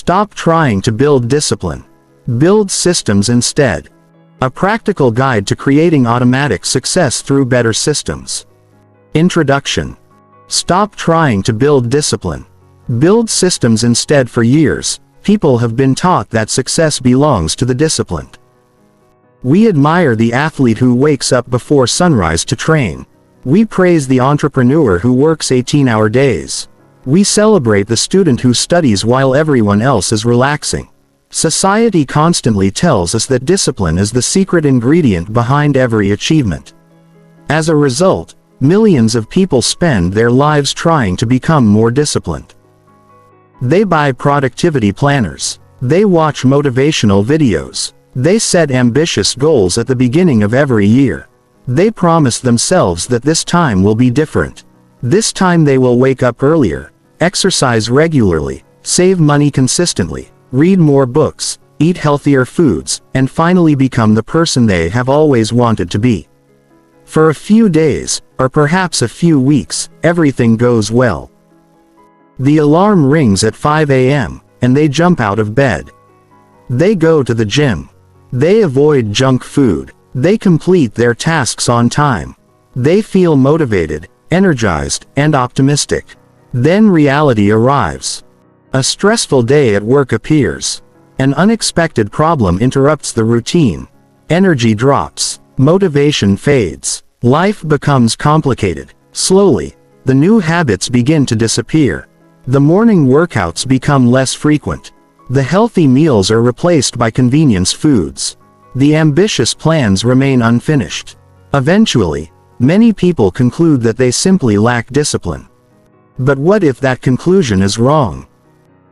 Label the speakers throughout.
Speaker 1: Stop trying to build discipline. Build systems instead. A practical guide to creating automatic success through better systems. Introduction. Stop trying to build discipline. Build systems instead. For years, people have been taught that success belongs to the disciplined. We admire the athlete who wakes up before sunrise to train. We praise the entrepreneur who works 18-hour days. We celebrate the student who studies while everyone else is relaxing. Society constantly tells us that discipline is the secret ingredient behind every achievement. As a result, millions of people spend their lives trying to become more disciplined. They buy productivity planners. They watch motivational videos. They set ambitious goals at the beginning of every year. They promise themselves that this time will be different. This time they will wake up earlier, exercise regularly, save money consistently, read more books, eat healthier foods, and finally become the person they have always wanted to be. For a few days, or perhaps a few weeks, everything goes well. The alarm rings at 5 a.m., and they jump out of bed. They go to the gym. They avoid junk food. They complete their tasks on time. They feel motivated, energized, and optimistic. Then reality arrives. A stressful day at work appears. An unexpected problem interrupts the routine. Energy drops. Motivation fades. Life becomes complicated. Slowly, the new habits begin to disappear. The morning workouts become less frequent. The healthy meals are replaced by convenience foods. The ambitious plans remain unfinished. Eventually, many people conclude that they simply lack discipline. But what if that conclusion is wrong?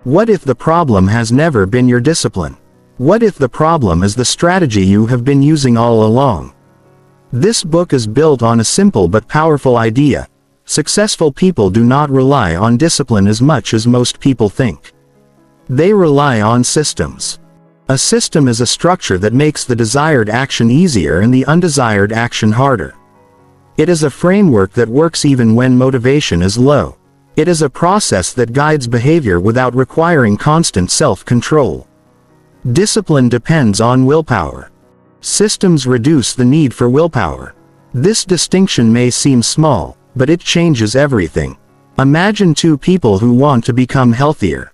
Speaker 1: What if the problem has never been your discipline? What if the problem is the strategy you have been using all along? This book is built on a simple but powerful idea. Successful people do not rely on discipline as much as most people think. They rely on systems. A system is a structure that makes the desired action easier and the undesired action harder. It is a framework that works even when motivation is low. It is a process that guides behavior without requiring constant self-control. Discipline depends on willpower. Systems reduce the need for willpower. This distinction may seem small, but it changes everything. Imagine two people who want to become healthier.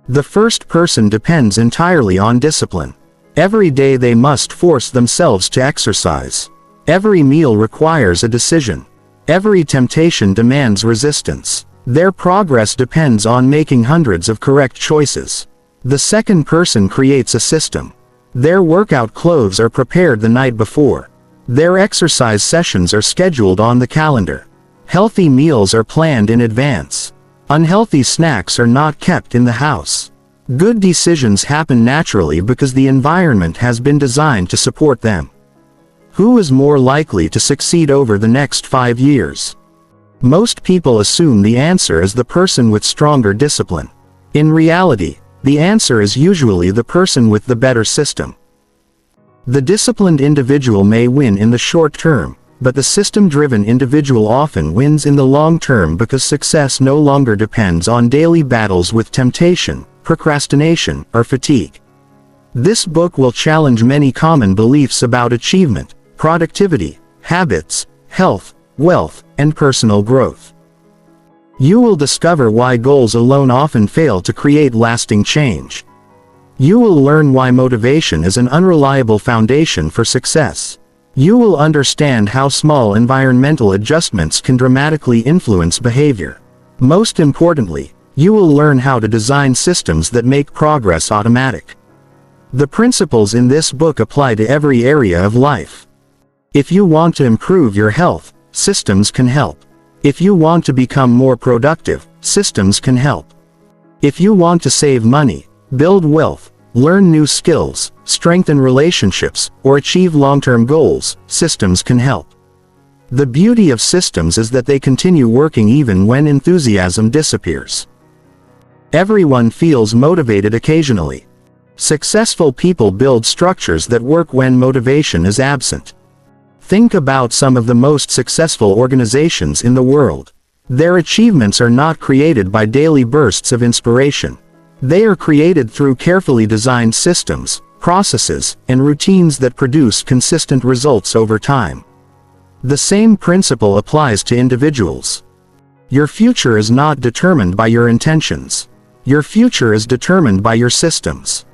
Speaker 1: The first person depends entirely on discipline. Every day they must force themselves to exercise. Every meal requires a decision. Every temptation demands resistance. Their progress depends on making hundreds of correct choices. The second person creates a system. Their workout clothes are prepared the night before. Their exercise sessions are scheduled on the calendar. Healthy meals are planned in advance. Unhealthy snacks are not kept in the house. Good decisions happen naturally because the environment has been designed to support them. Who is more likely to succeed over the next 5 years? Most people assume the answer is the person with stronger discipline. In reality, the answer is usually the person with the better system. The disciplined individual may win in the short term, but the system-driven individual often wins in the long term because success no longer depends on daily battles with temptation, procrastination, or fatigue. This book will challenge many common beliefs about achievement, productivity, habits, health, wealth, and personal growth. You will discover why goals alone often fail to create lasting change. You will learn why motivation is an unreliable foundation for success. You will understand how small environmental adjustments can dramatically influence behavior. Most importantly, you will learn how to design systems that make progress automatic. The principles in this book apply to every area of life. If you want to improve your health, systems can help. If you want to become more productive, systems can help. If you want to save money, build wealth, learn new skills, strengthen relationships, or achieve long-term goals, systems can help. The beauty of systems is that they continue working even when enthusiasm disappears. Everyone feels motivated occasionally. Successful people build structures that work when motivation is absent. Think about some of the most successful organizations in the world. Their achievements are not created by daily bursts of inspiration. They are created through carefully designed systems, processes, and routines that produce consistent results over time. The same principle applies to individuals. Your future is not determined by your intentions. Your future is determined by your systems.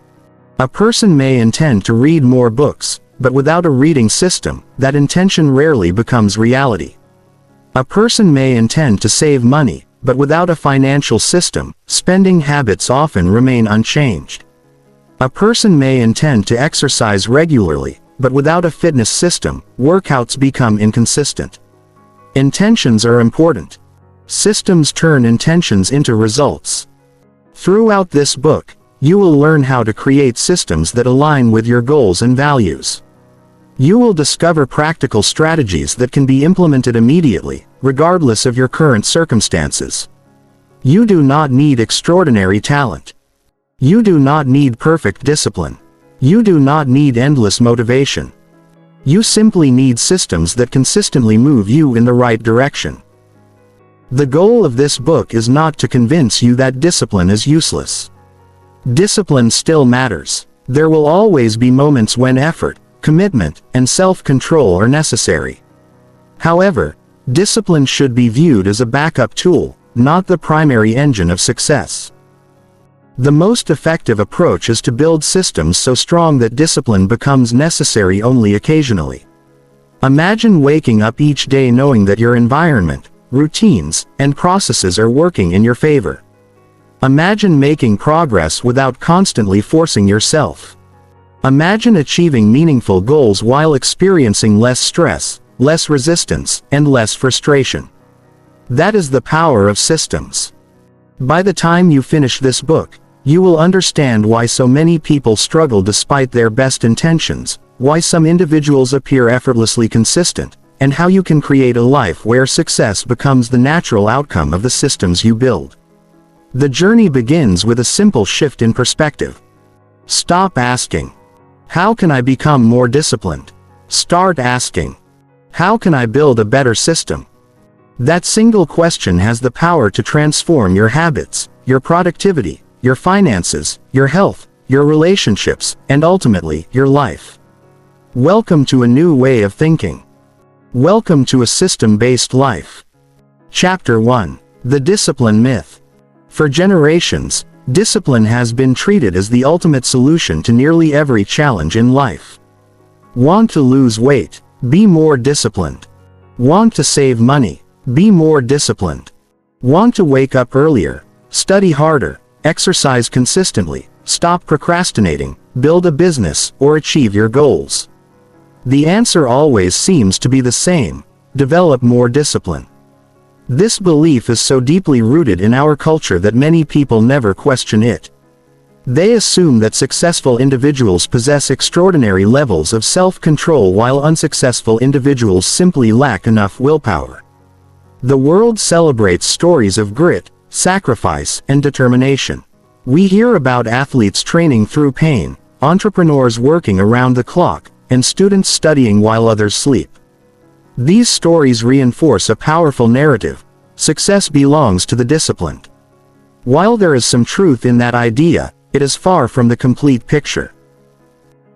Speaker 1: A person may intend to read more books, but without a reading system, that intention rarely becomes reality. A person may intend to save money, but without a financial system, spending habits often remain unchanged. A person may intend to exercise regularly, but without a fitness system, workouts become inconsistent. Intentions are important. Systems turn intentions into results. Throughout this book, you will learn how to create systems that align with your goals and values. You will discover practical strategies that can be implemented immediately, regardless of your current circumstances. You do not need extraordinary talent. You do not need perfect discipline. You do not need endless motivation. You simply need systems that consistently move you in the right direction. The goal of this book is not to convince you that discipline is useless. Discipline still matters. There will always be moments when effort, commitment, and self-control are necessary. However, discipline should be viewed as a backup tool, not the primary engine of success. The most effective approach is to build systems so strong that discipline becomes necessary only occasionally. Imagine waking up each day knowing that your environment, routines, and processes are working in your favor. Imagine making progress without constantly forcing yourself. Imagine achieving meaningful goals while experiencing less stress, less resistance, and less frustration. That is the power of systems. By the time you finish this book, you will understand why so many people struggle despite their best intentions, why some individuals appear effortlessly consistent, and how you can create a life where success becomes the natural outcome of the systems you build. The journey begins with a simple shift in perspective. Stop asking, "How can I become more disciplined?" Start asking, "How can I build a better system?" That single question has the power to transform your habits, your productivity, your finances, your health, your relationships, and ultimately, your life. Welcome to a new way of thinking. Welcome to a system-based life. Chapter 1. The Discipline Myth. For generations, discipline has been treated as the ultimate solution to nearly every challenge in life. Want to lose weight? Be more disciplined. Want to save money? Be more disciplined. Want to wake up earlier? Study harder, exercise consistently, stop procrastinating, build a business, or achieve your goals. The answer always seems to be the same: develop more discipline. This belief is so deeply rooted in our culture that many people never question it. They assume that successful individuals possess extraordinary levels of self-control while unsuccessful individuals simply lack enough willpower. The world celebrates stories of grit, sacrifice, and determination. We hear about athletes training through pain, entrepreneurs working around the clock, and students studying while others sleep. These stories reinforce a powerful narrative: success belongs to the disciplined. While there is some truth in that idea, it is far from the complete picture.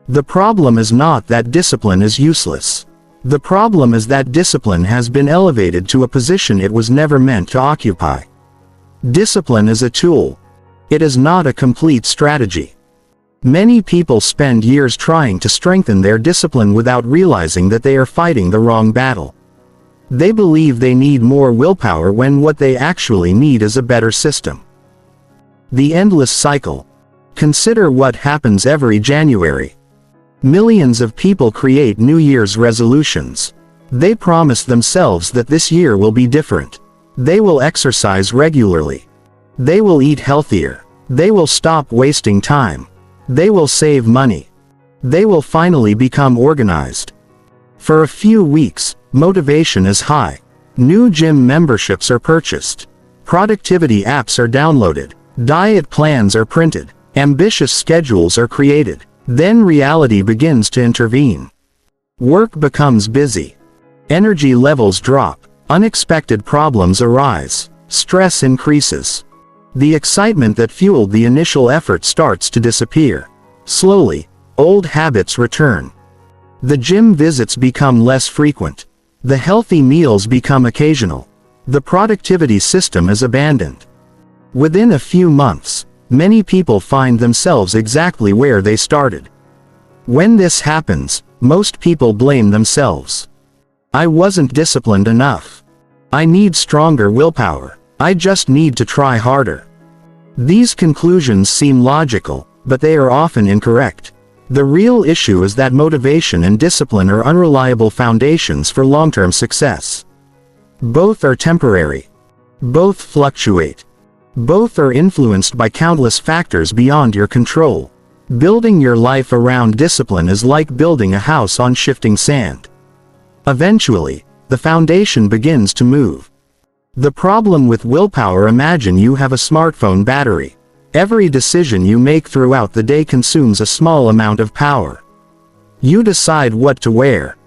Speaker 1: The problem is not that discipline is useless. The problem is that discipline has been elevated to a position it was never meant to occupy. Discipline is a tool. It is not a complete strategy. Many people spend years trying to strengthen their discipline without realizing that they are fighting the wrong battle. They believe they need more willpower when what they actually need is a better system. The endless cycle. Consider what happens every January. Millions of people create New Year's resolutions. They promise themselves that this year will be different. They will exercise regularly. They will eat healthier. They will stop wasting time. They will save money. They will finally become organized. For a few weeks, motivation is high. New gym memberships are purchased. Productivity apps are downloaded. Diet plans are printed. Ambitious schedules are created. Then reality begins to intervene. Work becomes busy. Energy levels drop. Unexpected problems arise. Stress increases. The excitement that fueled the initial effort starts to disappear. Slowly, old habits return. The gym visits become less frequent. The healthy meals become occasional. The productivity system is abandoned. Within a few months, many people find themselves exactly where they started. When this happens, most people blame themselves. I wasn't disciplined enough. I need stronger willpower. I just need to try harder. These conclusions seem logical, but they are often incorrect. The real issue is that motivation and discipline are unreliable foundations for long-term success. Both are temporary. Both fluctuate. Both are influenced by countless factors beyond your control. Building your life around discipline is like building a house on shifting sand. Eventually, the foundation begins to move. The problem with willpower: imagine you have a smartphone battery. Every decision you make throughout the day consumes a small amount of power. You decide what to wear.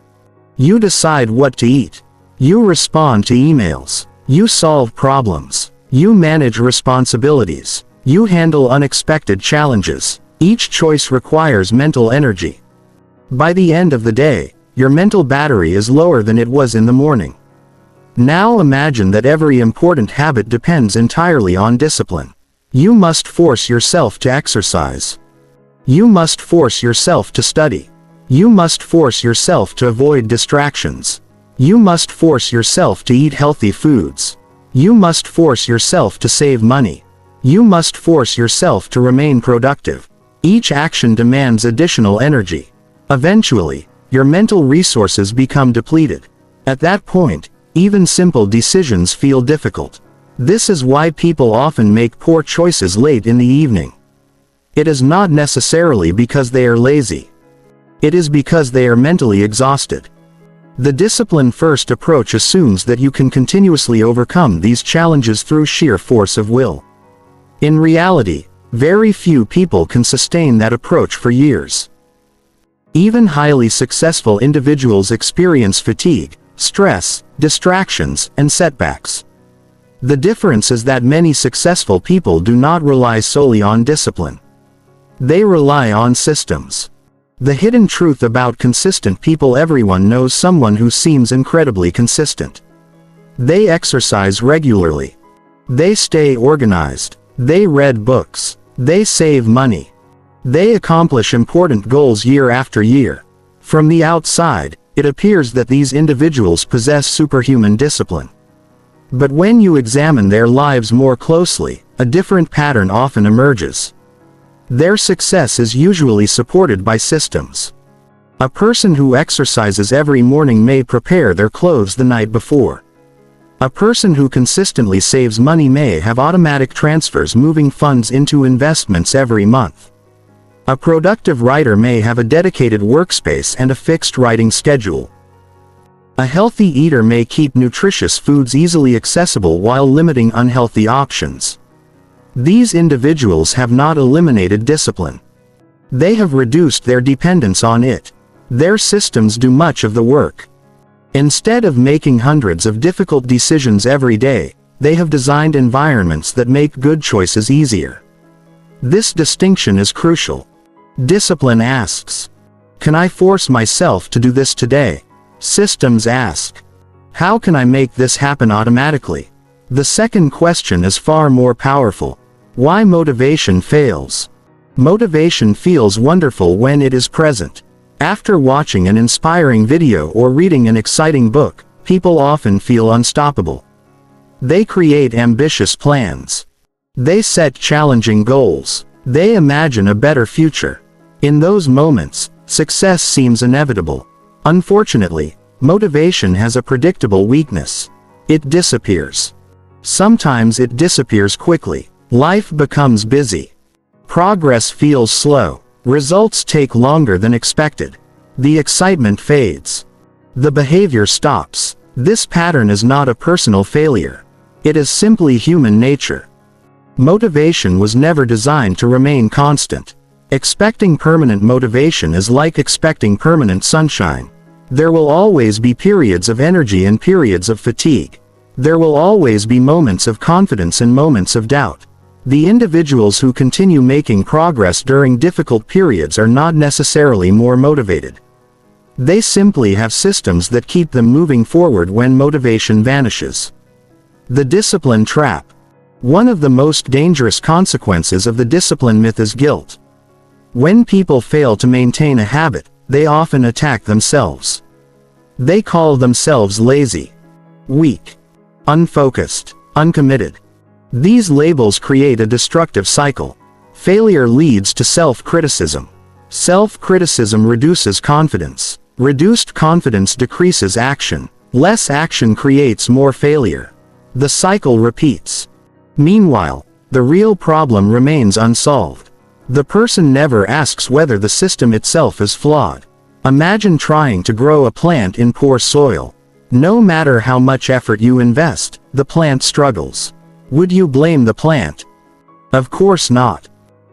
Speaker 1: You decide what to eat. You respond to emails. You solve problems. You manage responsibilities. You handle unexpected challenges. Each choice requires mental energy. By the end of the day, your mental battery is lower than it was in the morning. Now imagine that every important habit depends entirely on discipline. You must force yourself to exercise. You must force yourself to study. You must force yourself to avoid distractions. You must force yourself to eat healthy foods. You must force yourself to save money. You must force yourself to remain productive. Each action demands additional energy. Eventually, your mental resources become depleted. At that point, even simple decisions feel difficult. This is why people often make poor choices late in the evening. It is not necessarily because they are lazy. It is because they are mentally exhausted. The discipline-first approach assumes that you can continuously overcome these challenges through sheer force of will. In reality, very few people can sustain that approach for years. Even highly successful individuals experience fatigue, stress, distractions, and setbacks. The difference is that many successful people do not rely solely on discipline. They rely on systems. The hidden truth about consistent people: everyone knows someone who seems incredibly consistent. They exercise regularly. They stay organized. They read books. They save money. They accomplish important goals year after year. From the outside, it appears that these individuals possess superhuman discipline. But when you examine their lives more closely, a different pattern often emerges. Their success is usually supported by systems. A person who exercises every morning may prepare their clothes the night before. A person who consistently saves money may have automatic transfers moving funds into investments every month. A productive writer may have a dedicated workspace and a fixed writing schedule. A healthy eater may keep nutritious foods easily accessible while limiting unhealthy options. These individuals have not eliminated discipline. They have reduced their dependence on it. Their systems do much of the work. Instead of making hundreds of difficult decisions every day, they have designed environments that make good choices easier. This distinction is crucial. Discipline asks, "Can I force myself to do this today?" Systems ask, "How can I make this happen automatically?" The second question is far more powerful. Why motivation fails? Motivation feels wonderful when it is present. After watching an inspiring video or reading an exciting book, people often feel unstoppable. They create ambitious plans. They set challenging goals. They imagine a better future. In those moments, success seems inevitable. Unfortunately, motivation has a predictable weakness. It disappears. Sometimes it disappears quickly. Life becomes busy. Progress feels slow. Results take longer than expected. The excitement fades. The behavior stops. This pattern is not a personal failure. It is simply human nature. Motivation was never designed to remain constant. Expecting permanent motivation is like expecting permanent sunshine. There will always be periods of energy and periods of fatigue. There will always be moments of confidence and moments of doubt. The individuals who continue making progress during difficult periods are not necessarily more motivated. They simply have systems that keep them moving forward when motivation vanishes. The discipline trap. One of the most dangerous consequences of the discipline myth is guilt. When people fail to maintain a habit, they often attack themselves. They call themselves lazy, weak, unfocused, uncommitted. These labels create a destructive cycle. Failure leads to self-criticism. Self-criticism reduces confidence. Reduced confidence decreases action. Less action creates more failure. The cycle repeats. Meanwhile, the real problem remains unsolved. The person never asks whether the system itself is flawed. Imagine trying to grow a plant in poor soil. No matter how much effort you invest, the plant struggles. Would you blame the plant? Of course not.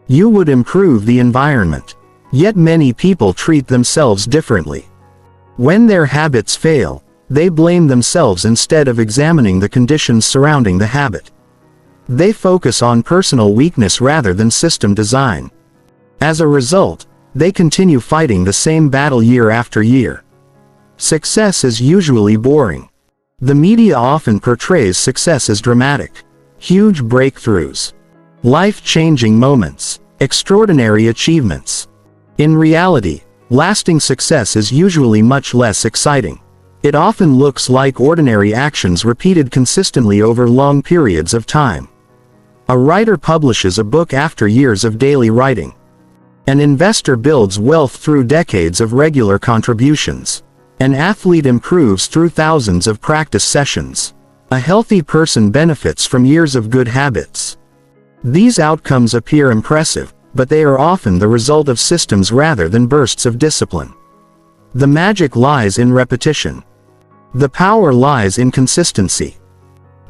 Speaker 1: You would improve the environment. Yet many people treat themselves differently. When their habits fail, they blame themselves instead of examining the conditions surrounding the habit. They focus on personal weakness rather than system design. As a result, they continue fighting the same battle year after year. Success is usually boring. The media often portrays success as dramatic. Huge breakthroughs, life-changing moments, extraordinary achievements. In reality, lasting success is usually much less exciting. It often looks like ordinary actions repeated consistently over long periods of time. A writer publishes a book after years of daily writing. An investor builds wealth through decades of regular contributions. An athlete improves through thousands of practice sessions. A healthy person benefits from years of good habits. These outcomes appear impressive, but they are often the result of systems rather than bursts of discipline. The magic lies in repetition. The power lies in consistency.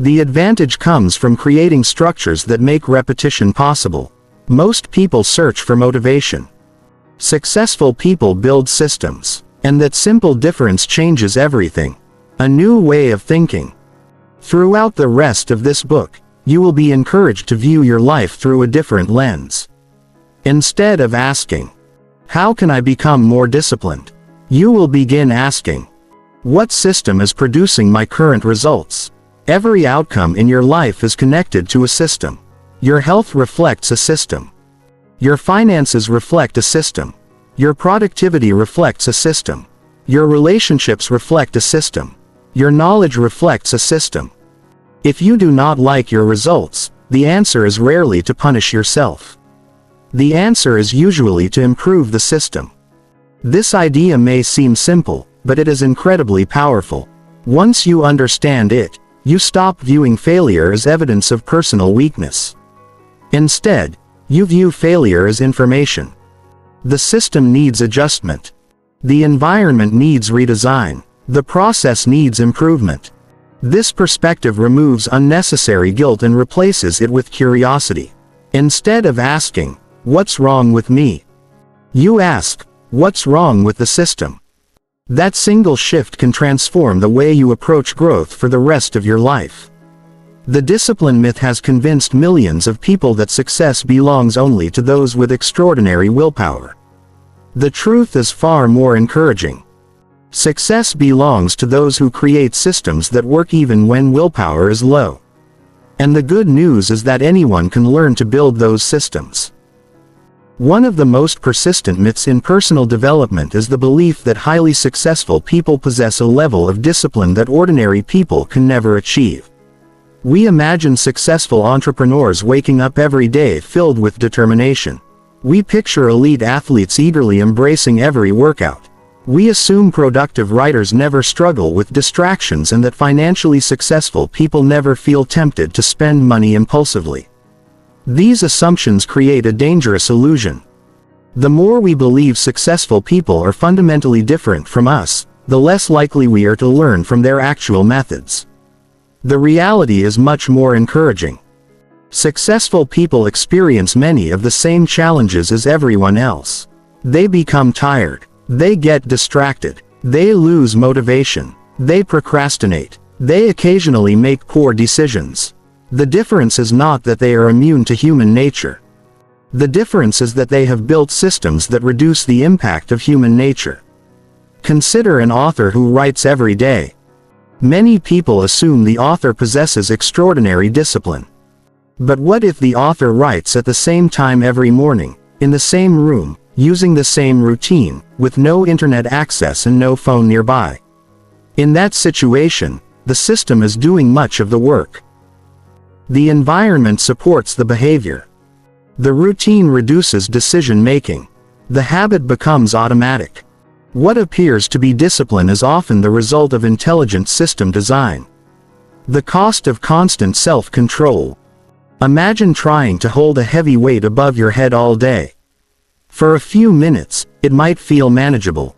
Speaker 1: The advantage comes from creating structures that make repetition possible. Most people search for motivation. Successful people build systems, and that simple difference changes everything. A new way of thinking. Throughout the rest of this book, you will be encouraged to view your life through a different lens. Instead of asking, "How can I become more disciplined?" you will begin asking, "What system is producing my current results?" Every outcome in your life is connected to a system. Your health reflects a system. Your finances reflect a system. Your productivity reflects a system. Your relationships reflect a system. Your knowledge reflects a system. If you do not like your results, the answer is rarely to punish yourself. The answer is usually to improve the system. This idea may seem simple, but it is incredibly powerful. Once you understand it, you stop viewing failure as evidence of personal weakness. Instead, you view failure as information. The system needs adjustment. The environment needs redesign. The process needs improvement. This perspective removes unnecessary guilt and replaces it with curiosity. Instead of asking, "What's wrong with me?" you ask, "What's wrong with the system?" That single shift can transform the way you approach growth for the rest of your life. The discipline myth has convinced millions of people that success belongs only to those with extraordinary willpower. The truth is far more encouraging. Success belongs to those who create systems that work even when willpower is low. And the good news is that anyone can learn to build those systems. One of the most persistent myths in personal development is the belief that highly successful people possess a level of discipline that ordinary people can never achieve. We imagine successful entrepreneurs waking up every day filled with determination. We picture elite athletes eagerly embracing every workout. We assume productive writers never struggle with distractions and that financially successful people never feel tempted to spend money impulsively. These assumptions create a dangerous illusion. The more we believe successful people are fundamentally different from us, the less likely we are to learn from their actual methods. The reality is much more encouraging. Successful people experience many of the same challenges as everyone else. They become tired. They get distracted. They lose motivation. They procrastinate. They occasionally make poor decisions. The difference is not that they are immune to human nature. The difference is that they have built systems that reduce the impact of human nature. Consider an author who writes every day. Many people assume the author possesses extraordinary discipline. But what if the author writes at the same time every morning, in the same room, using the same routine, with no internet access and no phone nearby? In that situation, the system is doing much of the work. The environment supports the behavior. The routine reduces decision-making. The habit becomes automatic. What appears to be discipline is often the result of intelligent system design. The cost of constant self-control. Imagine trying to hold a heavy weight above your head all day. For a few minutes, it might feel manageable.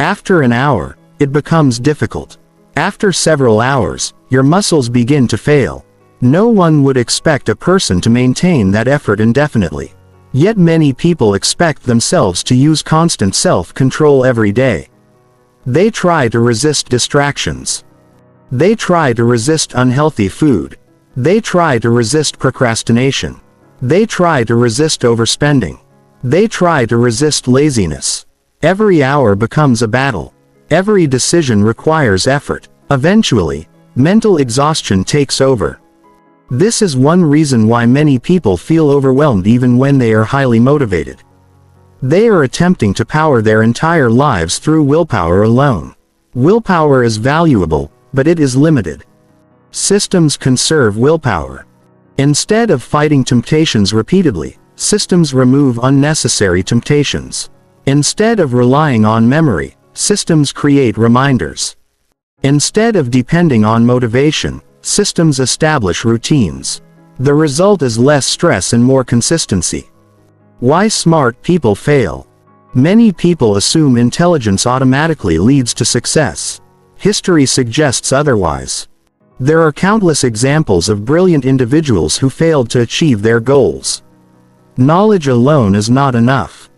Speaker 1: After an hour, it becomes difficult. After several hours, your muscles begin to fail. No one would expect a person to maintain that effort indefinitely. Yet many people expect themselves to use constant self-control every day. They try to resist distractions. They try to resist unhealthy food. They try to resist procrastination. They try to resist overspending. They try to resist laziness. Every hour becomes a battle. Every decision requires effort. Eventually, mental exhaustion takes over. This is one reason why many people feel overwhelmed even when they are highly motivated. They are attempting to power their entire lives through willpower alone. Willpower is valuable, but it is limited. Systems conserve willpower. Instead of fighting temptations repeatedly, systems remove unnecessary temptations. Instead of relying on memory, systems create reminders. Instead of depending on motivation, systems establish routines. The result is less stress and more consistency. Why smart people fail? Many people assume intelligence automatically leads to success. History suggests otherwise. There are countless examples of brilliant individuals who failed to achieve their goals. Knowledge alone is not enough.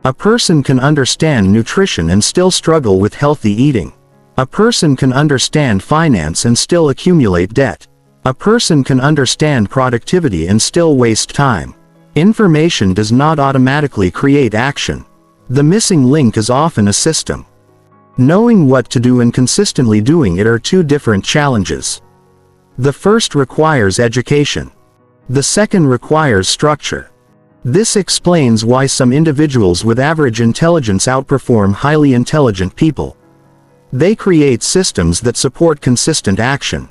Speaker 1: A person can understand nutrition and still struggle with healthy eating. A person can understand finance and still accumulate debt. A person can understand productivity and still waste time. Information does not automatically create action. The missing link is often a system. Knowing what to do and consistently doing it are two different challenges. The first requires education. The second requires structure. This explains why some individuals with average intelligence outperform highly intelligent people. They create systems that support consistent action.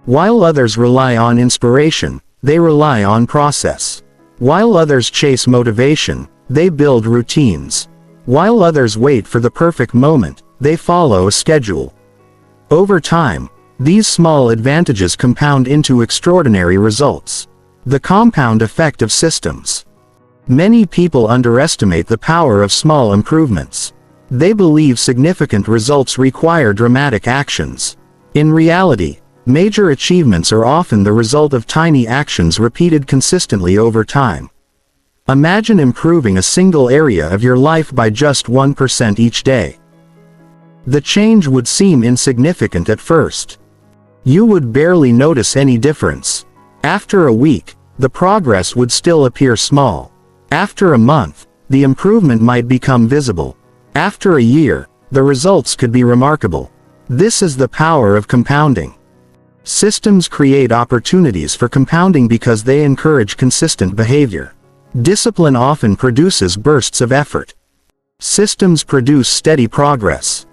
Speaker 1: While others rely on inspiration, they rely on process. While others chase motivation, they build routines. While others wait for the perfect moment, they follow a schedule. Over time, these small advantages compound into extraordinary results. The compound effect of systems. Many people underestimate the power of small improvements. They believe significant results require dramatic actions. In reality, major achievements are often the result of tiny actions repeated consistently over time. Imagine improving a single area of your life by just 1% each day. The change would seem insignificant at first. You would barely notice any difference. After a week, the progress would still appear small. After a month, the improvement might become visible. After a year, the results could be remarkable. This is the power of compounding. Systems create opportunities for compounding because they encourage consistent behavior. Discipline often produces bursts of effort. Systems produce steady progress.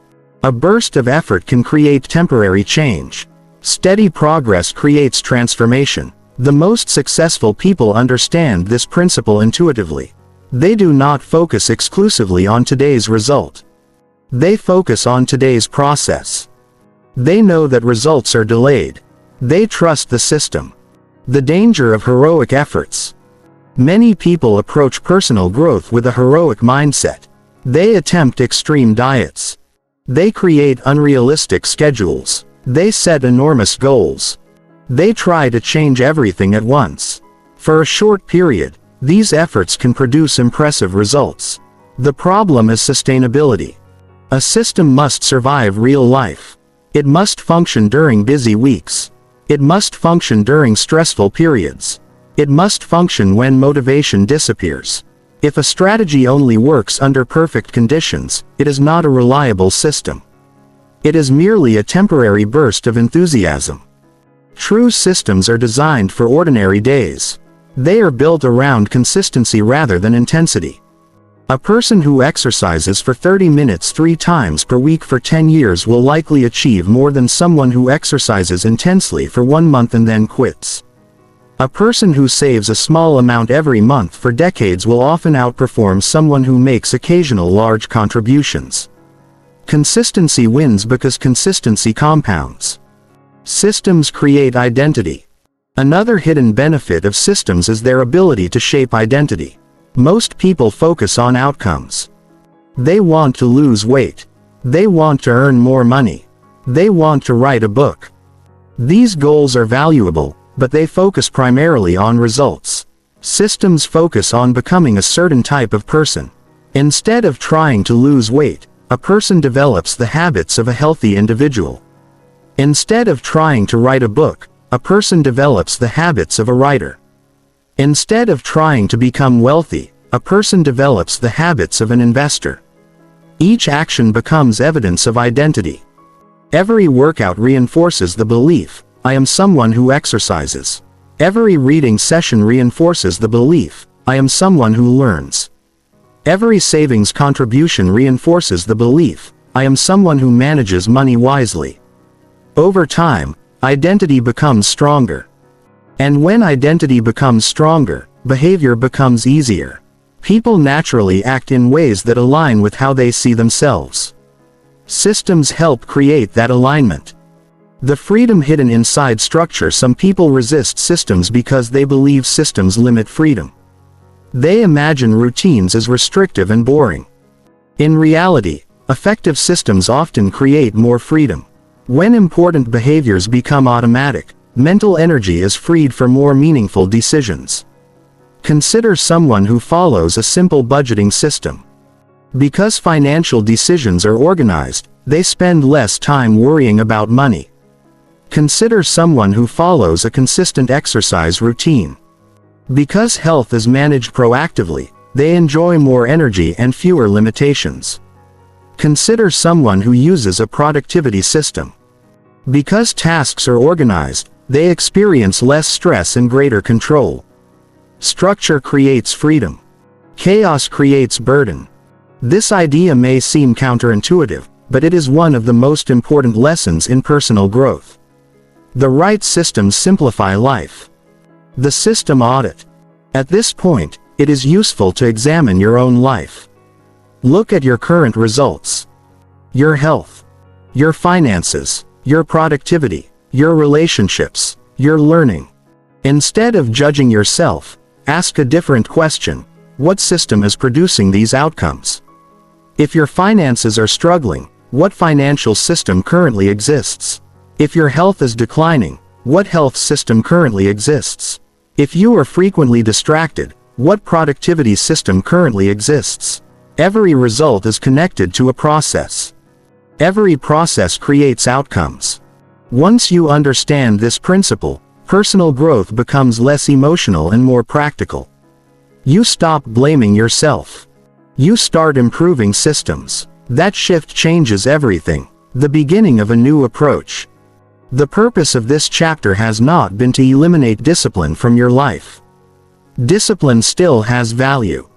Speaker 1: A burst of effort can create temporary change. Steady progress creates transformation. The most successful people understand this principle intuitively. They do not focus exclusively on today's result. They focus on today's process. They know that results are delayed. They trust the system. The danger of heroic efforts. Many people approach personal growth with a heroic mindset. They attempt extreme diets. They create unrealistic schedules. They set enormous goals. They try to change everything at once. For a short period, these efforts can produce impressive results. The problem is sustainability. A system must survive real life. It must function during busy weeks. It must function during stressful periods. It must function when motivation disappears. If a strategy only works under perfect conditions, it is not a reliable system. It is merely a temporary burst of enthusiasm. True systems are designed for ordinary days. They are built around consistency rather than intensity. A person who exercises for 30 minutes 3 times per week for 10 years will likely achieve more than someone who exercises intensely for 1 month and then quits. A person who saves a small amount every month for decades will often outperform someone who makes occasional large contributions. Consistency wins because consistency compounds. Systems create identity. Another hidden benefit of systems is their ability to shape identity. Most people focus on outcomes. They want to lose weight. They want to earn more money. They want to write a book. These goals are valuable, but they focus primarily on results. Systems focus on becoming a certain type of person. Instead of trying to lose weight, a person develops the habits of a healthy individual. Instead of trying to write a book, a person develops the habits of a writer. Instead of trying to become wealthy, a person develops the habits of an investor. Each action becomes evidence of identity. Every workout reinforces the belief, I am someone who exercises. Every reading session reinforces the belief, I am someone who learns. Every savings contribution reinforces the belief, I am someone who manages money wisely. Over time, identity becomes stronger. And when identity becomes stronger, behavior becomes easier. People naturally act in ways that align with how they see themselves. Systems help create that alignment. The freedom hidden inside structure. Some people resist systems because they believe systems limit freedom. They imagine routines as restrictive and boring. In reality, effective systems often create more freedom. When important behaviors become automatic, mental energy is freed for more meaningful decisions. Consider someone who follows a simple budgeting system. Because financial decisions are organized, they spend less time worrying about money. Consider someone who follows a consistent exercise routine. Because health is managed proactively, they enjoy more energy and fewer limitations. Consider someone who uses a productivity system. Because tasks are organized, they experience less stress and greater control. Structure creates freedom. Chaos creates burden. This idea may seem counterintuitive, but it is one of the most important lessons in personal growth. The right systems simplify life. The system audit. At this point, it is useful to examine your own life. Look at your current results. Your health. Your finances. Your productivity. Your relationships. Your learning. Instead of judging yourself, ask a different question. What system is producing these outcomes? If your finances are struggling, what financial system currently exists? If your health is declining, what health system currently exists? If you are frequently distracted, what productivity system currently exists? Every result is connected to a process. Every process creates outcomes. Once you understand this principle, personal growth becomes less emotional and more practical. You stop blaming yourself. You start improving systems. That shift changes everything. The beginning of a new approach. The purpose of this chapter has not been to eliminate discipline from your life. Discipline still has value.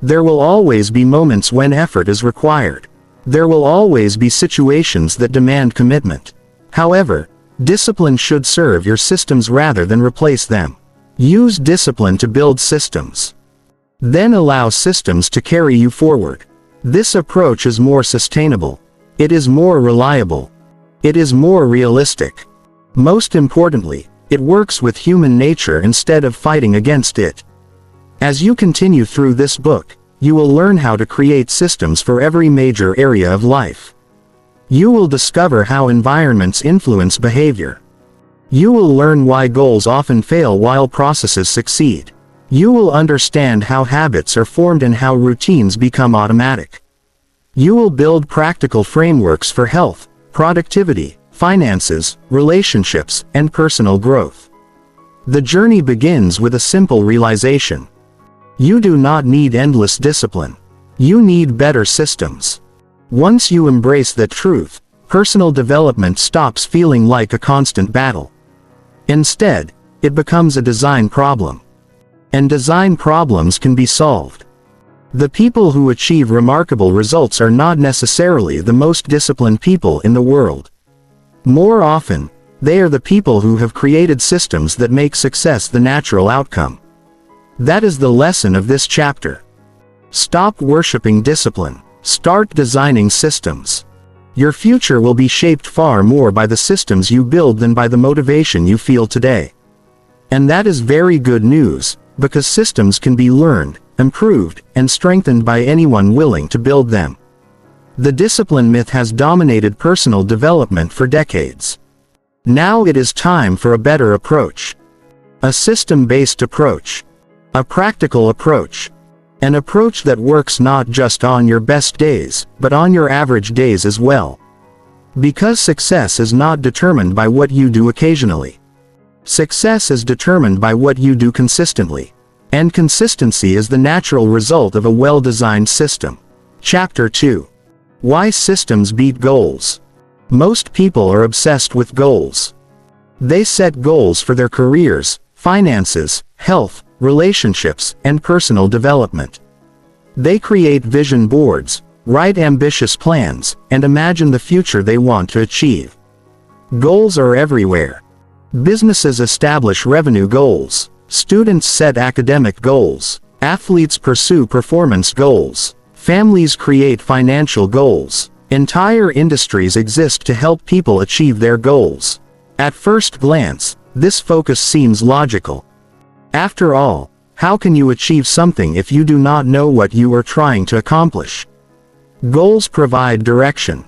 Speaker 1: There will always be moments when effort is required. There will always be situations that demand commitment. However, discipline should serve your systems rather than replace them. Use discipline to build systems. Then allow systems to carry you forward. This approach is more sustainable. It is more reliable. It is more realistic. Most importantly, it works with human nature instead of fighting against it. As you continue through this book, you will learn how to create systems for every major area of life. You will discover how environments influence behavior. You will learn why goals often fail while processes succeed. You will understand how habits are formed and how routines become automatic. You will build practical frameworks for health, productivity, finances, relationships, and personal growth. The journey begins with a simple realization. You do not need endless discipline. You need better systems. Once you embrace that truth, personal development stops feeling like a constant battle. Instead, it becomes a design problem. And design problems can be solved. The people who achieve remarkable results are not necessarily the most disciplined people in the world. More often, they are the people who have created systems that make success the natural outcome. That is the lesson of this chapter. Stop worshiping discipline. Start designing systems. Your future will be shaped far more by the systems you build than by the motivation you feel today. And that is very good news, because systems can be learned, improved, and strengthened by anyone willing to build them. The discipline myth has dominated personal development for decades. Now it is time for a better approach. A system-based approach. A practical approach. An approach that works not just on your best days, but on your average days as well. Because success is not determined by what you do occasionally. Success is determined by what you do consistently. And consistency is the natural result of a well-designed system. Chapter 2. Why systems beat goals. Most people are obsessed with goals. They set goals for their careers, finances, health, relationships, and personal development. They create vision boards, write ambitious plans, and imagine the future they want to achieve. Goals are everywhere. Businesses establish revenue goals. Students set academic goals. Athletes pursue performance goals. Families create financial goals. Entire industries exist to help people achieve their goals. At first glance, this focus seems logical. After all, how can you achieve something if you do not know what you are trying to accomplish? Goals provide direction.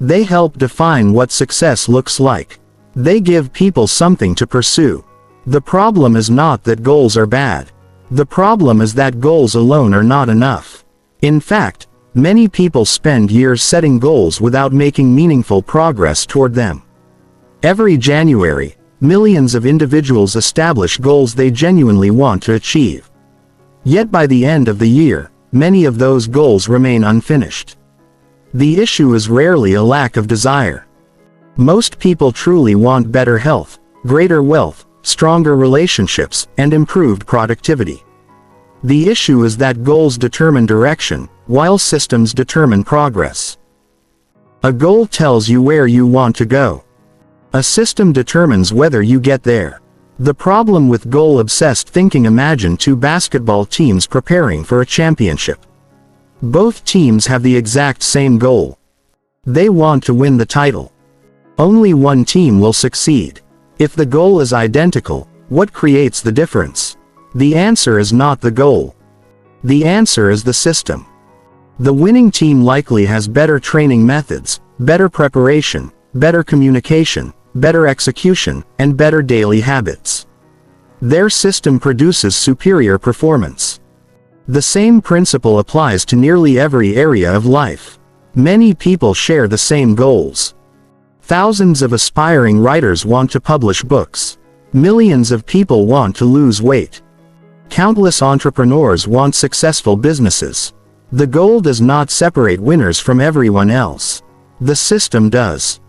Speaker 1: They help define what success looks like. They give people something to pursue. The problem is not that goals are bad. The problem is that goals alone are not enough. In fact, many people spend years setting goals without making meaningful progress toward them. Every January, millions of individuals establish goals they genuinely want to achieve. Yet by the end of the year, many of those goals remain unfinished. The issue is rarely a lack of desire. Most people truly want better health, greater wealth, stronger relationships, and improved productivity. The issue is that goals determine direction, while systems determine progress. A goal tells you where you want to go. A system determines whether you get there. The problem with goal-obsessed thinking: imagine two basketball teams preparing for a championship. Both teams have the exact same goal. They want to win the title. Only one team will succeed. If the goal is identical, what creates the difference? The answer is not the goal. The answer is the system. The winning team likely has better training methods, better preparation, better communication, better execution, and better daily habits. Their system produces superior performance. The same principle applies to nearly every area of life. Many people share the same goals. Thousands of aspiring writers want to publish books. Millions of people want to lose weight. Countless entrepreneurs want successful businesses. The goal does not separate winners from everyone else. The system does.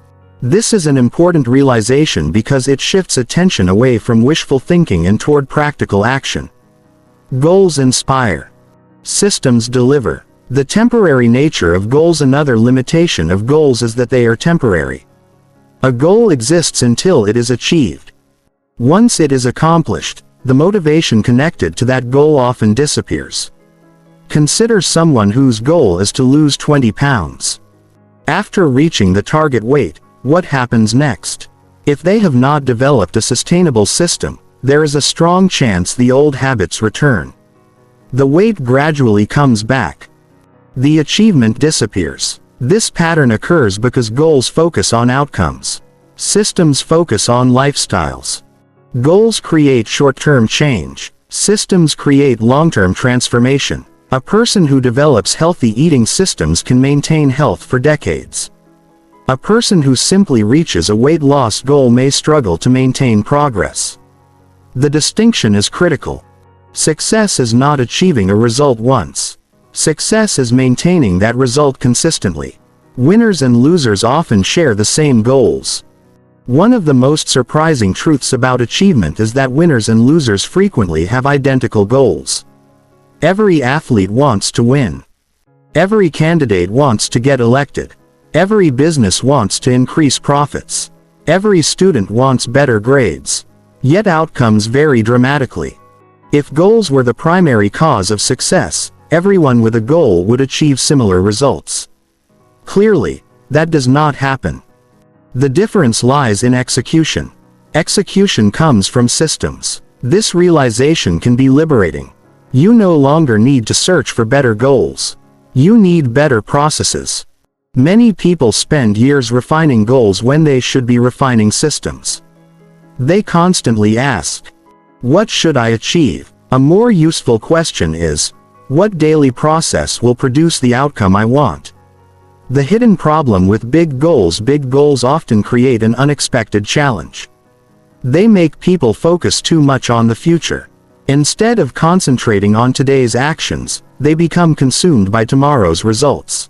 Speaker 1: This is an important realization because it shifts attention away from wishful thinking and toward practical action. Goals inspire. Systems deliver. The temporary nature of goals. Another limitation of goals is that they are temporary. A goal exists until it is achieved. Once it is accomplished, the motivation connected to that goal often disappears. Consider someone whose goal is to lose 20 pounds. After reaching the target weight, what happens next? If they have not developed a sustainable system, there is a strong chance the old habits return. The weight gradually comes back. The achievement disappears. This pattern occurs because goals focus on outcomes. Systems focus on lifestyles. Goals create short-term change. Systems create long-term transformation. A person who develops healthy eating systems can maintain health for decades. A person who simply reaches a weight loss goal may struggle to maintain progress. The distinction is critical. Success is not achieving a result once. Success is maintaining that result consistently. Winners and losers often share the same goals. One of the most surprising truths about achievement is that winners and losers frequently have identical goals. Every athlete wants to win. Every candidate wants to get elected. Every business wants to increase profits. Every student wants better grades. Yet outcomes vary dramatically. If goals were the primary cause of success, everyone with a goal would achieve similar results. Clearly, that does not happen. The difference lies in execution. Execution comes from systems. This realization can be liberating. You no longer need to search for better goals. You need better processes. Many people spend years refining goals when they should be refining systems. They constantly ask, "What should I achieve?" A more useful question is, "What daily process will produce the outcome I want?" The hidden problem with big goals often create an unexpected challenge. They make people focus too much on the future. Instead of concentrating on today's actions, they become consumed by tomorrow's results.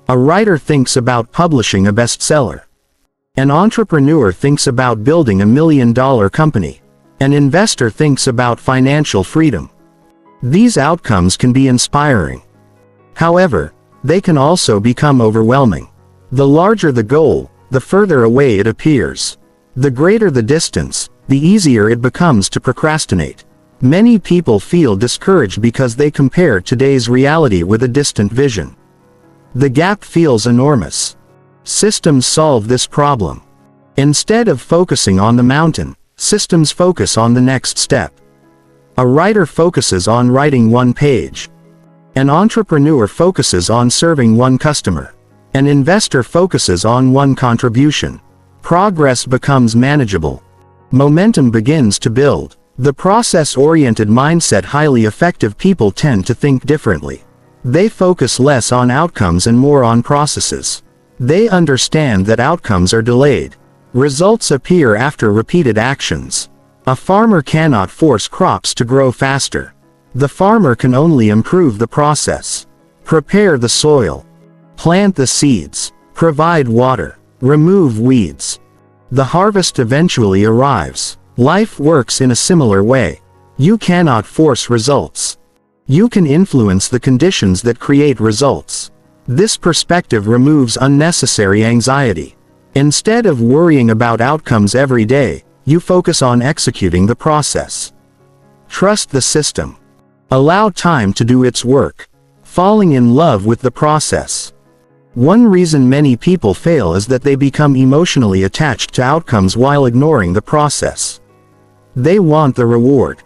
Speaker 1: A writer thinks about publishing a bestseller. An entrepreneur thinks about building a $1 million company. An investor thinks about financial freedom. These outcomes can be inspiring. However, they can also become overwhelming. The larger the goal, the further away it appears. The greater the distance, the easier it becomes to procrastinate. Many people feel discouraged because they compare today's reality with a distant vision. The gap feels enormous. Systems solve this problem. Instead of focusing on the mountain, systems focus on the next step. A writer focuses on writing one page. An entrepreneur focuses on serving one customer. An investor focuses on one contribution. Progress becomes manageable. Momentum begins to build. The process-oriented mindset, highly effective people tend to think differently. They focus less on outcomes and more on processes. They understand that outcomes are delayed. Results appear after repeated actions. A farmer cannot force crops to grow faster. The farmer can only improve the process. Prepare the soil. Plant the seeds. Provide water. Remove weeds. The harvest eventually arrives. Life works in a similar way. You cannot force results. You can influence the conditions that create results. This perspective removes unnecessary anxiety. Instead of worrying about outcomes every day, you focus on executing the process. Trust the system. Allow time to do its work. Falling in love with the process. One reason many people fail is that they become emotionally attached to outcomes while ignoring the process. They want the reward.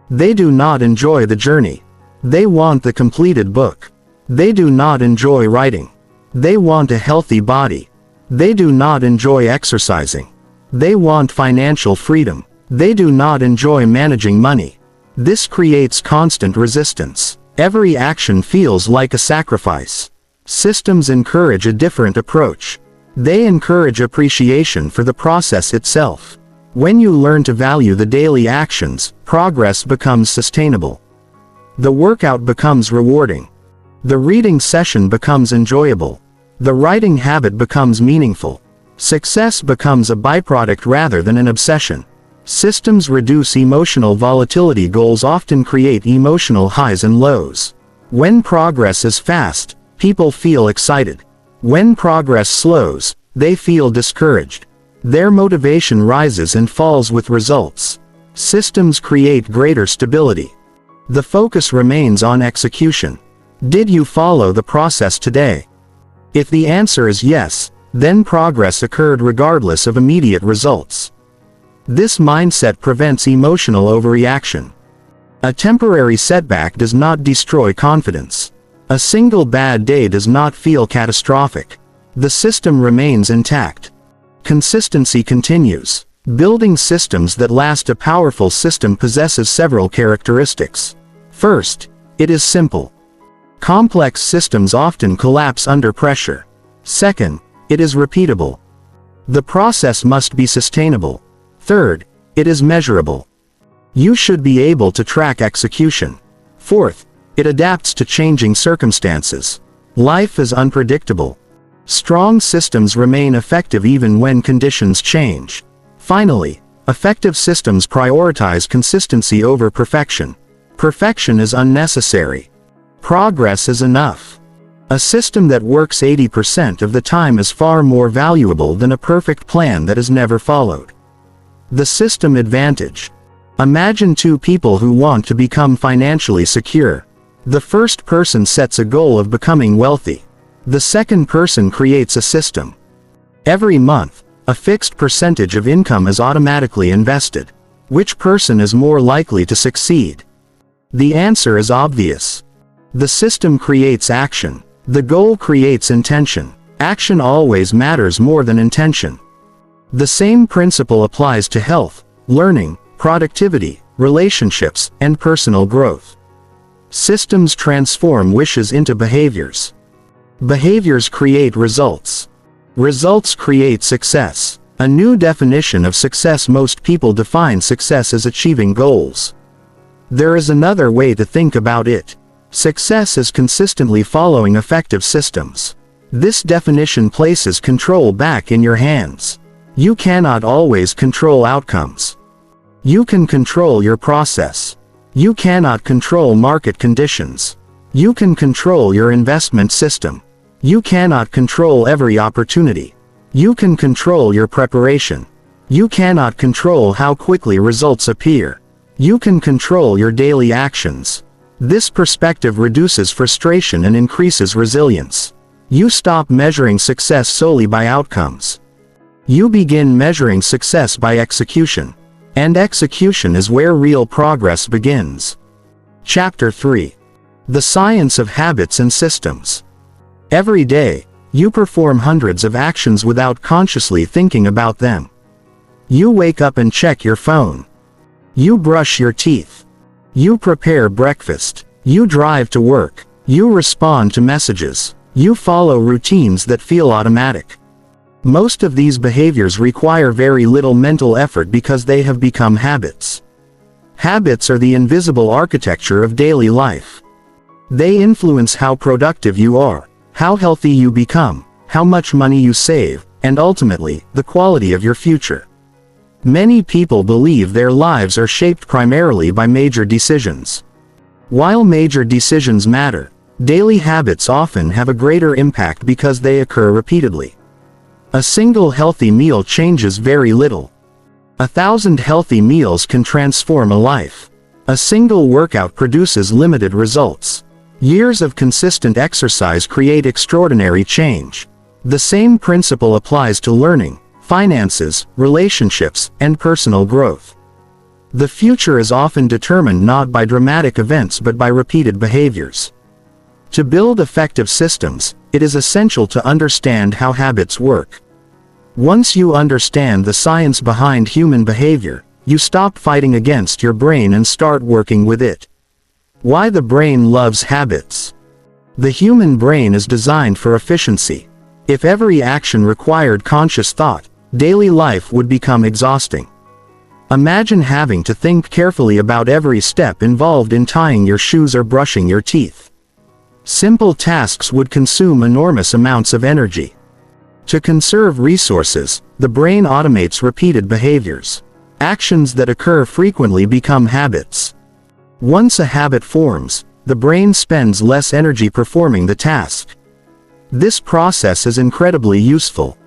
Speaker 1: They do not enjoy the journey. They want the completed book. They do not enjoy writing. They want a healthy body. They do not enjoy exercising. They want financial freedom. They do not enjoy managing money. This creates constant resistance. Every action feels like a sacrifice. Systems encourage a different approach. They encourage appreciation for the process itself. When you learn to value the daily actions, progress becomes sustainable. The workout becomes rewarding. The reading session becomes enjoyable. The writing habit becomes meaningful. Success becomes a byproduct rather than an obsession. Systems reduce emotional volatility. Goals often create emotional highs and lows. When progress is fast, people feel excited. When progress slows, they feel discouraged. Their motivation rises and falls with results. Systems create greater stability. The focus remains on execution. Did you follow the process today? If the answer is yes, then progress occurred regardless of immediate results. This mindset prevents emotional overreaction. A temporary setback does not destroy confidence. A single bad day does not feel catastrophic. The system remains intact. Consistency continues. Building systems that last. A powerful system possesses several characteristics. First, it is simple. Complex systems often collapse under pressure. Second, it is repeatable. The process must be sustainable. Third, it is measurable. You should be able to track execution. Fourth, it adapts to changing circumstances. Life is unpredictable. Strong systems remain effective even when conditions change. Finally, effective systems prioritize consistency over perfection. Perfection is unnecessary. Progress is enough. A system that works 80% of the time is far more valuable than a perfect plan that is never followed. The system advantage. Imagine two people who want to become financially secure. The first person sets a goal of becoming wealthy. The second person creates a system. Every month, a fixed percentage of income is automatically invested. Which person is more likely to succeed? The answer is obvious. The system creates action. The goal creates intention. Action always matters more than intention. The same principle applies to health, learning, productivity, relationships, and personal growth. Systems transform wishes into behaviors. Behaviors create results. Results create success. A new definition of success: most people define success as achieving goals. There is another way to think about it. Success is consistently following effective systems. This definition places control back in your hands. You cannot always control outcomes. You can control your process. You cannot control market conditions. You can control your investment system. You cannot control every opportunity. You can control your preparation. You cannot control how quickly results appear. You can control your daily actions. This perspective reduces frustration and increases resilience. You stop measuring success solely by outcomes. You begin measuring success by execution. And execution is where real progress begins. Chapter 3. The Science of Habits and Systems. Every day, you perform hundreds of actions without consciously thinking about them. You wake up and check your phone. You brush your teeth. You prepare breakfast. You drive to work. You respond to messages. You follow routines that feel automatic. Most of these behaviors require very little mental effort because they have become habits. Habits are the invisible architecture of daily life. They influence how productive you are, how healthy you become, how much money you save, and ultimately, the quality of your future. Many people believe their lives are shaped primarily by major decisions. While major decisions matter, daily habits often have a greater impact because they occur repeatedly. A single healthy meal changes very little. 1,000 healthy meals can transform a life. A single workout produces limited results. Years of consistent exercise create extraordinary change. The same principle applies to learning, finances, relationships, and personal growth. The future is often determined not by dramatic events but by repeated behaviors. To build effective systems, it is essential to understand how habits work. Once you understand the science behind human behavior, you stop fighting against your brain and start working with it. Why the brain loves habits. The human brain is designed for efficiency. If every action required conscious thought, daily life would become exhausting. Imagine having to think carefully about every step involved in tying your shoes or brushing your teeth. Simple tasks would consume enormous amounts of energy. To conserve resources, the brain automates repeated behaviors. Actions that occur frequently become habits. Once a habit forms, the brain spends less energy performing the task. This process is incredibly useful.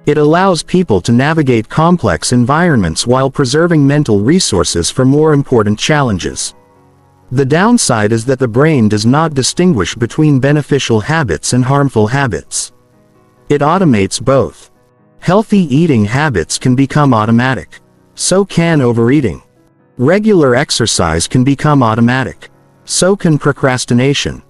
Speaker 1: It allows people to navigate complex environments while preserving mental resources for more important challenges. The downside is that the brain does not distinguish between beneficial habits and harmful habits. It automates both. Healthy eating habits can become automatic. So can overeating. Regular exercise can become automatic. So can procrastination.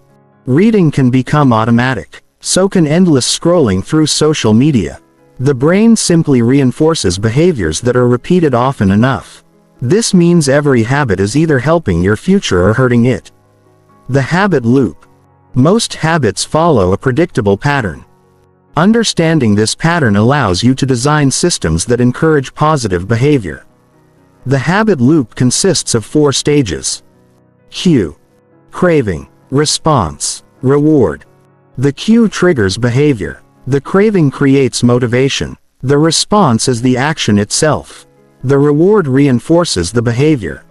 Speaker 1: Reading can become automatic. So can endless scrolling through social media. The brain simply reinforces behaviors that are repeated often enough. This means every habit is either helping your future or hurting it. The habit loop. Most habits follow a predictable pattern. Understanding this pattern allows you to design systems that encourage positive behavior. The habit loop consists of 4 stages. Cue, craving, response, reward. The cue triggers behavior. The craving creates motivation. The response is the action itself. The reward reinforces the behavior.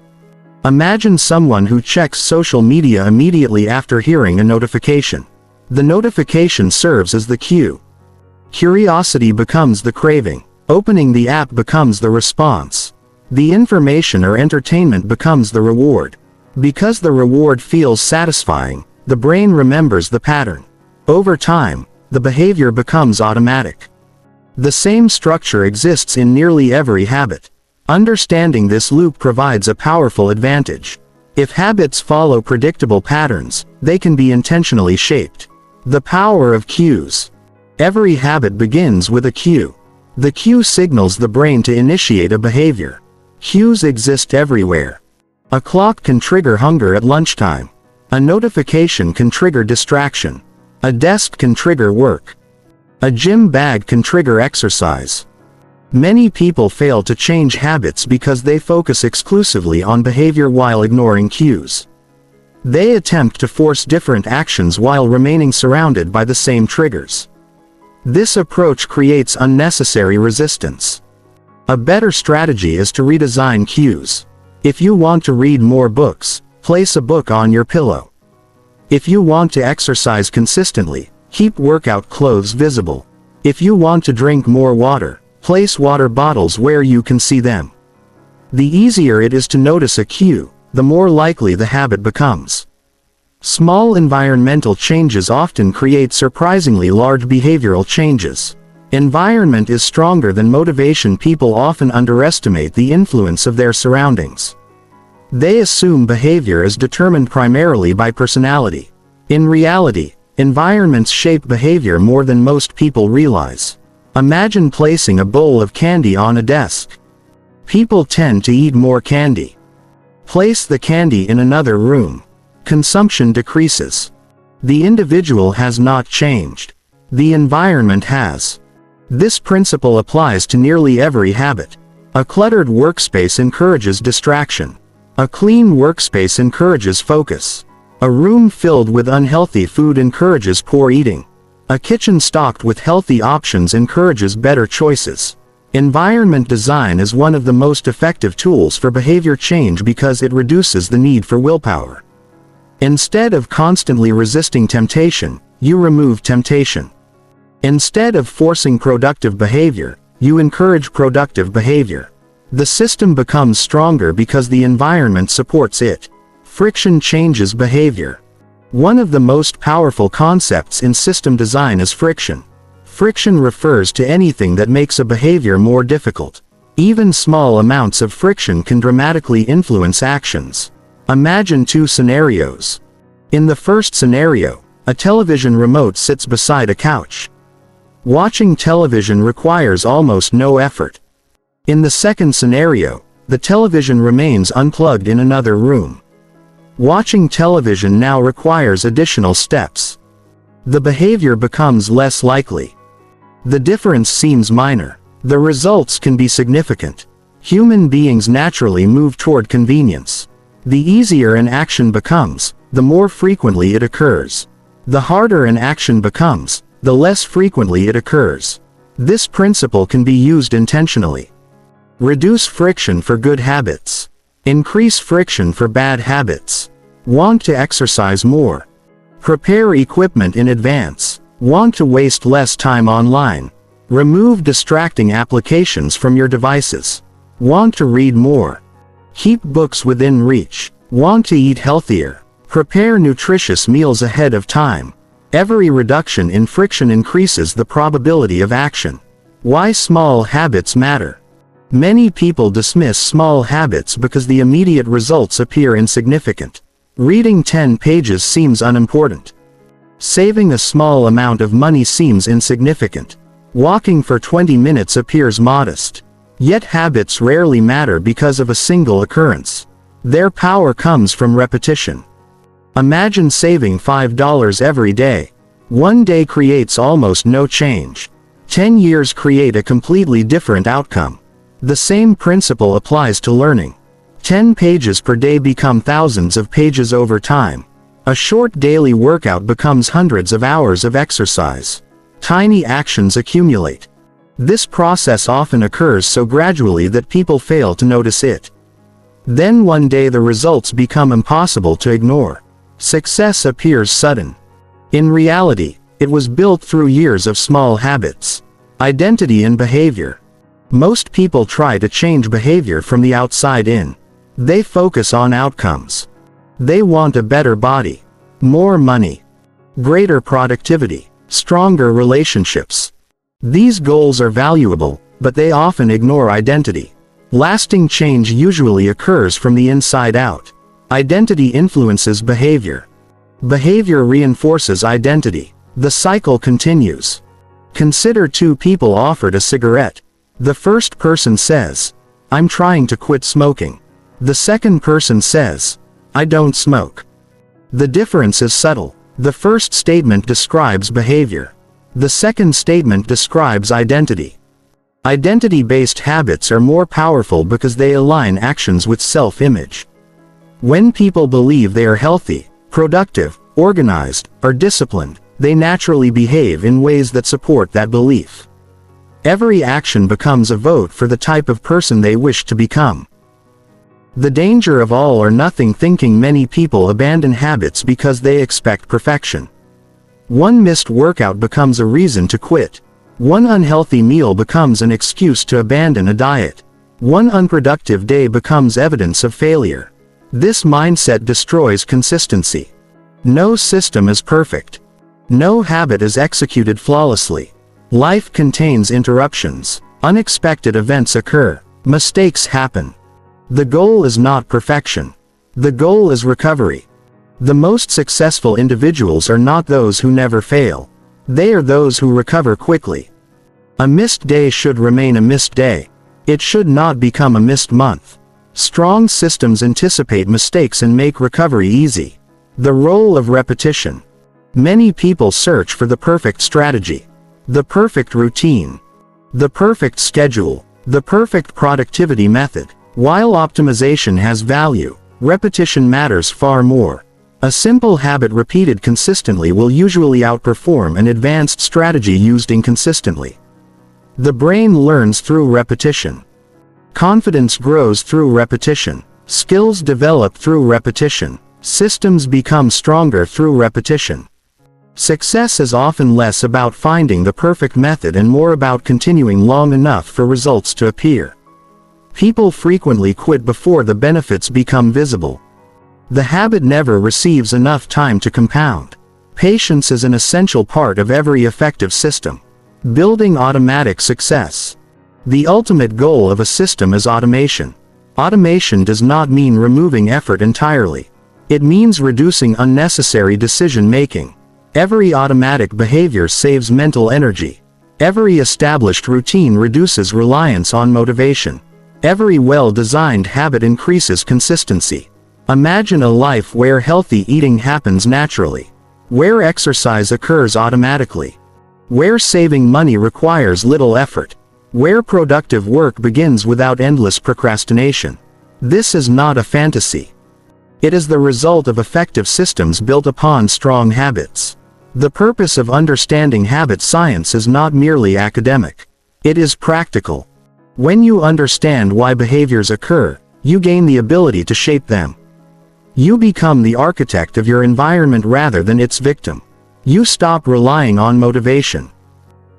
Speaker 1: Imagine someone who checks social media immediately after hearing a notification. The notification serves as the cue. Curiosity becomes the craving. Opening the app becomes the response. The information or entertainment becomes the reward. Because the reward feels satisfying, the brain remembers the pattern. Over time, the behavior becomes automatic. The same structure exists in nearly every habit. Understanding this loop provides a powerful advantage. If habits follow predictable patterns, they can be intentionally shaped. The power of cues. Every habit begins with a cue. The cue signals the brain to initiate a behavior. Cues exist everywhere. A clock can trigger hunger at lunchtime. A notification can trigger distraction. A desk can trigger work. A gym bag can trigger exercise. Many people fail to change habits because they focus exclusively on behavior while ignoring cues. They attempt to force different actions while remaining surrounded by the same triggers. This approach creates unnecessary resistance. A better strategy is to redesign cues. If you want to read more books, place a book on your pillow. If you want to exercise consistently, keep workout clothes visible. If you want to drink more water, place water bottles where you can see them. The easier it is to notice a cue, the more likely the habit becomes. Small environmental changes often create surprisingly large behavioral changes. Environment is stronger than motivation. People often underestimate the influence of their surroundings. They assume behavior is determined primarily by personality. In reality, environments shape behavior more than most people realize. Imagine placing a bowl of candy on a desk. People tend to eat more candy. Place the candy in another room. Consumption decreases. The individual has not changed. The environment has. This principle applies to nearly every habit. A cluttered workspace encourages distraction. A clean workspace encourages focus. A room filled with unhealthy food encourages poor eating. A kitchen stocked with healthy options encourages better choices. Environment design is one of the most effective tools for behavior change because it reduces the need for willpower. Instead of constantly resisting temptation, you remove temptation. Instead of forcing productive behavior, you encourage productive behavior. The system becomes stronger because the environment supports it. Friction changes behavior. One of the most powerful concepts in system design is friction. Friction refers to anything that makes a behavior more difficult. Even small amounts of friction can dramatically influence actions. Imagine 2 scenarios. In the first scenario, a television remote sits beside a couch. Watching television requires almost no effort. In the second scenario, the television remains unplugged in another room. Watching television now requires additional steps. The behavior becomes less likely. The difference seems minor. The results can be significant. Human beings naturally move toward convenience. The easier an action becomes, the more frequently it occurs. The harder an action becomes, the less frequently it occurs. This principle can be used intentionally. Reduce friction for good habits. Increase friction for bad habits. Want to exercise more? Prepare equipment in advance. Want to waste less time online? Remove distracting applications from your devices. Want to read more? Keep books within reach. Want to eat healthier? Prepare nutritious meals ahead of time. Every reduction in friction increases the probability of action. Why small habits matter. Many people dismiss small habits because the immediate results appear insignificant. Reading 10 pages seems unimportant. Saving a small amount of money seems insignificant. Walking for 20 minutes appears modest. Yet habits rarely matter because of a single occurrence. Their power comes from repetition. Imagine saving $5 every day. One day creates almost no change. 10 years create a completely different outcome. The same principle applies to learning. 10 pages per day become thousands of pages over time. A short daily workout becomes hundreds of hours of exercise. Tiny actions accumulate. This process often occurs so gradually that people fail to notice it. Then one day the results become impossible to ignore. Success appears sudden. In reality, it was built through years of small habits. Identity and behavior. Most people try to change behavior from the outside in. They focus on outcomes. They want a better body, more money, greater productivity, stronger relationships. These goals are valuable, but they often ignore identity. Lasting change usually occurs from the inside out. Identity influences behavior. Behavior reinforces identity. The cycle continues. Consider two people offered a cigarette. The first person says, "I'm trying to quit smoking." The second person says, "I don't smoke." The difference is subtle. The first statement describes behavior. The second statement describes identity. Identity-based habits are more powerful because they align actions with self-image. When people believe they are healthy, productive, organized, or disciplined, they naturally behave in ways that support that belief. Every action becomes a vote for the type of person they wish to become. The danger of all or nothing thinking. Many people abandon habits because they expect perfection. One missed workout becomes a reason to quit. One unhealthy meal becomes an excuse to abandon a diet. One unproductive day becomes evidence of failure. This mindset destroys consistency. No system is perfect. No habit is executed flawlessly. Life contains interruptions. Unexpected events occur. Mistakes happen. The goal is not perfection. The goal is recovery. The most successful individuals are not those who never fail. They are those who recover quickly. A missed day should remain a missed day. It should not become a missed month. Strong systems anticipate mistakes and make recovery easy. The role of repetition. Many people search for the perfect strategy, the perfect routine, the perfect schedule, the perfect productivity method. While optimization has value, repetition matters far more. A simple habit repeated consistently will usually outperform an advanced strategy used inconsistently. The brain learns through repetition. Confidence grows through repetition. Skills develop through repetition. Systems become stronger through repetition. Success is often less about finding the perfect method and more about continuing long enough for results to appear. People frequently quit before the benefits become visible. The habit never receives enough time to compound. Patience is an essential part of every effective system. Building automatic success. The ultimate goal of a system is automation. Automation does not mean removing effort entirely. It means reducing unnecessary decision-making. Every automatic behavior saves mental energy. Every established routine reduces reliance on motivation. Every well-designed habit increases consistency. Imagine a life where healthy eating happens naturally, where exercise occurs automatically, where saving money requires little effort, where productive work begins without endless procrastination. This is not a fantasy. It is the result of effective systems built upon strong habits. The purpose of understanding habit science is not merely academic. It is practical. When you understand why behaviors occur, you gain the ability to shape them. You become the architect of your environment rather than its victim. You stop relying on motivation.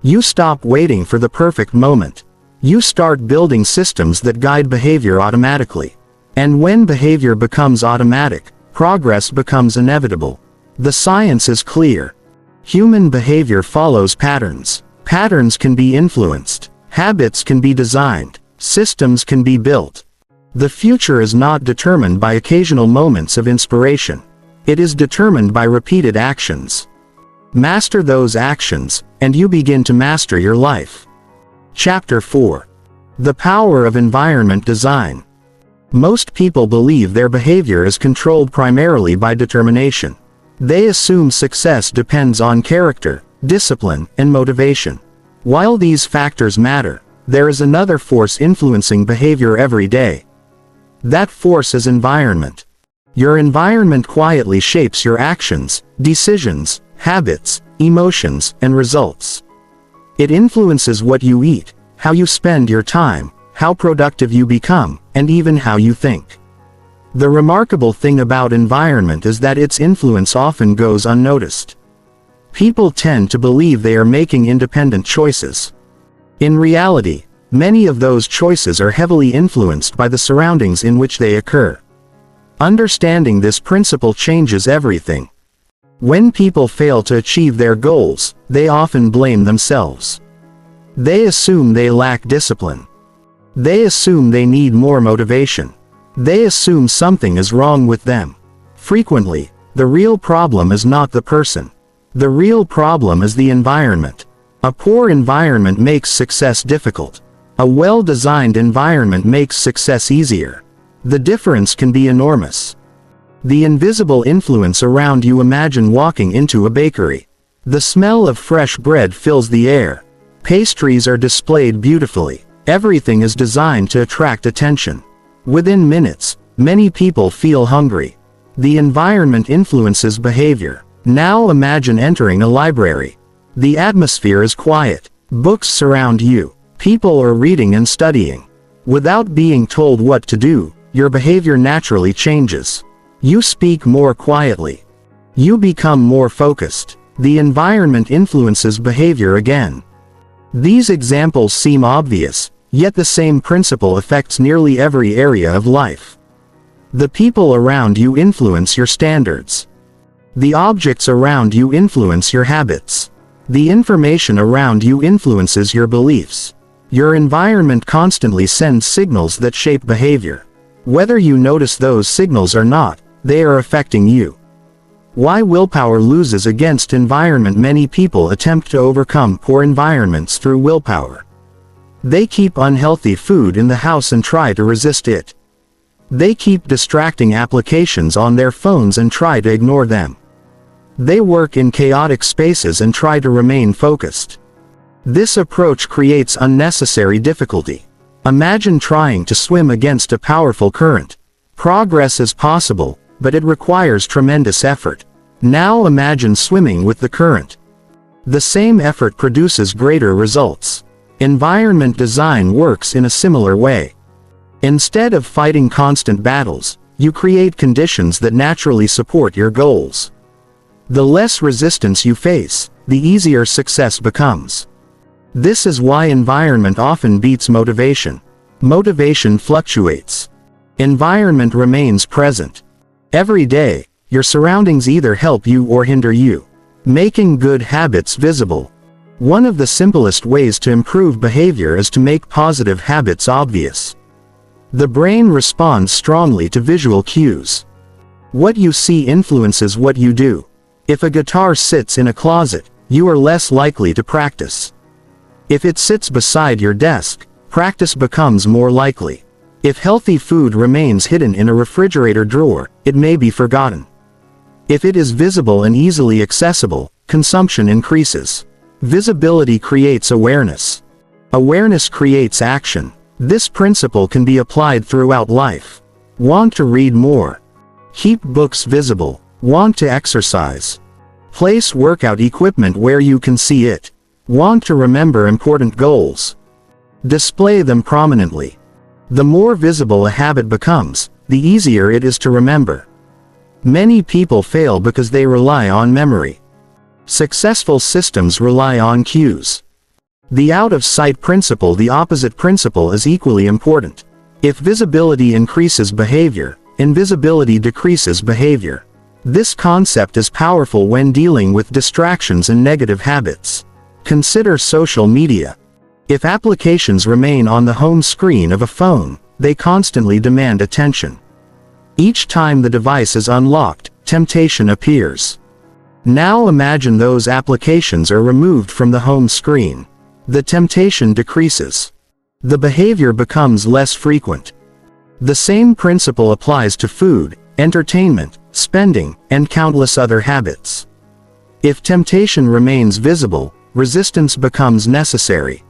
Speaker 1: You stop waiting for the perfect moment. You start building systems that guide behavior automatically. And when behavior becomes automatic, progress becomes inevitable. The science is clear. Human behavior follows patterns. Patterns can be influenced. Habits can be designed. Systems can be built. The future is not determined by occasional moments of inspiration. It is determined by repeated actions. Master those actions, and you begin to master your life. Chapter 4. The Power of Environment Design. Most people believe their behavior is controlled primarily by determination. They assume success depends on character, discipline, and motivation. While these factors matter, there is another force influencing behavior every day. That force is environment. Your environment quietly shapes your actions, decisions, habits, emotions, and results. It influences what you eat, how you spend your time, how productive you become, and even how you think. The remarkable thing about environment is that its influence often goes unnoticed. People tend to believe they are making independent choices. In reality, many of those choices are heavily influenced by the surroundings in which they occur. Understanding this principle changes everything. When people fail to achieve their goals, they often blame themselves. They assume they lack discipline. They assume they need more motivation. They assume something is wrong with them. Frequently, the real problem is not the person. The real problem is the environment. A poor environment makes success difficult. A well-designed environment makes success easier. The difference can be enormous. The invisible influence around you. Imagine walking into a bakery. The smell of fresh bread fills the air. Pastries are displayed beautifully. Everything is designed to attract attention. Within minutes, many people feel hungry. The environment influences behavior. Now imagine entering a library. The atmosphere is quiet. Books surround you. People are reading and studying. Without being told what to do, your behavior naturally changes. You speak more quietly. You become more focused. The environment influences behavior again. These examples seem obvious, yet the same principle affects nearly every area of life. The people around you influence your standards. The objects around you influence your habits. The information around you influences your beliefs. Your environment constantly sends signals that shape behavior. Whether you notice those signals or not, they are affecting you. Why willpower loses against environment? Many people attempt to overcome poor environments through willpower. They keep unhealthy food in the house and try to resist it. They keep distracting applications on their phones and try to ignore them. They work in chaotic spaces and try to remain focused. This approach creates unnecessary difficulty. Imagine trying to swim against a powerful current. Progress is possible, but it requires tremendous effort. Now imagine swimming with the current. The same effort produces greater results. Environment design works in a similar way. Instead of fighting constant battles, you create conditions that naturally support your goals. The less resistance you face, the easier success becomes. This is why environment often beats motivation. Motivation fluctuates. Environment remains present. Every day, your surroundings either help you or hinder you. Making good habits visible. One of the simplest ways to improve behavior is to make positive habits obvious. The brain responds strongly to visual cues. What you see influences what you do. If a guitar sits in a closet, you are less likely to practice. If it sits beside your desk, practice becomes more likely. If healthy food remains hidden in a refrigerator drawer, it may be forgotten. If it is visible and easily accessible, consumption increases. Visibility creates awareness. Awareness creates action. This principle can be applied throughout life. Want to read more? Keep books visible. Want to exercise? Place workout equipment where you can see it. Want to remember important goals? Display them prominently. The more visible a habit becomes, the easier it is to remember. Many people fail because they rely on memory. Successful systems rely on cues. The out-of-sight principle. The opposite principle is equally important. If visibility increases behavior, invisibility decreases behavior. This concept is powerful when dealing with distractions and negative habits. Consider social media. If applications remain on the home screen of a phone, they constantly demand attention. Each time the device is unlocked, temptation appears. Now imagine those applications are removed from the home screen. The temptation decreases. The behavior becomes less frequent. The same principle applies to food, entertainment, spending, and countless other habits. If temptation remains visible, resistance becomes necessary.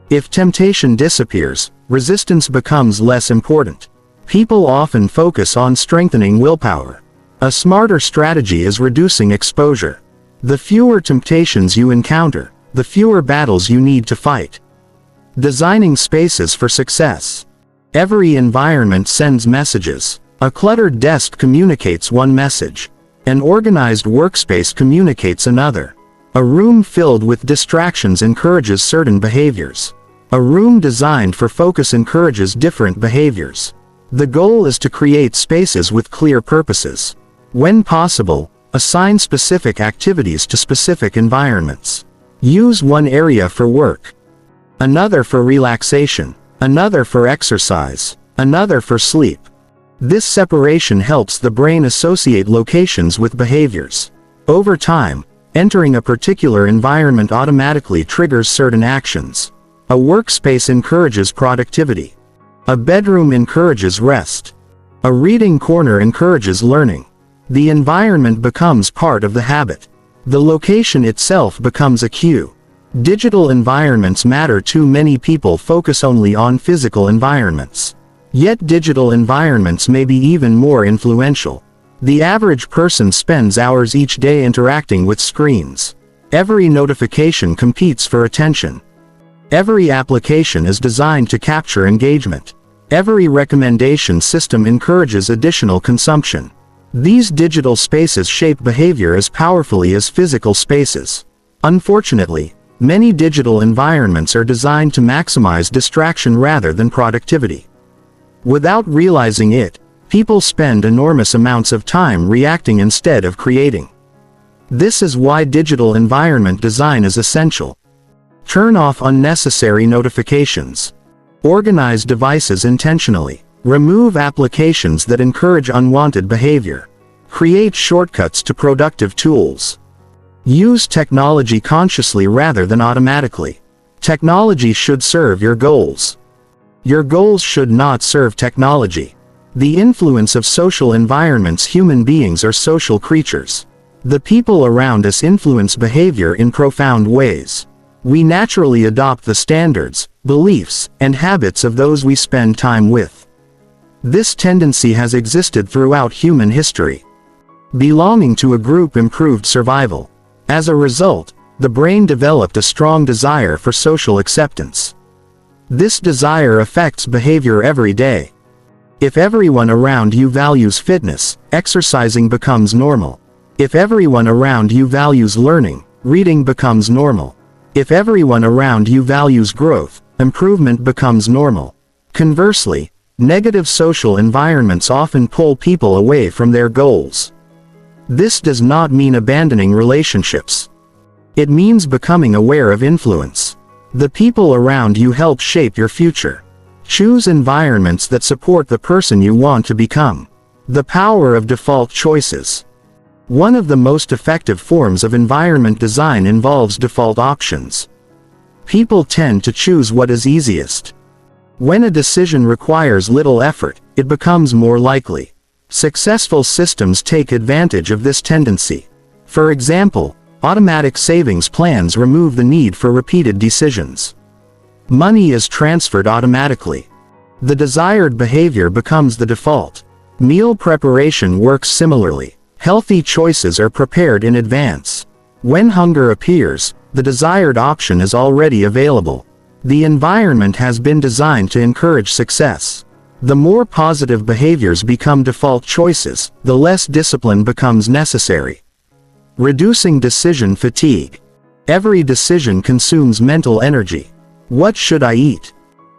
Speaker 1: If temptation disappears, resistance becomes less important. People often focus on strengthening willpower. A smarter strategy is reducing exposure. The fewer temptations you encounter, the fewer battles you need to fight. Designing spaces for success. Every environment sends messages. A cluttered desk communicates one message. An organized workspace communicates another. A room filled with distractions encourages certain behaviors. A room designed for focus encourages different behaviors. The goal is to create spaces with clear purposes. When possible, assign specific activities to specific environments. Use one area for work, another for relaxation, another for exercise, another for sleep. This separation helps the brain associate locations with behaviors. Over time, entering a particular environment automatically triggers certain actions. A workspace encourages productivity. A bedroom encourages rest. A reading corner encourages learning. The environment becomes part of the habit. The location itself becomes a cue. Digital environments matter. Too many people focus only on physical environments. Yet digital environments may be even more influential. The average person spends hours each day interacting with screens. Every notification competes for attention. Every application is designed to capture engagement. Every recommendation system encourages additional consumption. These digital spaces shape behavior as powerfully as physical spaces. Unfortunately, many digital environments are designed to maximize distraction rather than productivity. Without realizing it, people spend enormous amounts of time reacting instead of creating. This is why digital environment design is essential. Turn off unnecessary notifications. Organize devices intentionally. Remove applications that encourage unwanted behavior. Create shortcuts to productive tools. Use technology consciously rather than automatically. Technology should serve your goals. Your goals should not serve technology. The influence of social environments. Human beings are social creatures. The people around us influence behavior in profound ways. We naturally adopt the standards, beliefs, and habits of those we spend time with. This tendency has existed throughout human history. Belonging to a group improved survival. As a result, the brain developed a strong desire for social acceptance. This desire affects behavior every day. If everyone around you values fitness, exercising becomes normal. If everyone around you values learning, reading becomes normal. If everyone around you values growth, improvement becomes normal. Conversely, negative social environments often pull people away from their goals. This does not mean abandoning relationships. It means becoming aware of influence. The people around you help shape your future. Choose environments that support the person you want to become. The power of default choices. One of the most effective forms of environment design involves default options. People tend to choose what is easiest. When a decision requires little effort, it becomes more likely. Successful systems take advantage of this tendency. For example, automatic savings plans remove the need for repeated decisions. Money is transferred automatically. The desired behavior becomes the default. Meal preparation works similarly. Healthy choices are prepared in advance. When hunger appears, the desired option is already available. The environment has been designed to encourage success. The more positive behaviors become default choices, the less discipline becomes necessary. Reducing decision fatigue. Every decision consumes mental energy. What should I eat?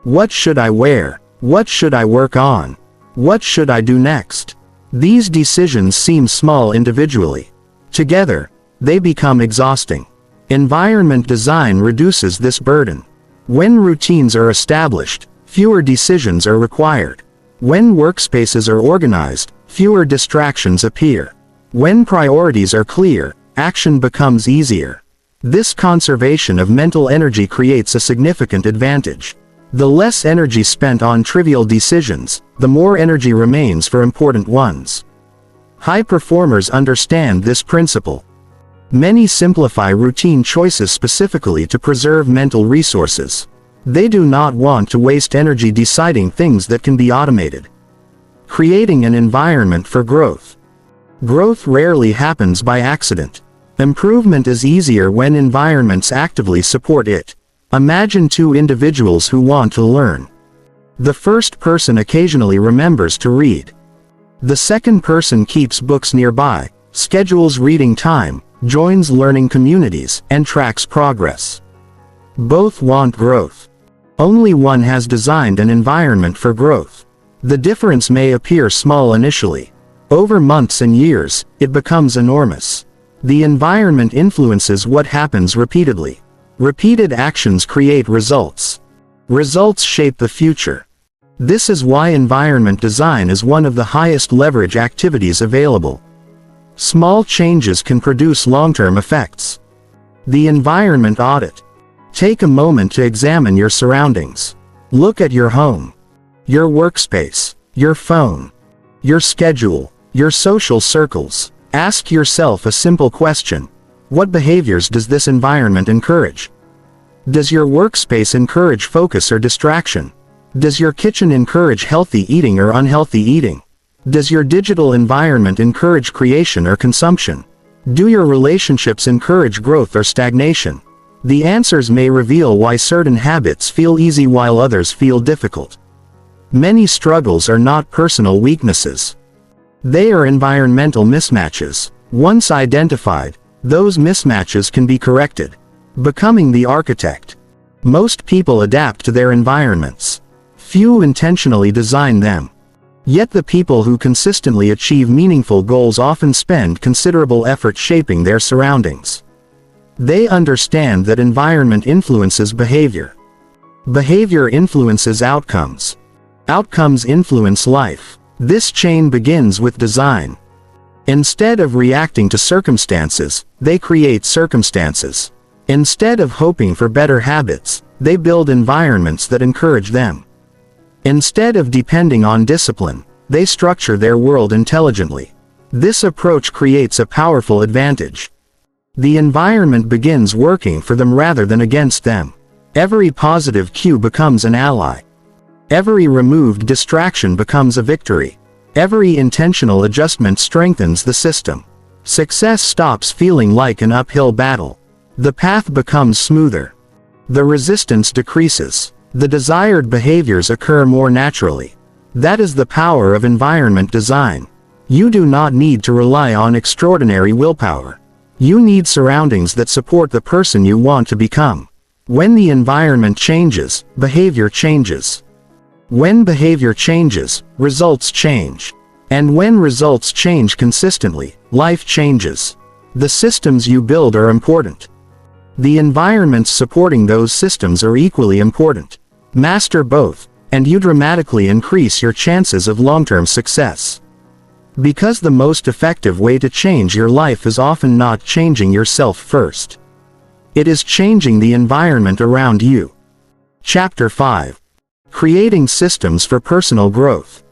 Speaker 1: What should I wear? What should I work on? What should I do next? These decisions seem small individually. Together, they become exhausting. Environment design reduces this burden. When routines are established, fewer decisions are required. When workspaces are organized, fewer distractions appear. When priorities are clear, action becomes easier. This conservation of mental energy creates a significant advantage. The less energy spent on trivial decisions, the more energy remains for important ones. High performers understand this principle. Many simplify routine choices specifically to preserve mental resources. They do not want to waste energy deciding things that can be automated. Creating an environment for growth. Growth rarely happens by accident. Improvement is easier when environments actively support it. Imagine two individuals who want to learn. The first person occasionally remembers to read. The second person keeps books nearby, schedules reading time, joins learning communities, and tracks progress. Both want growth. Only one has designed an environment for growth. The difference may appear small initially. Over months and years, it becomes enormous. The environment influences what happens repeatedly. Repeated actions create results. Results shape the future. This is why environment design is one of the highest leverage activities available. Small changes can produce long-term effects. The environment audit. Take a moment to examine your surroundings. Look at your home, your workspace, your phone, your schedule, your social circles. Ask yourself a simple question. What behaviors does this environment encourage? Does your workspace encourage focus or distraction? Does your kitchen encourage healthy eating or unhealthy eating? Does your digital environment encourage creation or consumption? Do your relationships encourage growth or stagnation? The answers may reveal why certain habits feel easy while others feel difficult. Many struggles are not personal weaknesses. They are environmental mismatches. Once identified, those mismatches can be corrected. Becoming the architect. Most people adapt to their environments. Few intentionally design them. Yet the people who consistently achieve meaningful goals often spend considerable effort shaping their surroundings. They understand that environment influences behavior. Behavior influences outcomes. Outcomes influence life. This chain begins with design. Instead of reacting to circumstances, they create circumstances. Instead of hoping for better habits, they build environments that encourage them. Instead of depending on discipline, they structure their world intelligently. This approach creates a powerful advantage. The environment begins working for them rather than against them. Every positive cue becomes an ally. Every removed distraction becomes a victory. Every intentional adjustment strengthens the system. Success stops feeling like an uphill battle. The path becomes smoother. The resistance decreases. The desired behaviors occur more naturally. That is the power of environment design. You do not need to rely on extraordinary willpower. You need surroundings that support the person you want to become. When the environment changes, behavior changes. When behavior changes, results change. And when results change consistently, life changes. The systems you build are important. The environments supporting those systems are equally important. Master both, and you dramatically increase your chances of long-term success. Because the most effective way to change your life is often not changing yourself first. It is changing the environment around you. Chapter 5. Creating systems for personal growth.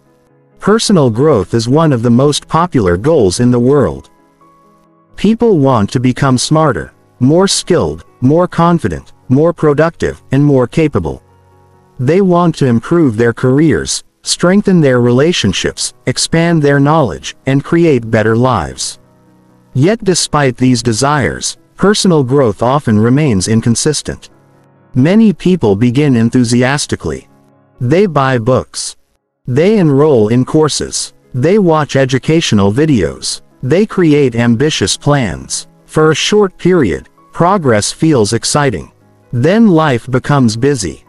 Speaker 1: Personal growth is one of the most popular goals in the world. People want to become smarter, more skilled, more confident, more productive, and more capable. They want to improve their careers, strengthen their relationships, expand their knowledge, and create better lives. Yet despite these desires, personal growth often remains inconsistent. Many people begin enthusiastically. They buy books. They enroll in courses. They watch educational videos. They create ambitious plans. For a short period, progress feels exciting. Then life becomes busy.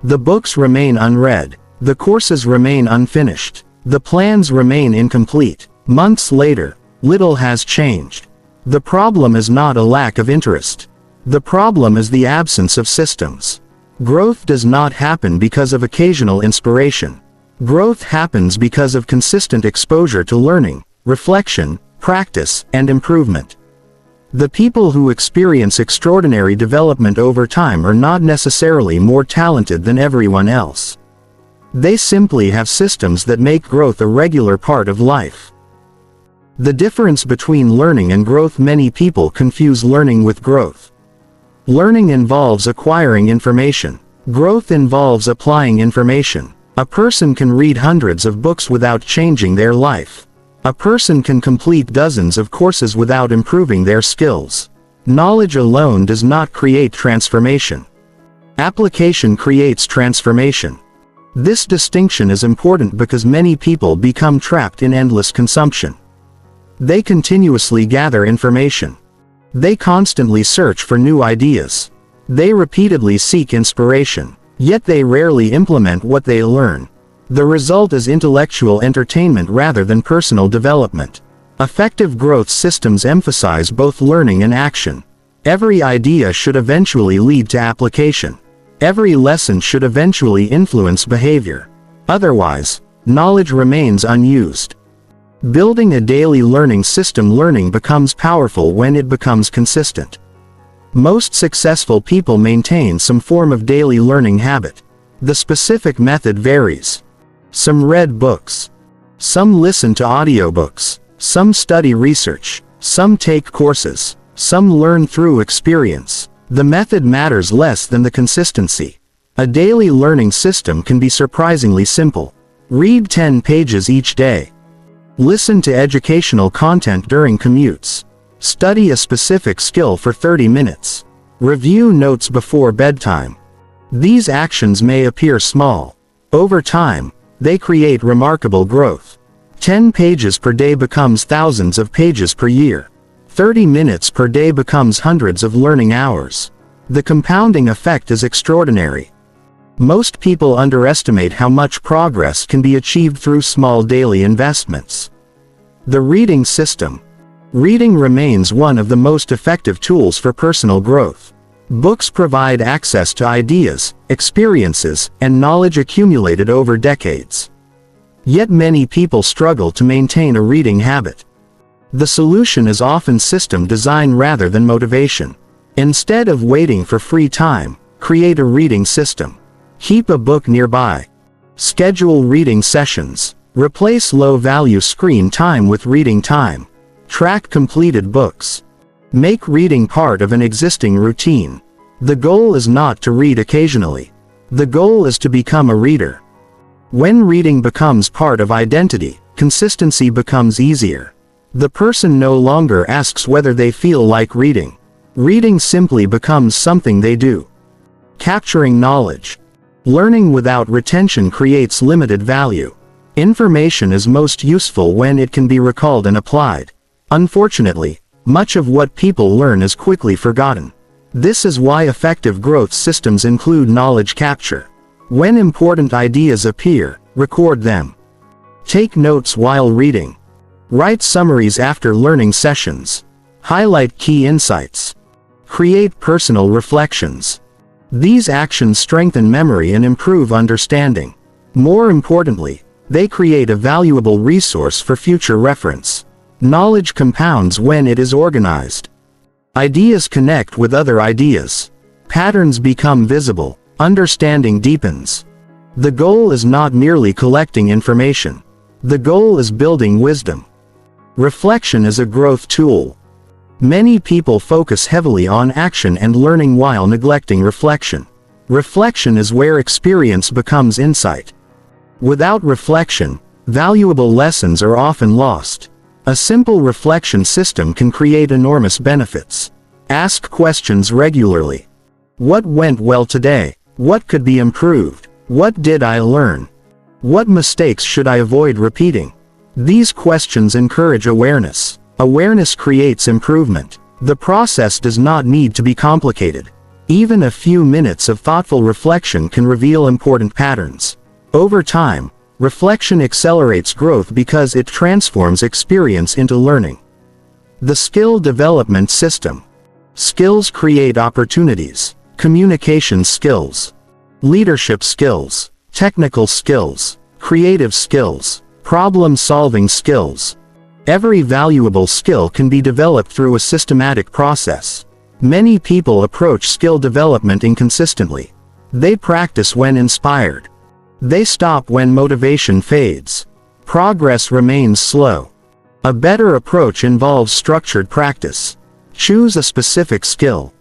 Speaker 1: The books remain unread. The courses remain unfinished. The plans remain incomplete. Months later, little has changed. The problem is not a lack of interest. The problem is the absence of systems. Growth does not happen because of occasional inspiration. Growth happens because of consistent exposure to learning, reflection, practice, and improvement. The people who experience extraordinary development over time are not necessarily more talented than everyone else. They simply have systems that make growth a regular part of life. The difference between learning and growth: many people confuse learning with growth. Learning involves acquiring information. Growth involves applying information. A person can read hundreds of books without changing their life. A person can complete dozens of courses without improving their skills. Knowledge alone does not create transformation. Application creates transformation. This distinction is important because many people become trapped in endless consumption. They continuously gather information. They constantly search for new ideas. They repeatedly seek inspiration, yet they rarely implement what they learn. The result is intellectual entertainment rather than personal development. Effective growth systems emphasize both learning and action. Every idea should eventually lead to application. Every lesson should eventually influence behavior. Otherwise, knowledge remains unused. Building a daily learning system: learning becomes powerful when it becomes consistent. Most successful people maintain some form of daily learning habit. The specific method varies. Some read books. Some listen to audiobooks. Some study research. Some take courses. Some learn through experience. The method matters less than the consistency. A daily learning system can be surprisingly simple. Read 10 pages each day. Listen to educational content during commutes. Study a specific skill for 30 minutes. Review notes before bedtime. These actions may appear small. Over time, they create remarkable growth. 10 pages per day becomes thousands of pages per year. 30 minutes per day becomes hundreds of learning hours. The compounding effect is extraordinary. Most people underestimate how much progress can be achieved through small daily investments. The reading system. Reading remains one of the most effective tools for personal growth. Books provide access to ideas, experiences, and knowledge accumulated over decades. Yet many people struggle to maintain a reading habit. The solution is often system design rather than motivation. Instead of waiting for free time, create a reading system. Keep a book nearby. Schedule reading sessions. Replace low-value screen time with reading time. Track completed books. Make reading part of an existing routine. The goal is not to read occasionally. The goal is to become a reader. When reading becomes part of identity, consistency becomes easier. The person no longer asks whether they feel like reading. Reading simply becomes something they do. Capturing knowledge. Learning without retention creates limited value. Information is most useful when it can be recalled and applied. Unfortunately, much of what people learn is quickly forgotten. This is why effective growth systems include knowledge capture. When important ideas appear, record them. Take notes while reading. Write summaries after learning sessions. Highlight key insights. Create personal reflections. These actions strengthen memory and improve understanding. More importantly, they create a valuable resource for future reference. Knowledge compounds when it is organized. Ideas connect with other ideas. Patterns become visible. Understanding deepens. The goal is not merely collecting information. The goal is building wisdom. Reflection is a growth tool. Many people focus heavily on action and learning while neglecting reflection. Reflection is where experience becomes insight. Without reflection, valuable lessons are often lost. A simple reflection system can create enormous benefits. Ask questions regularly. What went well today? What could be improved? What did I learn? What mistakes should I avoid repeating? These questions encourage awareness. Awareness creates improvement. The process does not need to be complicated. Even a few minutes of thoughtful reflection can reveal important patterns. Over time, reflection accelerates growth because it transforms experience into learning. The skill development system. Skills create opportunities. Communication skills. Leadership skills. Technical skills. Creative skills. Problem-solving skills. Every valuable skill can be developed through a systematic process. Many people approach skill development inconsistently. They practice when inspired. They stop when motivation fades. Progress remains slow. A better approach involves structured practice. Choose a specific skill.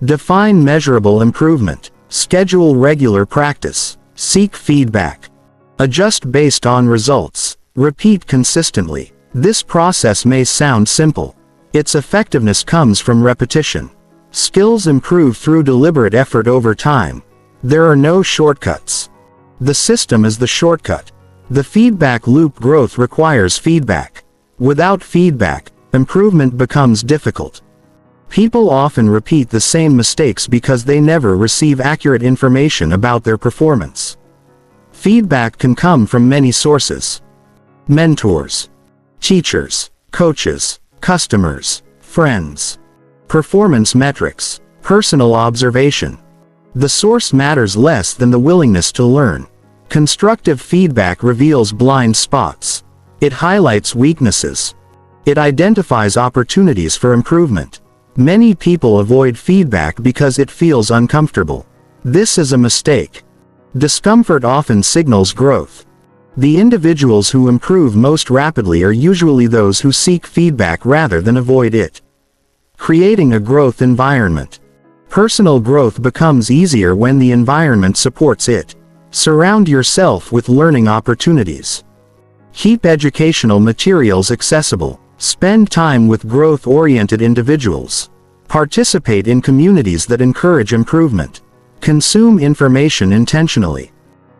Speaker 1: Define measurable improvement. Schedule regular practice. Seek feedback. Adjust based on results. Repeat consistently. This process may sound simple. Its effectiveness comes from repetition. Skills improve through deliberate effort over time. There are no shortcuts. The system is the shortcut. The feedback loop. Growth requires feedback. Without feedback, improvement becomes difficult. People often repeat the same mistakes because they never receive accurate information about their performance. Feedback can come from many sources: mentors, teachers, coaches, customers, friends, performance metrics, personal observation. The source matters less than the willingness to learn. Constructive feedback reveals blind spots. It highlights weaknesses. It identifies opportunities for improvement. Many people avoid feedback because it feels uncomfortable. This is a mistake. Discomfort often signals growth. The individuals who improve most rapidly are usually those who seek feedback rather than avoid it. Creating a growth environment. Personal growth becomes easier when the environment supports it. Surround yourself with learning opportunities. Keep educational materials accessible. Spend time with growth-oriented individuals. Participate in communities that encourage improvement. Consume information intentionally.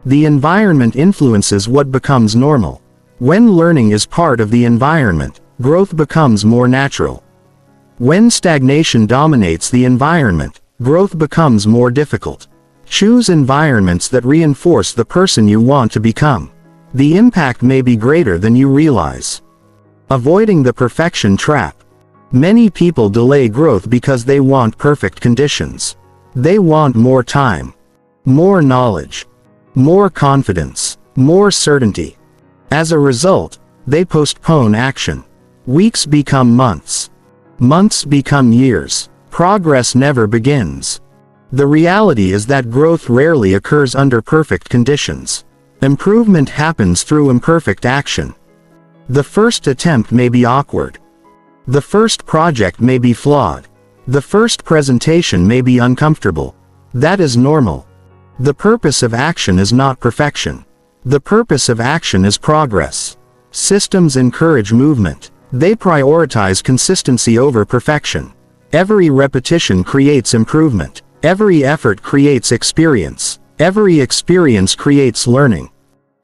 Speaker 1: The environment influences what becomes normal. When learning is part of the environment, growth becomes more natural. When stagnation dominates the environment, growth becomes more difficult. Choose environments that reinforce the person you want to become. The impact may be greater than you realize. Avoiding the perfection trap. Many people delay growth because they want perfect conditions. They want more time, more knowledge, more confidence, more certainty. As a result, they postpone action. Weeks become months. Months become years. Progress never begins. The reality is that growth rarely occurs under perfect conditions. Improvement happens through imperfect action. The first attempt may be awkward. The first project may be flawed. The first presentation may be uncomfortable. That is normal. The purpose of action is not perfection. The purpose of action is progress. Systems encourage movement. They prioritize consistency over perfection. Every repetition creates improvement. Every effort creates experience. Every experience creates learning.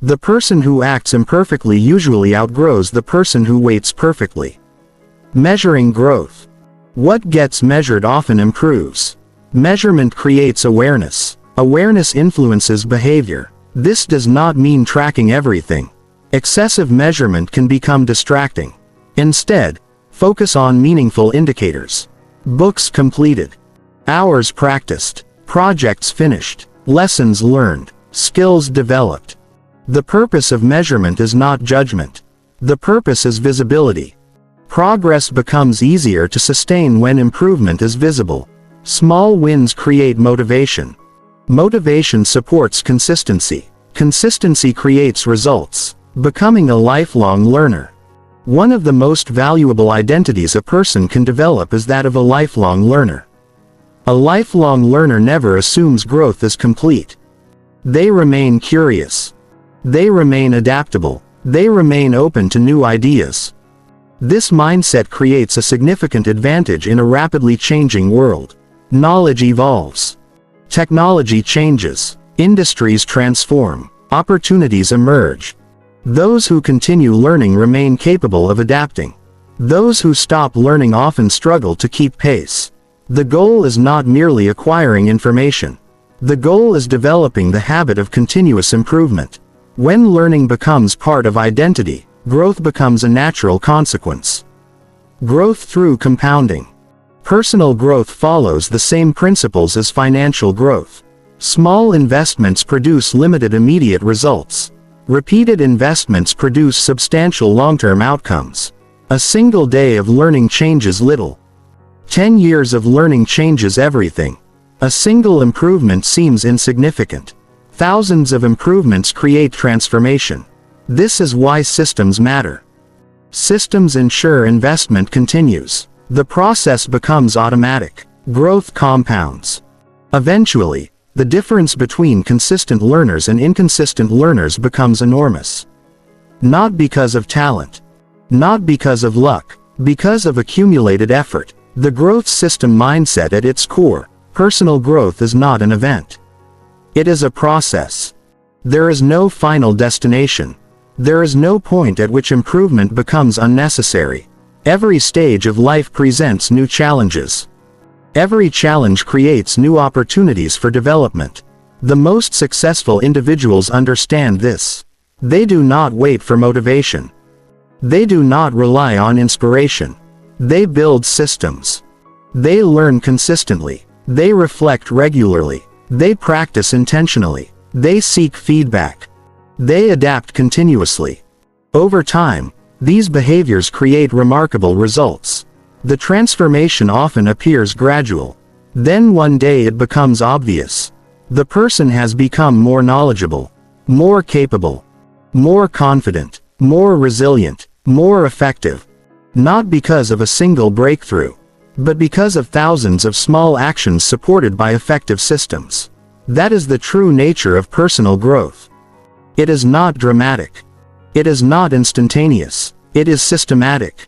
Speaker 1: The person who acts imperfectly usually outgrows the person who waits perfectly. Measuring growth. What gets measured often improves. Measurement creates awareness. Awareness influences behavior. This does not mean tracking everything. Excessive measurement can become distracting. Instead, focus on meaningful indicators. Books completed. Hours practiced. Projects finished. Lessons learned. Skills developed. The purpose of measurement is not judgment. The purpose is visibility. Progress becomes easier to sustain when improvement is visible. Small wins create motivation. Motivation supports consistency. Consistency creates results. Becoming a lifelong learner. One of the most valuable identities a person can develop is that of a lifelong learner. A lifelong learner never assumes growth is complete. They remain curious. They remain adaptable. They remain open to new ideas. This mindset creates a significant advantage in a rapidly changing world. Knowledge evolves. Technology changes. Industries transform. Opportunities emerge. Those who continue learning remain capable of adapting. Those who stop learning often struggle to keep pace. The goal is not merely acquiring information. The goal is developing the habit of continuous improvement. When learning becomes part of identity, growth becomes a natural consequence. Growth through compounding. Personal growth follows the same principles as financial growth. Small investments produce limited immediate results. Repeated investments produce substantial long-term outcomes. A single day of learning changes little. 10 years of learning changes everything. A single improvement seems insignificant. Thousands of improvements create transformation. This is why systems matter. Systems ensure investment continues. The process becomes automatic. Growth compounds. Eventually, the difference between consistent learners and inconsistent learners becomes enormous. Not because of talent. Not because of luck. Because of accumulated effort. The growth system mindset at its core, personal growth is not an event. It is a process. There is no final destination. There is no point at which improvement becomes unnecessary. Every stage of life presents new challenges. Every challenge creates new opportunities for development. The most successful individuals understand this. They do not wait for motivation. They do not rely on inspiration. They build systems. They learn consistently. They reflect regularly. They practice intentionally. They seek feedback. They adapt continuously. Over time, these behaviors create remarkable results. The transformation often appears gradual. Then one day it becomes obvious. The person has become more knowledgeable, more capable, more confident, more resilient, more effective. Not because of a single breakthrough, but because of thousands of small actions supported by effective systems. That is the true nature of personal growth. It is not dramatic. It is not instantaneous. It is systematic.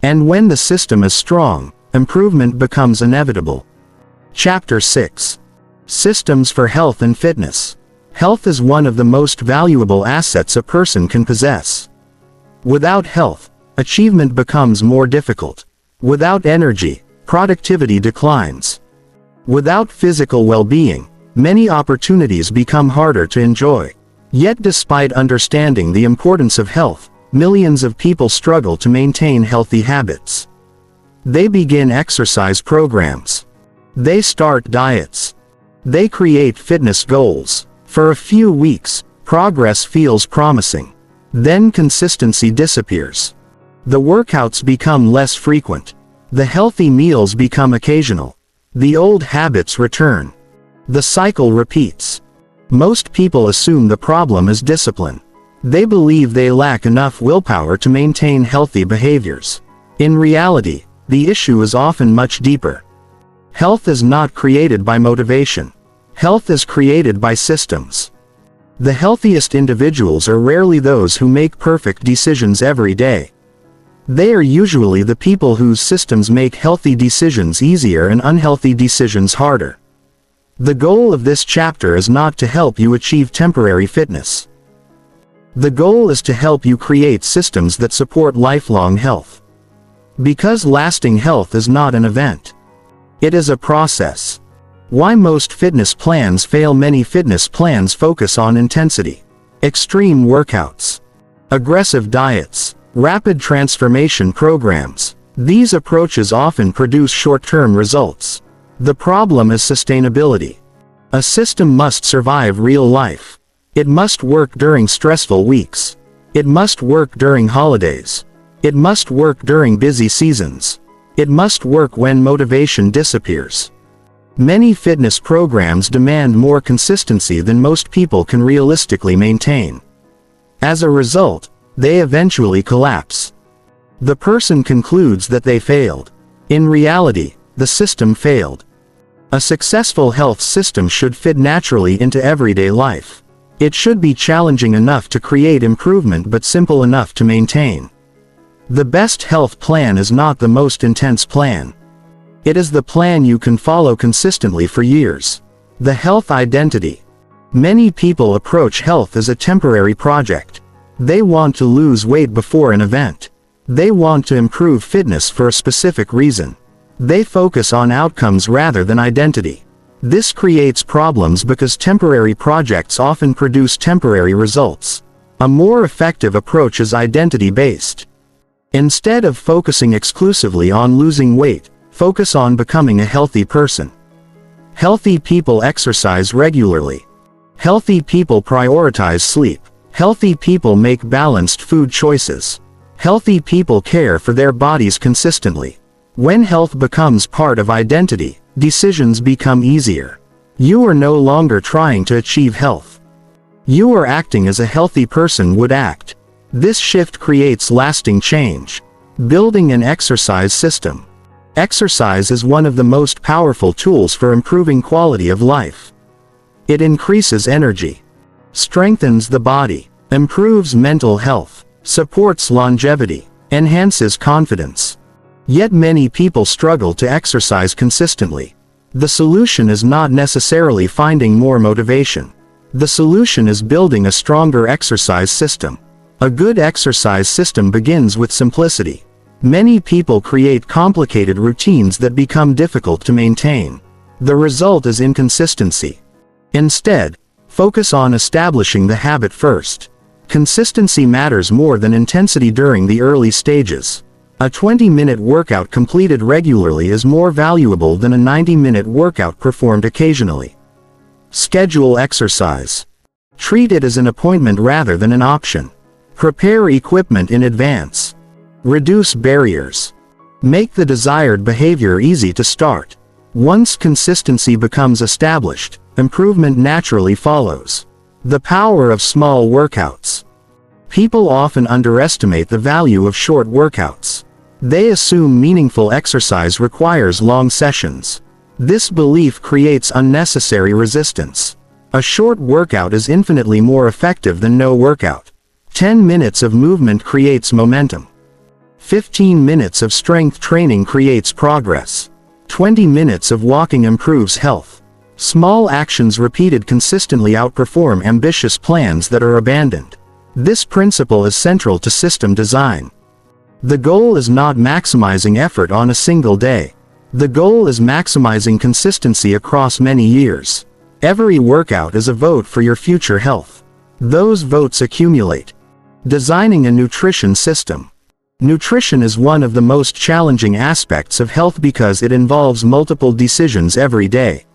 Speaker 1: And when the system is strong, improvement becomes inevitable. Chapter 6. Systems for Health and Fitness. Health is one of the most valuable assets a person can possess. Without health, achievement becomes more difficult. Without energy, productivity declines. Without physical well-being, many opportunities become harder to enjoy. Yet despite understanding the importance of health, millions of people struggle to maintain healthy habits. They begin exercise programs. They start diets. They create fitness goals. For a few weeks, progress feels promising. Then consistency disappears. The workouts become less frequent. The healthy meals become occasional. The old habits return. The cycle repeats. Most people assume the problem is discipline. They believe they lack enough willpower to maintain healthy behaviors. In reality, the issue is often much deeper. Health is not created by motivation. Health is created by systems. The healthiest individuals are rarely those who make perfect decisions every day. They are usually the people whose systems make healthy decisions easier and unhealthy decisions harder. The goal of this chapter is not to help you achieve temporary fitness. The goal is to help you create systems that support lifelong health. Because lasting health is not an event. It is a process. Why most fitness plans fail? Many fitness plans focus on intensity, extreme workouts, aggressive diets, rapid transformation programs. These approaches often produce short-term results. The problem is sustainability. A system must survive real life. It must work during stressful weeks. It must work during holidays. It must work during busy seasons. It must work when motivation disappears. Many fitness programs demand more consistency than most people can realistically maintain. As a result, they eventually collapse. The person concludes that they failed. In reality, the system failed. A successful health system should fit naturally into everyday life. It should be challenging enough to create improvement but simple enough to maintain. The best health plan is not the most intense plan. It is the plan you can follow consistently for years. The health identity. Many people approach health as a temporary project. They want to lose weight before an event. They want to improve fitness for a specific reason. They focus on outcomes rather than identity. This creates problems because temporary projects often produce temporary results. A more effective approach is identity-based. Instead of focusing exclusively on losing weight, focus on becoming a healthy person. Healthy people exercise regularly. Healthy people prioritize sleep. Healthy people make balanced food choices. Healthy people care for their bodies consistently. When health becomes part of identity, decisions become easier. You are no longer trying to achieve health. You are acting as a healthy person would act. This shift creates lasting change. Building an exercise system. Exercise is one of the most powerful tools for improving quality of life. It increases energy, strengthens the body, improves mental health, supports longevity, enhances confidence. Yet many people struggle to exercise consistently. The solution is not necessarily finding more motivation. The solution is building a stronger exercise system. A good exercise system begins with simplicity. Many people create complicated routines that become difficult to maintain. The result is inconsistency. Instead, focus on establishing the habit first. Consistency matters more than intensity during the early stages. A 20-minute workout completed regularly is more valuable than a 90-minute workout performed occasionally. Schedule exercise. Treat it as an appointment rather than an option. Prepare equipment in advance. Reduce barriers. Make the desired behavior easy to start. Once consistency becomes established, improvement naturally follows. The power of small workouts. People often underestimate the value of short workouts. They assume meaningful exercise requires long sessions. This belief creates unnecessary resistance. A short workout is infinitely more effective than no workout. 10 minutes of movement creates momentum. 15 minutes of strength training creates progress. 20 minutes of walking improves health. Small actions repeated consistently outperform ambitious plans that are abandoned. This principle is central to system design. The goal is not maximizing effort on a single day. The goal is maximizing consistency across many years. Every workout is a vote for your future health. Those votes accumulate. Designing a nutrition system. Nutrition is one of the most challenging aspects of health because it involves multiple decisions every day.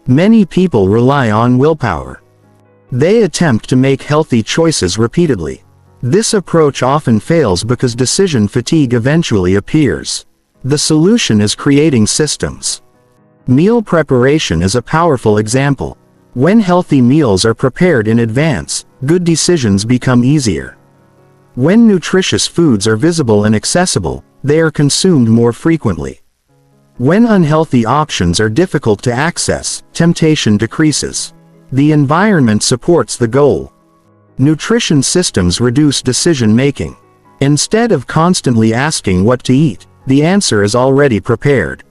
Speaker 1: Many people rely on willpower. They attempt to make healthy choices repeatedly. This approach often fails because decision fatigue eventually appears. The solution is creating systems. Meal preparation is a powerful example. When healthy meals are prepared in advance, good decisions become easier. When nutritious foods are visible and accessible, they are consumed more frequently. When unhealthy options are difficult to access, temptation decreases. The environment supports the goal. Nutrition systems reduce decision-making. Instead of constantly asking what to eat, the answer is already prepared.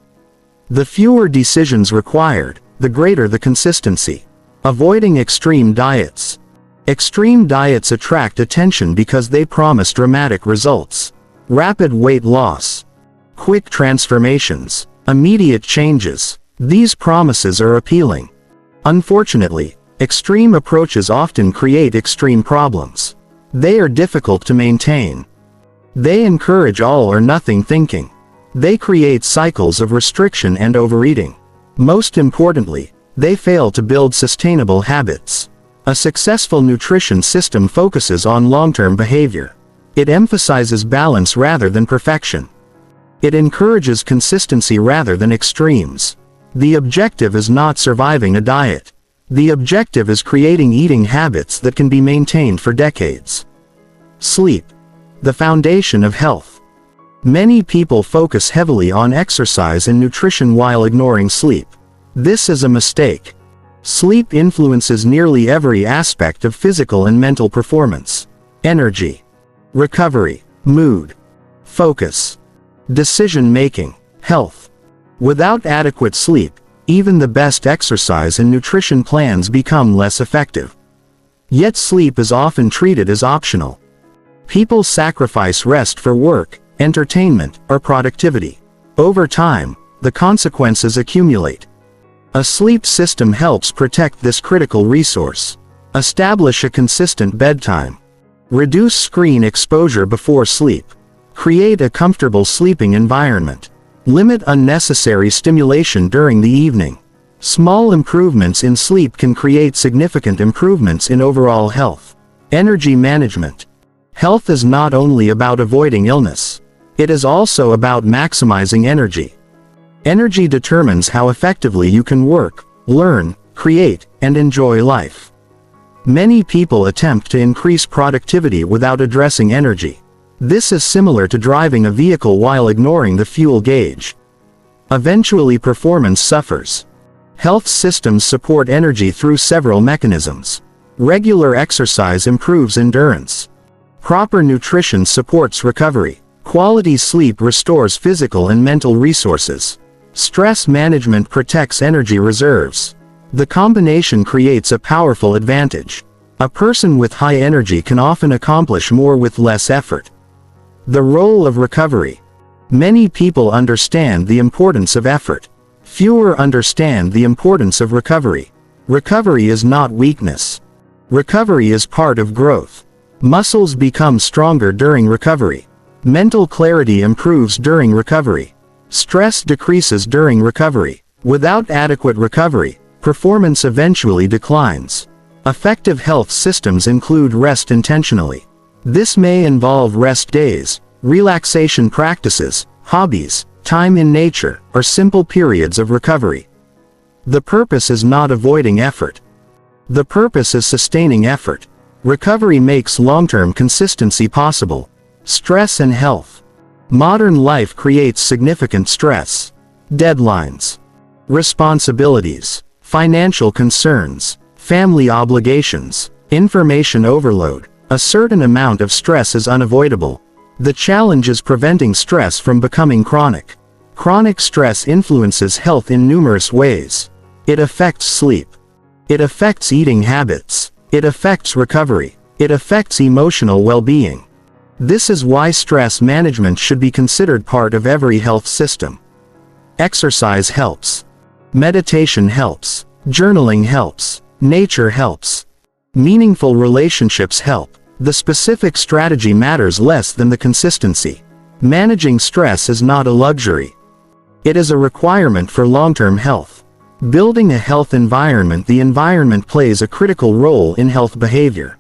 Speaker 1: The fewer decisions required, the greater the consistency. Avoiding extreme diets. Extreme diets attract attention because they promise dramatic results. Rapid weight loss. Quick transformations. Immediate changes. These promises are appealing. Unfortunately, extreme approaches often create extreme problems. They are difficult to maintain. They encourage all or nothing thinking. They create cycles of restriction and overeating. Most importantly, they fail to build sustainable habits. A successful nutrition system focuses on long-term behavior. It emphasizes balance rather than perfection. It encourages consistency rather than extremes. The objective is not surviving a diet. The objective is creating eating habits that can be maintained for decades. Sleep. The foundation of health. Many people focus heavily on exercise and nutrition while ignoring sleep. This is a mistake. Sleep influences nearly every aspect of physical and mental performance. Energy, recovery, mood, focus, decision-making, health. Without adequate sleep, even the best exercise and nutrition plans become less effective. Yet sleep is often treated as optional. People sacrifice rest for work, entertainment, or productivity. Over time, the consequences accumulate. A sleep system helps protect this critical resource. Establish a consistent bedtime. Reduce screen exposure before sleep. Create a comfortable sleeping environment. Limit unnecessary stimulation during the evening. Small improvements in sleep can create significant improvements in overall health. Energy management. Health is not only about avoiding illness. It is also about maximizing energy. Energy determines how effectively you can work, learn, create, and enjoy life. Many people attempt to increase productivity without addressing energy. This is similar to driving a vehicle while ignoring the fuel gauge. Eventually performance suffers. Health systems support energy through several mechanisms. Regular exercise improves endurance. Proper nutrition supports recovery. Quality sleep restores physical and mental resources. Stress management protects energy reserves. The combination creates a powerful advantage. A person with high energy can often accomplish more with less effort. The role of recovery. Many people understand the importance of effort. Fewer understand the importance of recovery. Recovery is not weakness. Recovery is part of growth. Muscles become stronger during recovery. Mental clarity improves during recovery. Stress decreases during recovery. Without adequate recovery, performance eventually declines. Effective health systems include rest intentionally. This may involve rest days, relaxation practices, hobbies, time in nature, or simple periods of recovery. The purpose is not avoiding effort. The purpose is sustaining effort. Recovery makes long-term consistency possible. Stress and health. Modern life creates significant stress. Deadlines. Responsibilities. Financial concerns. Family obligations. Information overload. A certain amount of stress is unavoidable. The challenge is preventing stress from becoming chronic. Chronic stress influences health in numerous ways. It affects sleep. It affects eating habits. It affects recovery. It affects emotional well-being. This is why stress management should be considered part of every health system. Exercise helps. Meditation helps. Journaling helps. Nature helps. Meaningful relationships help. The specific strategy matters less than the consistency. Managing stress is not a luxury. It is a requirement for long-term health. Building a health environment. The environment plays a critical role in health behavior.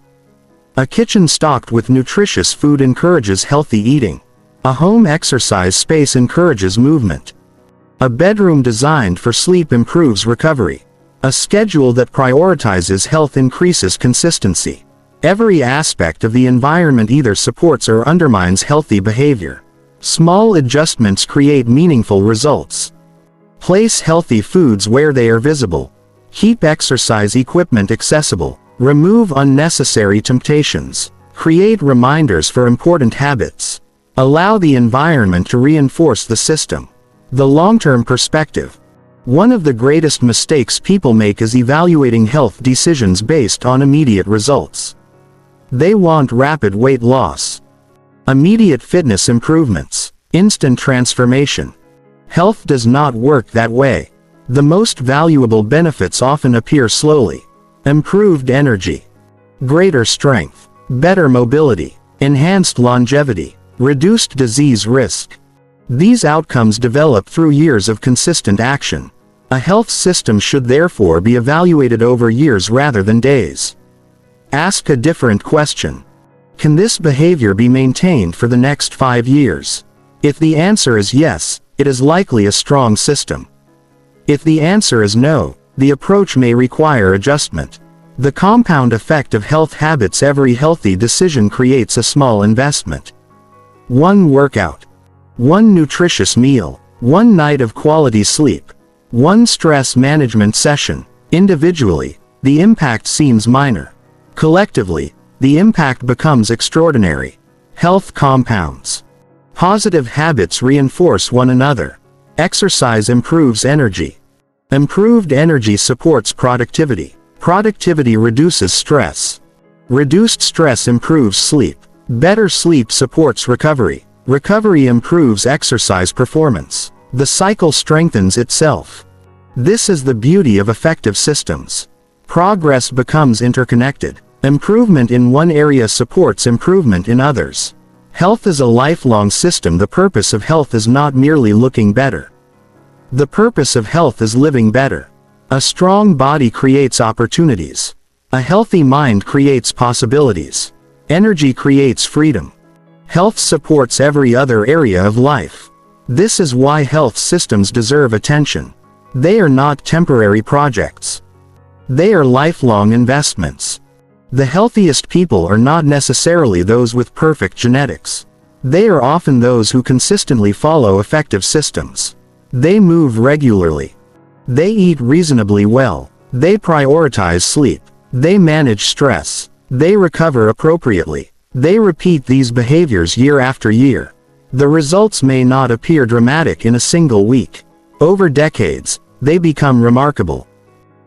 Speaker 1: A kitchen stocked with nutritious food encourages healthy eating. A home exercise space encourages movement. A bedroom designed for sleep improves recovery. A schedule that prioritizes health increases consistency. Every aspect of the environment either supports or undermines healthy behavior. Small adjustments create meaningful results. Place healthy foods where they are visible. Keep exercise equipment accessible. Remove unnecessary temptations. Create reminders for important habits. Allow the environment to reinforce the system. The long-term perspective. One of the greatest mistakes people make is evaluating health decisions based on immediate results. They want rapid weight loss, immediate fitness improvements, instant transformation. Health does not work that way. The most valuable benefits often appear slowly. Improved energy, greater strength, better mobility, enhanced longevity, reduced disease risk. These outcomes develop through years of consistent action. A health system should therefore be evaluated over years rather than days. Ask a different question. Can this behavior be maintained for the next 5 years? If the answer is yes, it is likely a strong system. If the answer is no, the approach may require adjustment. The compound effect of health habits. Every healthy decision creates a small investment. One workout. One nutritious meal. One night of quality sleep. One stress management session. Individually, the impact seems minor. Collectively, the impact becomes extraordinary. Health compounds. Positive habits reinforce one another. Exercise improves energy. Improved energy supports productivity. Productivity reduces stress. Reduced stress improves sleep. Better sleep supports recovery. Recovery improves exercise performance. The cycle strengthens itself. This is the beauty of effective systems. Progress becomes interconnected. Improvement in one area supports improvement in others. Health is a lifelong system. The purpose of health is not merely looking better. The purpose of health is living better. A strong body creates opportunities. A healthy mind creates possibilities. Energy creates freedom. Health supports every other area of life. This is why health systems deserve attention. They are not temporary projects. They are lifelong investments. The healthiest people are not necessarily those with perfect genetics. They are often those who consistently follow effective systems. They move regularly. They eat reasonably well. They prioritize sleep. They manage stress. They recover appropriately. They repeat these behaviors year after year. The results may not appear dramatic in a single week. Over decades, they become remarkable.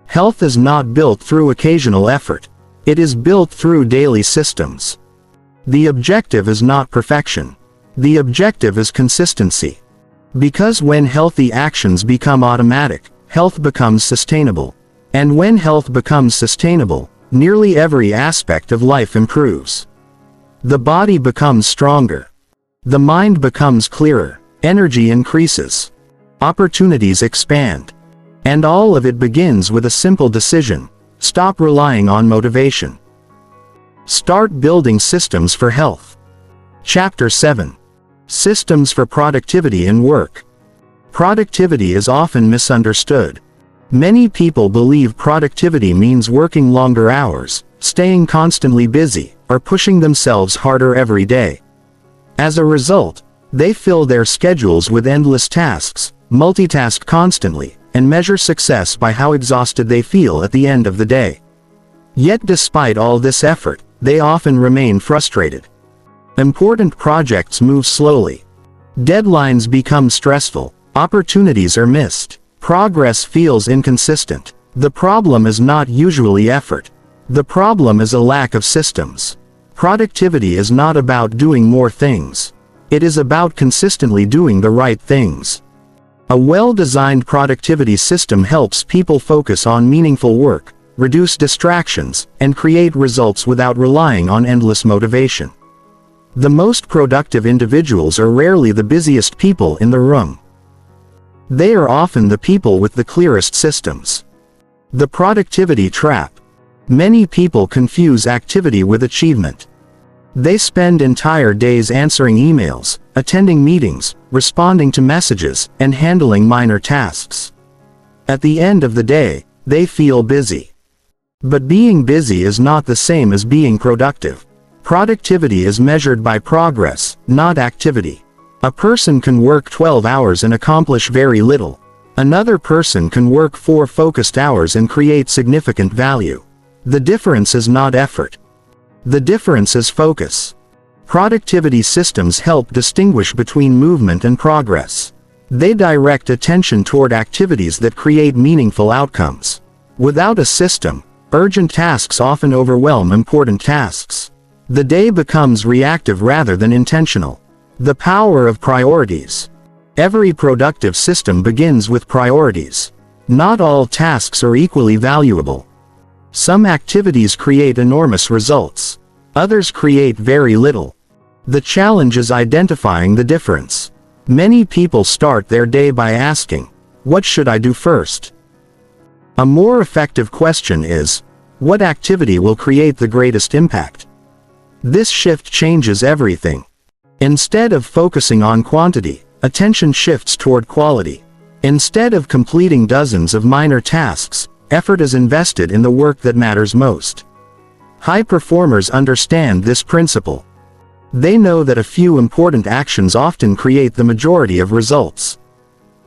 Speaker 1: Health is not built through occasional effort. It is built through daily systems. The objective is not perfection. The objective is consistency. Because when healthy actions become automatic, health becomes sustainable. And when health becomes sustainable, nearly every aspect of life improves. The body becomes stronger. The mind becomes clearer. Energy increases. Opportunities expand. And all of it begins with a simple decision: stop relying on motivation. Start building systems for health. Chapter 7. Systems for productivity in work. Productivity is often misunderstood. Many people believe productivity means working longer hours, staying constantly busy, or pushing themselves harder every day. As a result, they fill their schedules with endless tasks, multitask constantly, and measure success by how exhausted they feel at the end of the day. Yet despite all this effort, they often remain frustrated. Important projects move slowly. Deadlines become stressful. Opportunities are missed. Progress feels inconsistent. The problem is not usually effort. The problem is a lack of systems. Productivity is not about doing more things. It is about consistently doing the right things. A well-designed productivity system helps people focus on meaningful work, reduce distractions, and create results without relying on endless motivation. The most productive individuals are rarely the busiest people in the room. They are often the people with the clearest systems. The productivity trap. Many people confuse activity with achievement. They spend entire days answering emails, attending meetings, responding to messages, and handling minor tasks. At the end of the day, they feel busy. But being busy is not the same as being productive. Productivity is measured by progress, not activity. A person can work 12 hours and accomplish very little. Another person can work 4 focused hours and create significant value. The difference is not effort. The difference is focus. Productivity systems help distinguish between movement and progress. They direct attention toward activities that create meaningful outcomes. Without a system, urgent tasks often overwhelm important tasks. The day becomes reactive rather than intentional. The power of priorities. Every productive system begins with priorities. Not all tasks are equally valuable. Some activities create enormous results. Others create very little. The challenge is identifying the difference. Many people start their day by asking, "What should I do first?" A more effective question is, "What activity will create the greatest impact?" This shift changes everything. Instead of focusing on quantity, attention shifts toward quality. Instead of completing dozens of minor tasks, effort is invested in the work that matters most. High performers understand this principle. They know that a few important actions often create the majority of results.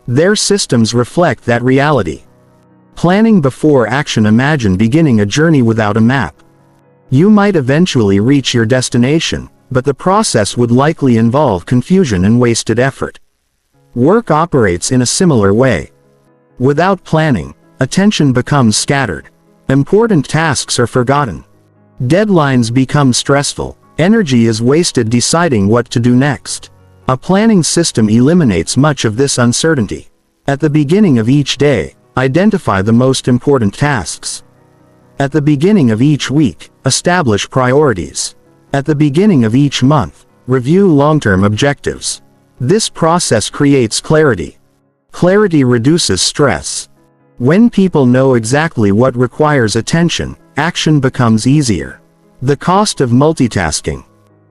Speaker 1: Their systems reflect that reality. Planning before action. Imagine beginning a journey without a map. You might eventually reach your destination, but the process would likely involve confusion and wasted effort. Work operates in a similar way. Without planning, attention becomes scattered. Important tasks are forgotten. Deadlines become stressful. Energy is wasted deciding what to do next. A planning system eliminates much of this uncertainty. At the beginning of each day, identify the most important tasks. At the beginning of each week, establish priorities. At the beginning of each month, review long-term objectives. This process creates clarity. Clarity reduces stress. When people know exactly what requires attention, action becomes easier. The cost of multitasking.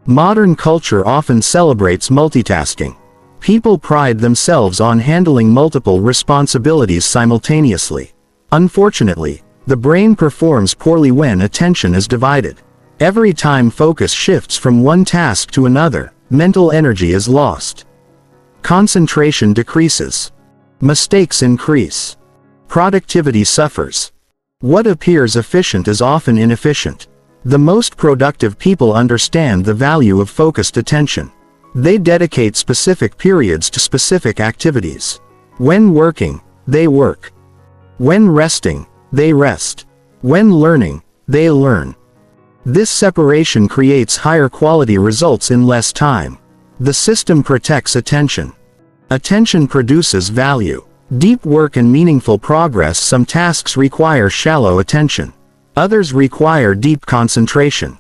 Speaker 1: Modern culture often celebrates multitasking. People pride themselves on handling multiple responsibilities simultaneously. Unfortunately, The brain performs poorly when attention is divided. Every time focus shifts from one task to another, mental energy is lost. Concentration decreases. Mistakes increase. Productivity suffers. What appears efficient is often inefficient. The most productive people understand the value of focused attention. They dedicate specific periods to specific activities. When working, they work. When resting, they rest. When learning, they learn. This separation creates higher quality results in less time. The system protects attention. Attention produces value. Deep work and meaningful progress. Some tasks require shallow attention. Others require deep concentration.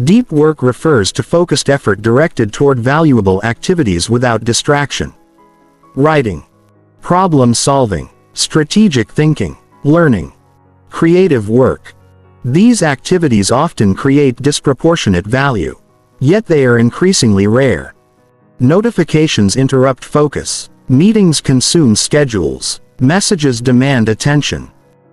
Speaker 1: Deep work refers to focused effort directed toward valuable activities without distraction. Writing, problem solving, strategic thinking, learning, creative work. These activities often create disproportionate value, yet they are increasingly rare. Notifications interrupt focus. Meetings consume schedules. Messages demand attention.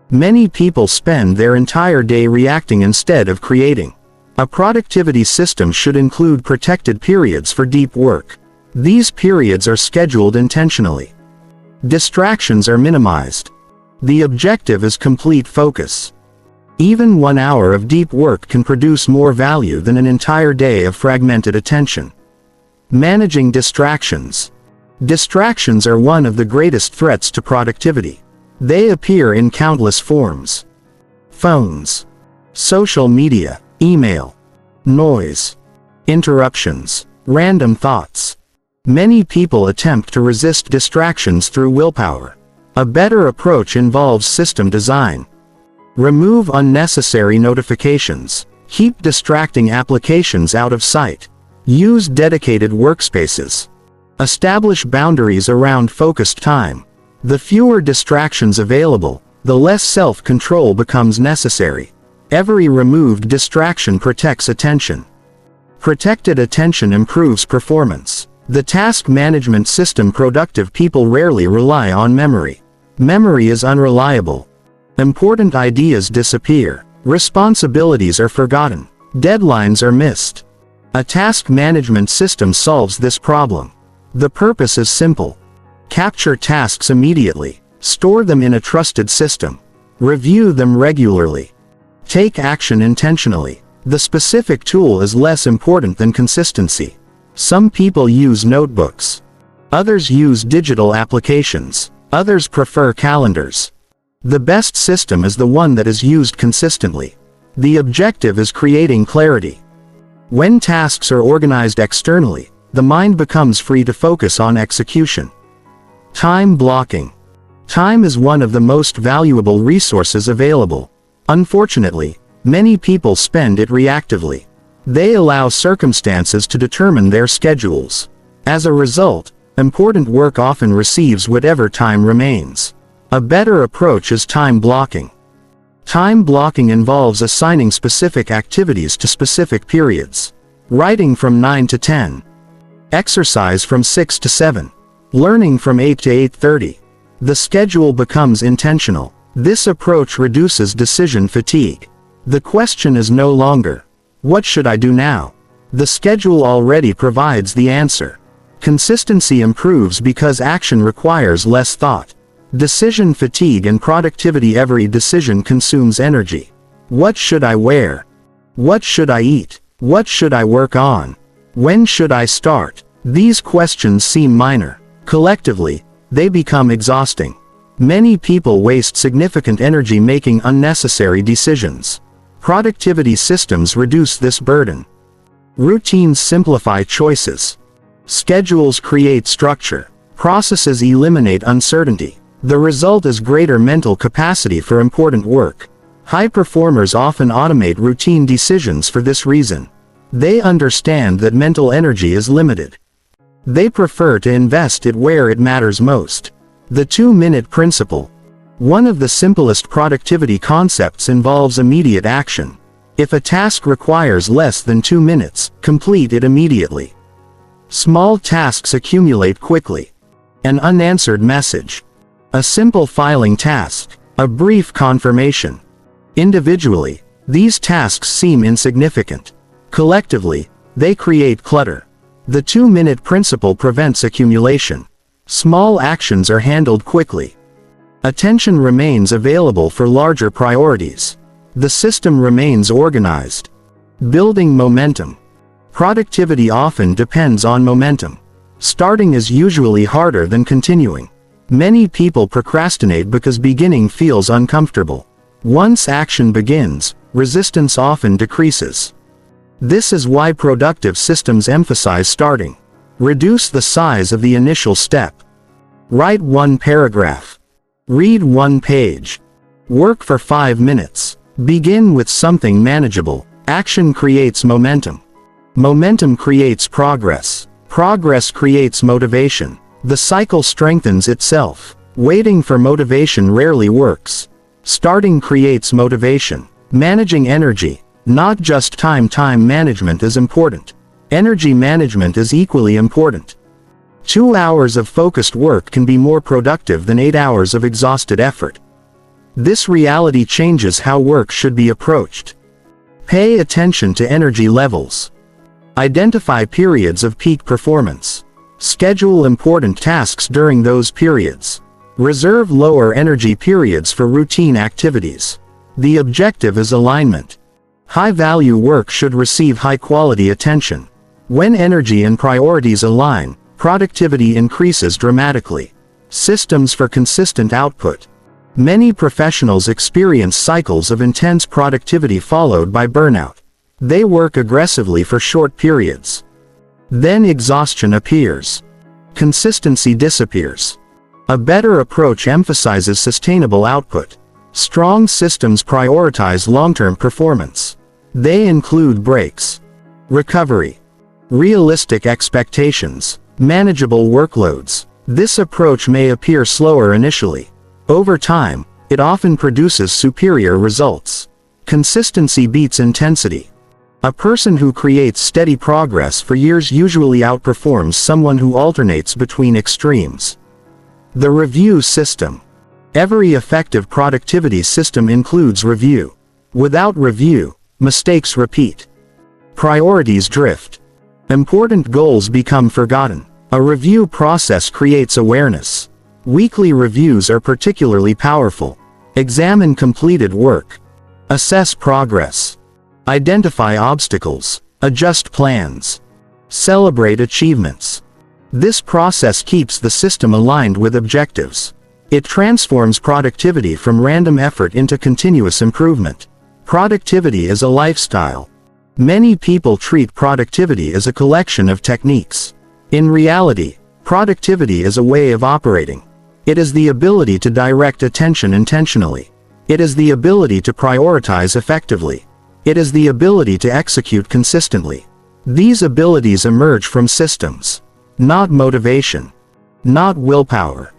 Speaker 1: Many people spend their entire day reacting instead of creating. A productivity system should include protected periods for deep work. These periods are scheduled intentionally. Distractions are minimized. The objective is complete focus. Even 1 hour of deep work can produce more value than an entire day of fragmented attention. Managing distractions. Distractions are one of the greatest threats to productivity. They appear in countless forms. Phones, social media, email, noise, interruptions, random thoughts. Many people attempt to resist distractions through willpower. A better approach involves system design. Remove unnecessary notifications. Keep distracting applications out of sight. Use dedicated workspaces. Establish boundaries around focused time. The fewer distractions available, the less self-control becomes necessary. Every removed distraction protects attention. Protected attention improves performance. The task management system. Productive people rarely rely on memory. Memory is unreliable. Important ideas disappear. Responsibilities are forgotten. Deadlines are missed. A task management system solves this problem. The purpose is simple. Capture tasks immediately. Store them in a trusted system. Review them regularly. Take action intentionally. The specific tool is less important than consistency. Some people use notebooks. Others use digital applications. Others prefer calendars. The best system is the one that is used consistently. The objective is creating clarity. When tasks are organized externally, the mind becomes free to focus on execution. Time blocking. Time is one of the most valuable resources available. Unfortunately, many people spend it reactively. They allow circumstances to determine their schedules. As a result, important work often receives whatever time remains. A better approach is time blocking. Time blocking involves assigning specific activities to specific periods. Writing from 9 to 10. Exercise from 6 to 7. Learning from 8 to 8:30. The schedule becomes intentional. This approach reduces decision fatigue. The question is no longer, what should I do now? The schedule already provides the answer. Consistency improves because action requires less thought. Decision fatigue and productivity. Every decision consumes energy. What should I wear? What should I eat? What should I work on? When should I start? These questions seem minor. Collectively, they become exhausting. Many people waste significant energy making unnecessary decisions. Productivity systems reduce this burden. Routines simplify choices. Schedules create structure. Processes eliminate uncertainty. The result is greater mental capacity for important work. High performers often automate routine decisions for this reason. They understand that mental energy is limited. They prefer to invest it where it matters most. The 2-minute principle. One of the simplest productivity concepts involves immediate action. If a task requires less than 2 minutes, complete it immediately. Small tasks accumulate quickly. An unanswered message. A simple filing task. A brief confirmation. Individually, these tasks seem insignificant. Collectively, they create clutter. The 2-minute principle prevents accumulation. Small actions are handled quickly. Attention remains available for larger priorities. The system remains organized. Building momentum. Productivity often depends on momentum. Starting is usually harder than continuing. Many people procrastinate because beginning feels uncomfortable. Once action begins, resistance often decreases. This is why productive systems emphasize starting. Reduce the size of the initial step. Write 1 paragraph. Read 1 page. Work for 5 minutes. Begin with something manageable. Action creates momentum. Momentum creates progress. Progress creates motivation. The cycle strengthens itself. Waiting for motivation rarely works. Starting creates motivation. Managing energy, not just time management is important. Energy management is equally important. 2 hours of focused work can be more productive than 8 hours of exhausted effort. This reality changes how work should be approached. Pay attention to energy levels. Identify periods of peak performance. Schedule important tasks during those periods. Reserve lower energy periods for routine activities. The objective is alignment. High-value work should receive high-quality attention. When energy and priorities align, productivity increases dramatically. Systems for consistent output. Many professionals experience cycles of intense productivity followed by burnout. They work aggressively for short periods. Then exhaustion appears. Consistency disappears. A better approach emphasizes sustainable output. Strong systems prioritize long-term performance. They include breaks, recovery, realistic expectations, manageable workloads. This approach may appear slower initially. Over time, it often produces superior results. Consistency beats intensity. A person who creates steady progress for years usually outperforms someone who alternates between extremes. The review system. Every effective productivity system includes review. Without review, mistakes repeat. Priorities drift. Important goals become forgotten. A review process creates awareness. Weekly reviews are particularly powerful. Examine completed work. Assess progress. Identify obstacles. Adjust plans. Celebrate achievements. This process keeps the system aligned with objectives. It transforms productivity from random effort into continuous improvement. Productivity is a lifestyle. Many people treat productivity as a collection of techniques. In reality, productivity is a way of operating. It is the ability to direct attention intentionally. It is the ability to prioritize effectively. It is the ability to execute consistently. These abilities emerge from systems. Not motivation. Not willpower.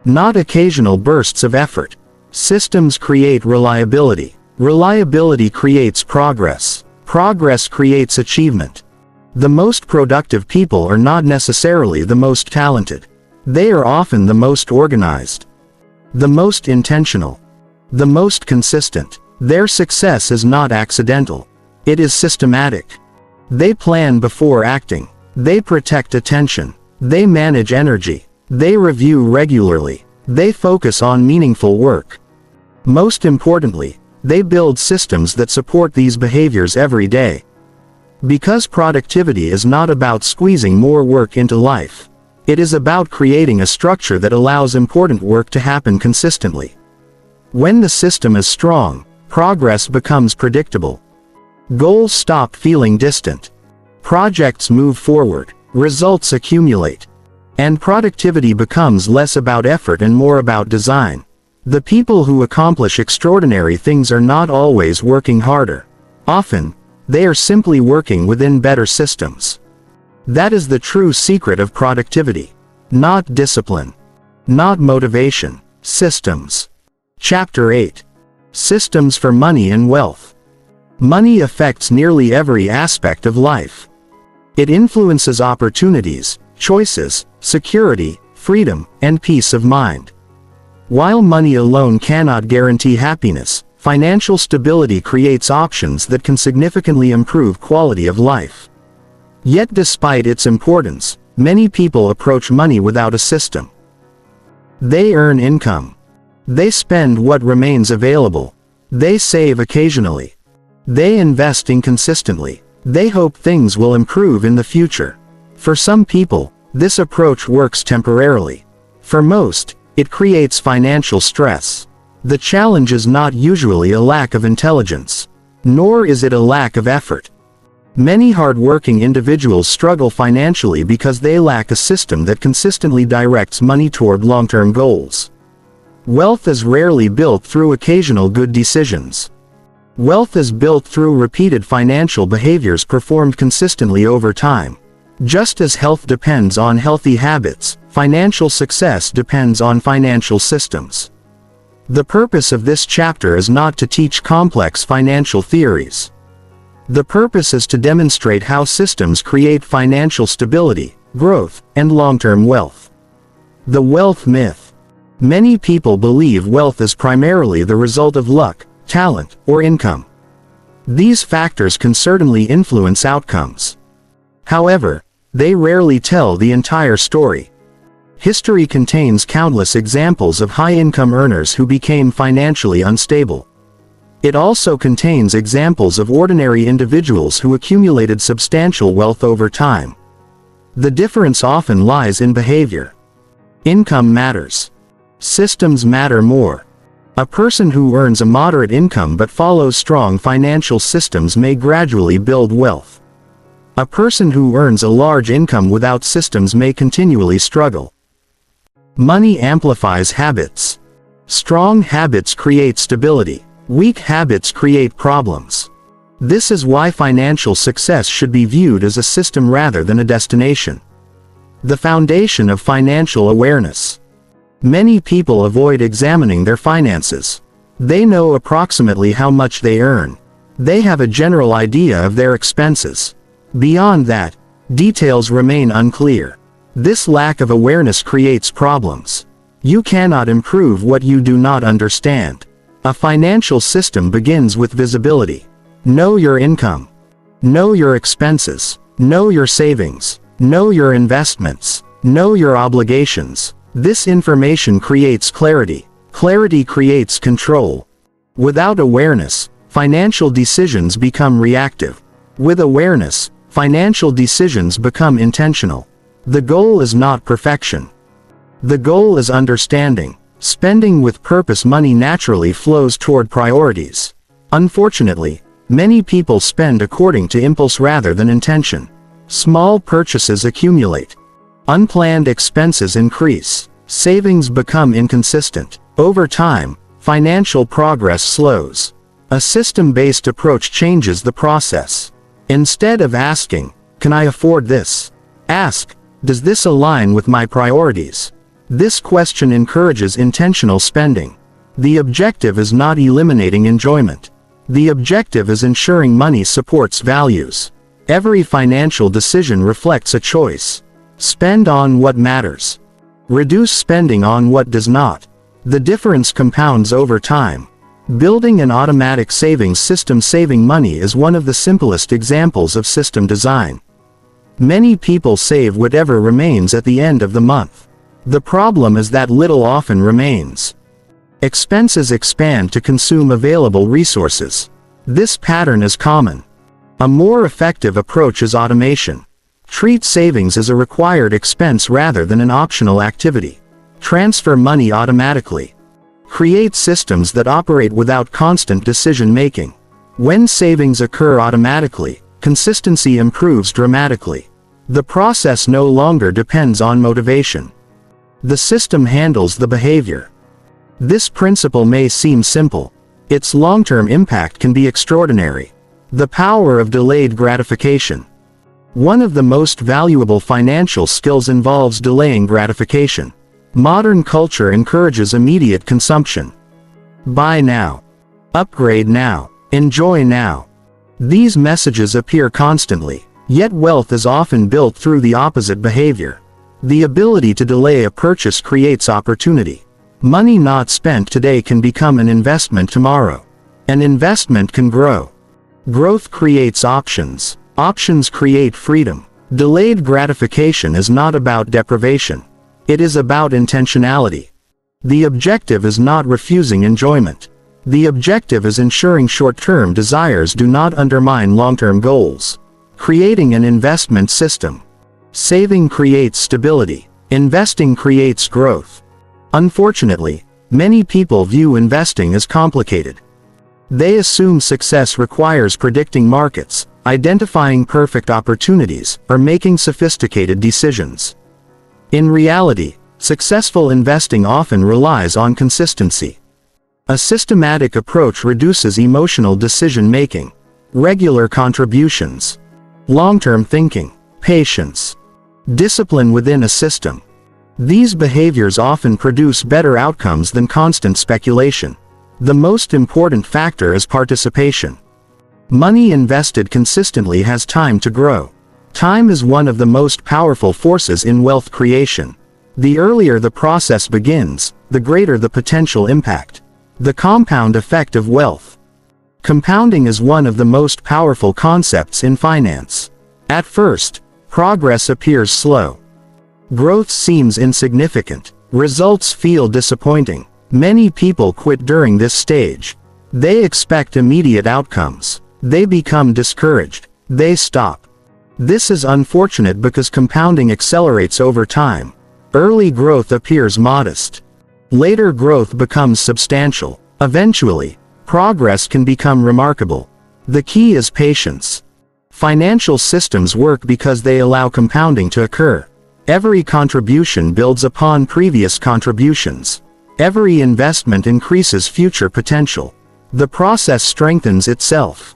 Speaker 1: Not occasional bursts of effort. Systems create reliability. Reliability creates progress. Progress creates achievement. The most productive people are not necessarily the most talented. They are often the most organized, the most intentional, the most consistent. Their success is not accidental. It is systematic. They plan before acting. They protect attention. They manage energy. They review regularly. They focus on meaningful work. Most importantly, they build systems that support these behaviors every day. Because productivity is not about squeezing more work into life. It is about creating a structure that allows important work to happen consistently. When the system is strong, progress becomes predictable. Goals stop feeling distant. Projects move forward. Results accumulate. And productivity becomes less about effort and more about design. The people who accomplish extraordinary things are not always working harder. Often, they are simply working within better systems. That is the true secret of productivity. Not discipline. Not motivation. Systems. Chapter 8. Systems for Money and Wealth. Money affects nearly every aspect of life. It influences opportunities, choices, security, freedom, and peace of mind. While money alone cannot guarantee happiness, financial stability creates options that can significantly improve quality of life. Yet despite its importance, many people approach money without a system. They earn income. They spend what remains available. They save occasionally. They invest inconsistently. They hope things will improve in the future. For some people, this approach works temporarily. For most, it creates financial stress. The challenge is not usually a lack of intelligence, nor is it a lack of effort. Many hardworking individuals struggle financially because they lack a system that consistently directs money toward long-term goals. Wealth is rarely built through occasional good decisions. Wealth is built through repeated financial behaviors performed consistently over time. Just as health depends on healthy habits, financial success depends on financial systems. The purpose of this chapter is not to teach complex financial theories. The purpose is to demonstrate how systems create financial stability, growth, and long-term wealth. The wealth myth. Many people believe wealth is primarily the result of luck, talent, or income. These factors can certainly influence outcomes. However, they rarely tell the entire story. History contains countless examples of high-income earners who became financially unstable. It also contains examples of ordinary individuals who accumulated substantial wealth over time. The difference often lies in behavior. Income matters. Systems matter more. A person who earns a moderate income but follows strong financial systems may gradually build wealth. A person who earns a large income without systems may continually struggle. Money amplifies habits. Strong habits create stability. Weak habits create problems. This is why financial success should be viewed as a system rather than a destination. The foundation of financial awareness. Many people avoid examining their finances. They know approximately how much they earn. They have a general idea of their expenses. Beyond that, details remain unclear. This lack of awareness creates problems. You cannot improve what you do not understand. A financial system begins with visibility. Know your income. Know your expenses. Know your savings. Know your investments. Know your obligations. This information creates clarity. Clarity creates control. Without awareness, financial decisions become reactive. With awareness, financial decisions become intentional. The goal is not perfection. The goal is understanding. Spending with purpose. Money naturally flows toward priorities. Unfortunately, many people spend according to impulse rather than intention. Small purchases accumulate. Unplanned expenses increase. Savings become inconsistent. Over time, financial progress slows. A system-based approach changes the process. Instead of asking, "Can I afford this?" ask, "Does this align with my priorities?" This question encourages intentional spending. The objective is not eliminating enjoyment. The objective is ensuring money supports values. Every financial decision reflects a choice. Spend on what matters. Reduce spending on what does not. The difference compounds over time. Building an automatic savings system. Saving money is one of the simplest examples of system design. Many people save whatever remains at the end of the month. The problem is that little often remains. Expenses expand to consume available resources. This pattern is common. A more effective approach is automation. Treat savings as a required expense rather than an optional activity. Transfer money automatically. Create systems that operate without constant decision-making. When savings occur automatically, consistency improves dramatically. The process no longer depends on motivation. The system handles the behavior. This principle may seem simple. Its long-term impact can be extraordinary. The power of delayed gratification. One of the most valuable financial skills involves delaying gratification. Modern culture encourages immediate consumption. Buy now. Upgrade now. Enjoy now. These messages appear constantly, yet wealth is often built through the opposite behavior. The ability to delay a purchase creates opportunity. Money not spent today can become an investment tomorrow. An investment can grow. Growth creates options. Options create freedom. Delayed gratification is not about deprivation. It is about intentionality. The objective is not refusing enjoyment. The objective is ensuring short-term desires do not undermine long-term goals. Creating an investment system. Saving creates stability. Investing creates growth. Unfortunately, many people view investing as complicated. They assume success requires predicting markets, identifying perfect opportunities, or making sophisticated decisions. In reality, successful investing often relies on consistency. A systematic approach reduces emotional decision-making, regular contributions, long-term thinking, patience, discipline within a system. These behaviors often produce better outcomes than constant speculation. The most important factor is participation. Money invested consistently has time to grow. Time is one of the most powerful forces in wealth creation. The earlier the process begins, the greater the potential impact. The compound effect of wealth. Compounding is one of the most powerful concepts in finance. At first, progress appears slow. Growth seems insignificant. Results feel disappointing. Many people quit during this stage. They expect immediate outcomes. They become discouraged. They stop. This is unfortunate because compounding accelerates over time. Early growth appears modest. Later growth becomes substantial. Eventually, progress can become remarkable. The key is patience. Financial systems work because they allow compounding to occur. Every contribution builds upon previous contributions. Every investment increases future potential. The process strengthens itself.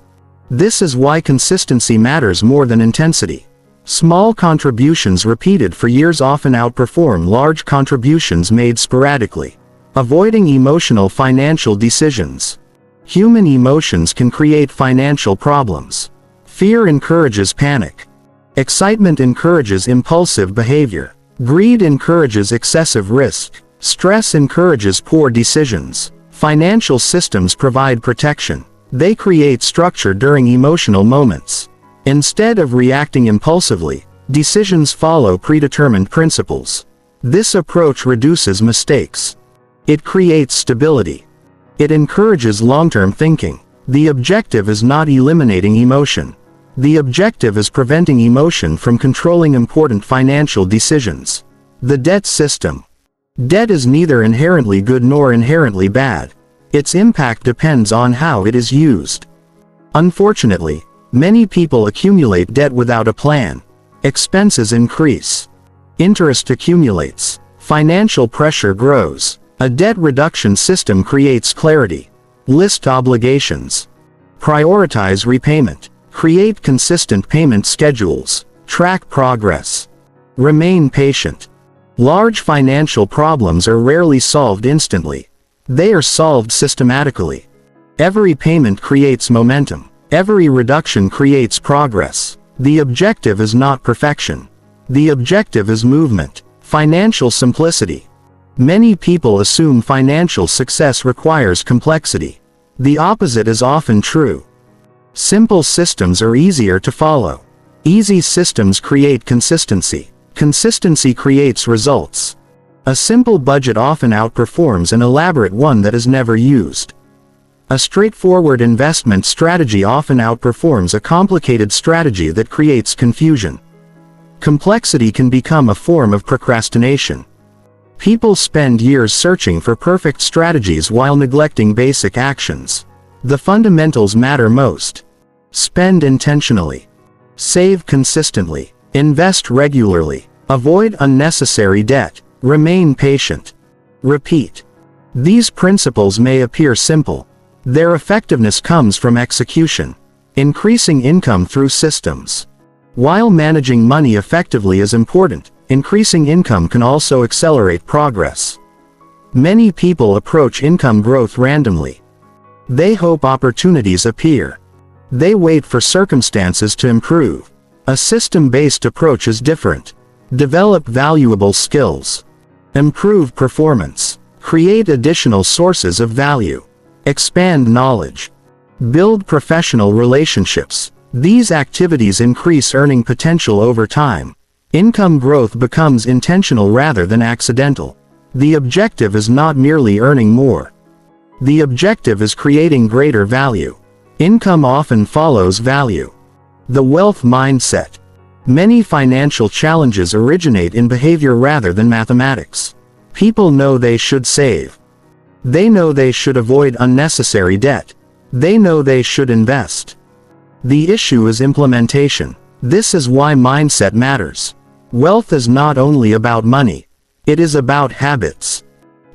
Speaker 1: This is why consistency matters more than intensity. Small contributions repeated for years often outperform large contributions made sporadically. Avoiding emotional financial decisions. Human emotions can create financial problems. Fear encourages panic. Excitement encourages impulsive behavior. Greed encourages excessive risk. Stress encourages poor decisions. Financial systems provide protection. They create structure during emotional moments. Instead of reacting impulsively, decisions follow predetermined principles. This approach reduces mistakes. It creates stability. It encourages long-term thinking. The objective is not eliminating emotion. The objective is preventing emotion from controlling important financial decisions. The debt system. Debt is neither inherently good nor inherently bad. Its impact depends on how it is used. Unfortunately, many people accumulate debt without a plan. Expenses increase. Interest accumulates. Financial pressure grows. A debt reduction system creates clarity. List obligations. Prioritize repayment. Create consistent payment schedules. Track progress. Remain patient. Large financial problems are rarely solved instantly. They are solved systematically. Every payment creates momentum. Every reduction creates progress. The objective is not perfection. The objective is movement. Financial simplicity. Many people assume financial success requires complexity. The opposite is often true. Simple systems are easier to follow. Easy systems create consistency. Consistency creates results. A simple budget often outperforms an elaborate one that is never used. A straightforward investment strategy often outperforms a complicated strategy that creates confusion. Complexity can become a form of procrastination. People spend years searching for perfect strategies while neglecting basic actions. The fundamentals matter most. Spend intentionally. Save consistently. Invest regularly. Avoid unnecessary debt. Remain patient. Repeat. These principles may appear simple. Their effectiveness comes from execution. Increasing income through systems. While managing money effectively is important, increasing income can also accelerate progress. Many people approach income growth randomly. They hope opportunities appear. They wait for circumstances to improve. A system-based approach is different. Develop valuable skills. Improve performance. Create additional sources of value. Expand knowledge. Build professional relationships. These activities increase earning potential over time. Income growth becomes intentional rather than accidental. The objective is not merely earning more. The objective is creating greater value. Income often follows value. The wealth mindset. Many financial challenges originate in behavior rather than mathematics. People know they should save. They know they should avoid unnecessary debt. They know they should invest. The issue is implementation. This is why mindset matters. Wealth is not only about money. It is about habits,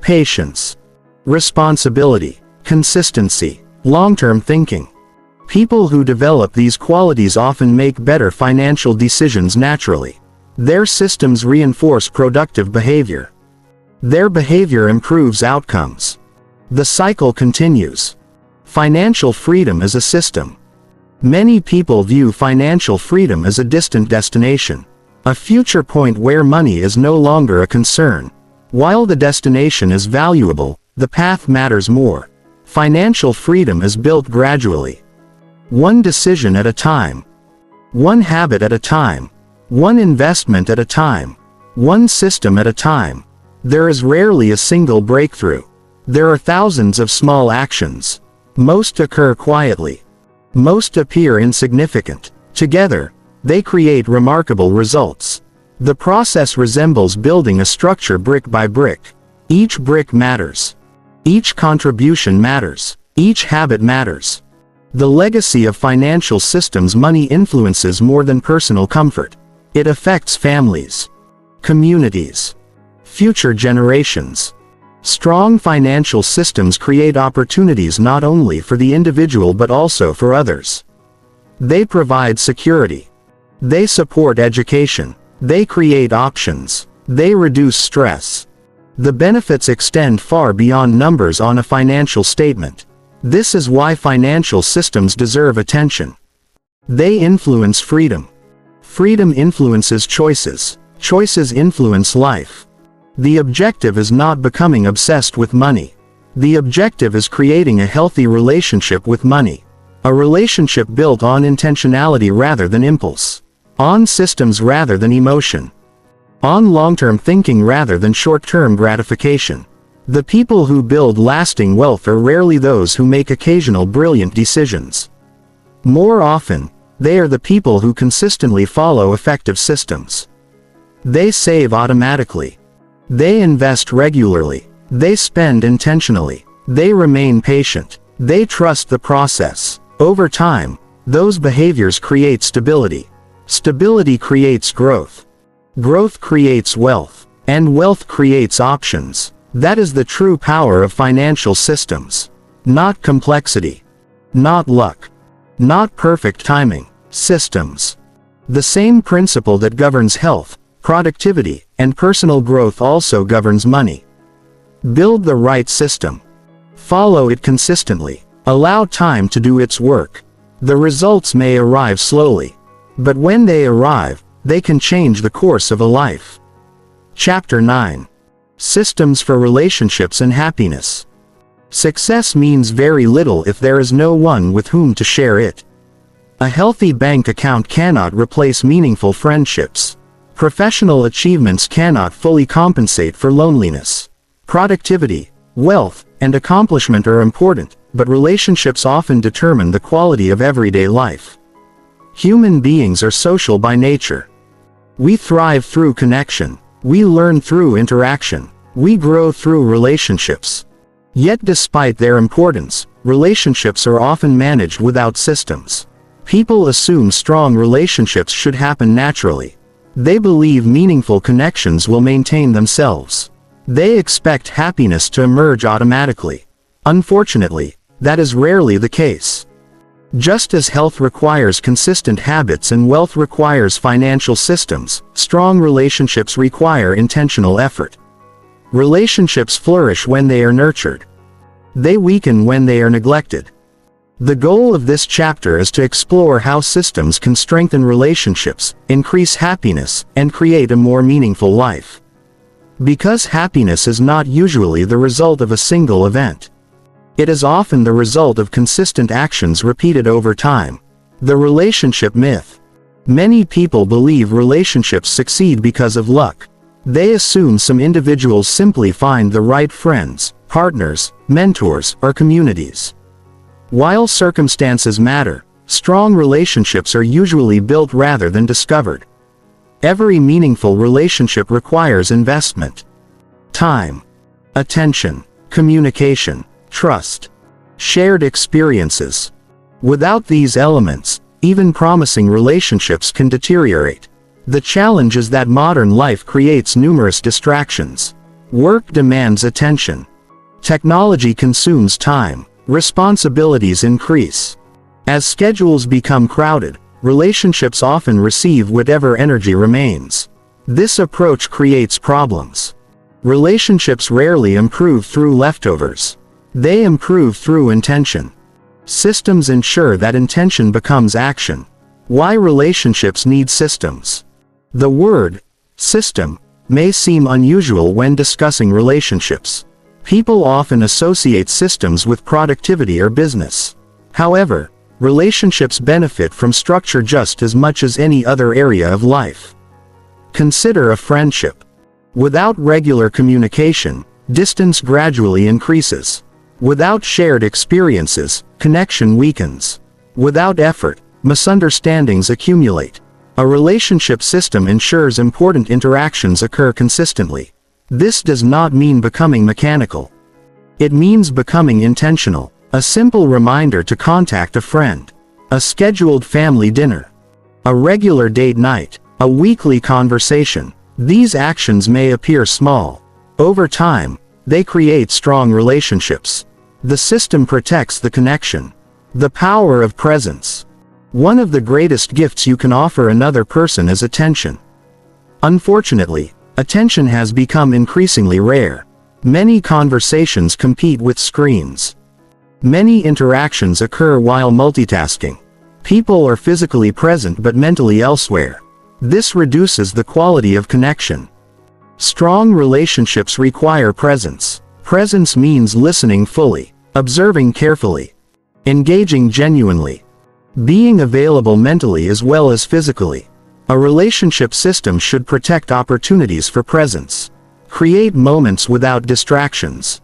Speaker 1: patience, responsibility, consistency, long-term thinking. People who develop these qualities often make better financial decisions naturally. Their systems reinforce productive behavior. Their behavior improves outcomes. The cycle continues. Financial freedom is a system. Many people view financial freedom as a distant destination, a future point where money is no longer a concern. While the destination is valuable, the path matters more. Financial freedom is built gradually. One decision at a time. One habit at a time. One investment at a time. One system at a time. There is rarely a single breakthrough. There are thousands of small actions. Most occur quietly. Most appear insignificant. Together, they create remarkable results. The process resembles building a structure brick by brick. Each brick matters. Each contribution matters. Each habit matters. The legacy of financial systems money influences more than personal comfort. It affects families, communities, future generations. Strong financial systems create opportunities not only for the individual but also for others. They provide security. They support education. They create options. They reduce stress. The benefits extend far beyond numbers on a financial statement. This is why financial systems deserve attention. They influence freedom. Freedom influences choices. Choices influence life. The objective is not becoming obsessed with money. The objective is creating a healthy relationship with money. A relationship built on intentionality rather than impulse. On systems rather than emotion. On long-term thinking rather than short-term gratification. The people who build lasting wealth are rarely those who make occasional brilliant decisions. More often, they are the people who consistently follow effective systems. They save automatically. They invest regularly. They spend intentionally. They remain patient. They trust the process. Over time, those behaviors create stability. Stability creates growth. Growth creates wealth. And wealth creates options. That is the true power of financial systems. Not complexity. Not luck. Not perfect timing. Systems. The same principle that governs health, productivity, and personal growth also governs money. Build the right system. Follow it consistently. Allow time to do its work. The results may arrive slowly. But when they arrive, they can change the course of a life. Chapter 9. Systems for relationships and happiness. Success means very little if there is no one with whom to share it. A healthy bank account cannot replace meaningful friendships. Professional achievements cannot fully compensate for loneliness. Productivity, wealth, and accomplishment are important, but relationships often determine the quality of everyday life. Human beings are social by nature. We thrive through connection. We learn through interaction. We grow through relationships. Yet despite their importance, relationships are often managed without systems. People assume strong relationships should happen naturally. They believe meaningful connections will maintain themselves. They expect happiness to emerge automatically. Unfortunately, that is rarely the case. Just as health requires consistent habits and wealth requires financial systems, strong relationships require intentional effort. Relationships flourish when they are nurtured. They weaken when they are neglected. The goal of this chapter is to explore how systems can strengthen relationships, increase happiness, and create a more meaningful life. Because happiness is not usually the result of a single event. It is often the result of consistent actions repeated over time. The relationship myth. Many people believe relationships succeed because of luck. They assume some individuals simply find the right friends, partners, mentors, or communities. While circumstances matter, strong relationships are usually built rather than discovered. Every meaningful relationship requires investment. Time, attention, communication, trust, shared experiences. Without these elements, even promising relationships can deteriorate. The challenge is that modern life creates numerous distractions. Work demands attention. Technology consumes time. Responsibilities increase. As schedules become crowded, relationships often receive whatever energy remains. This approach creates problems. Relationships rarely improve through leftovers. They improve through intention. Systems ensure that intention becomes action. Why relationships need systems? The word system may seem unusual when discussing relationships. People often associate systems with productivity or business. However, relationships benefit from structure just as much as any other area of life. Consider a friendship. Without regular communication, distance gradually increases. Without shared experiences, connection weakens. Without effort, misunderstandings accumulate. A relationship system ensures important interactions occur consistently. This does not mean becoming mechanical. It means becoming intentional. A simple reminder to contact a friend. A scheduled family dinner. A regular date night. A weekly conversation. These actions may appear small. Over time, they create strong relationships. The system protects the connection. The power of presence. One of the greatest gifts you can offer another person is attention. Unfortunately, attention has become increasingly rare. Many conversations compete with screens. Many interactions occur while multitasking. People are physically present but mentally elsewhere. This reduces the quality of connection. Strong relationships require presence. Presence means listening fully, observing carefully, engaging genuinely, being available mentally as well as physically. A relationship system should protect opportunities for presence. Create moments without distractions.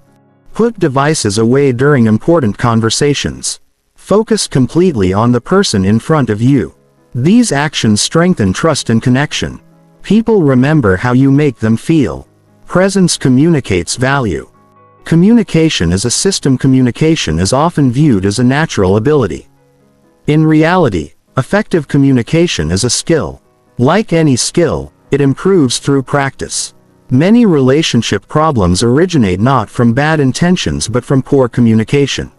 Speaker 1: Put devices away during important conversations. Focus completely on the person in front of you. These actions strengthen trust and connection. People remember how you make them feel. Presence communicates value. Communication as a system. Communication is often viewed as a natural ability. In reality, effective communication is a skill. Like any skill, it improves through practice. Many relationship problems originate not from bad intentions but from poor communication.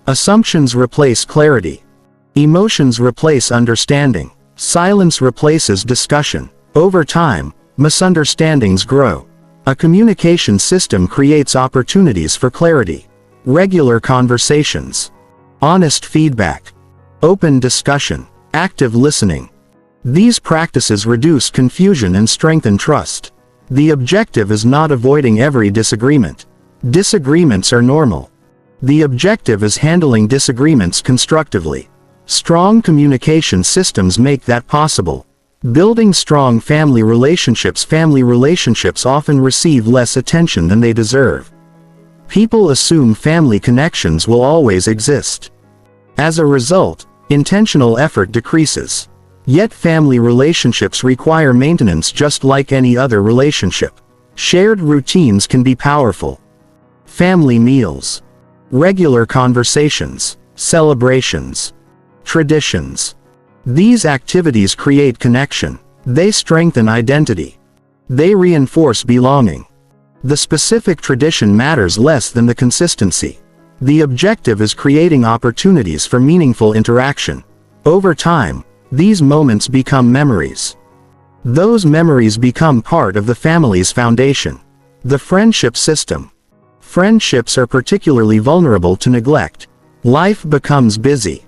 Speaker 1: Assumptions replace clarity. Emotions replace understanding. Silence replaces discussion. Over time, misunderstandings grow. A communication system creates opportunities for clarity. Regular conversations. Honest feedback. Open discussion. Active listening. These practices reduce confusion and strengthen trust. The objective is not avoiding every disagreement. Disagreements are normal. The objective is handling disagreements constructively. Strong communication systems make that possible. Building strong family relationships. Family relationships often receive less attention than they deserve. People assume family connections will always exist. As a result, intentional effort decreases. Yet family relationships require maintenance just like any other relationship. Shared routines can be powerful. Family meals. Regular conversations. Celebrations. Traditions. These activities create connection. They strengthen identity. They reinforce belonging. The specific tradition matters less than the consistency. The objective is creating opportunities for meaningful interaction. Over time, these moments become memories. Those memories become part of the family's foundation. The friendship system. Friendships are particularly vulnerable to neglect. Life becomes busy.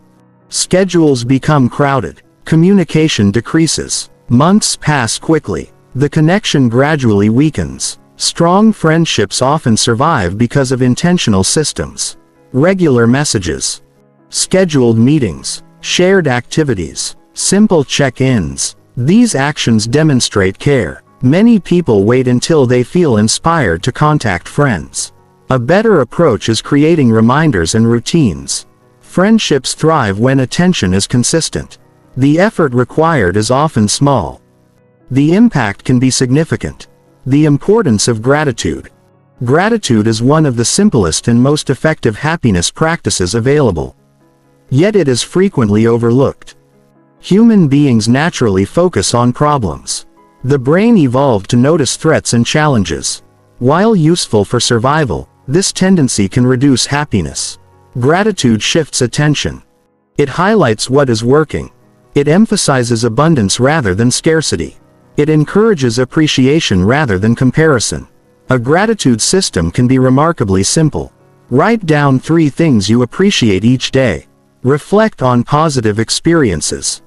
Speaker 1: Schedules become crowded. Communication decreases. Months pass quickly. The connection gradually weakens. Strong friendships often survive because of intentional systems. regular messages, scheduled meetings, shared activities, simple check-ins. These actions demonstrate care. Many people wait until they feel inspired to contact friends. A better approach is creating reminders and routines. Friendships thrive when attention is consistent. The effort required is often small. The impact can be significant. The importance of gratitude. Gratitude is one of the simplest and most effective happiness practices available. Yet it is frequently overlooked. Human beings naturally focus on problems. The brain evolved to notice threats and challenges. While useful for survival, this tendency can reduce happiness. Gratitude shifts attention. It highlights what is working. It emphasizes abundance rather than scarcity. It encourages appreciation rather than comparison. A gratitude system can be remarkably simple. Write down 3 things you appreciate each day. Reflect on positive experiences.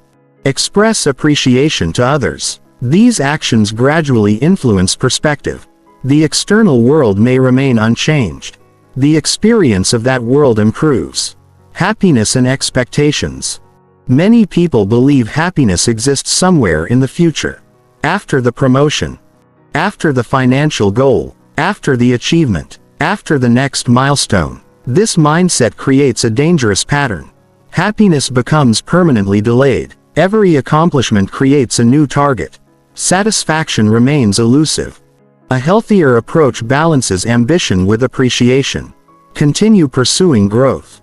Speaker 1: Express appreciation to others. These actions gradually influence perspective. The external world may remain unchanged. The experience of that world improves. Happiness and expectations. Many people believe happiness exists somewhere in the future. After the promotion. After the financial goal. After the achievement. After the next milestone. This mindset creates a dangerous pattern. Happiness becomes permanently delayed. Every accomplishment creates a new target. Satisfaction remains elusive. A healthier approach balances ambition with appreciation. Continue pursuing growth.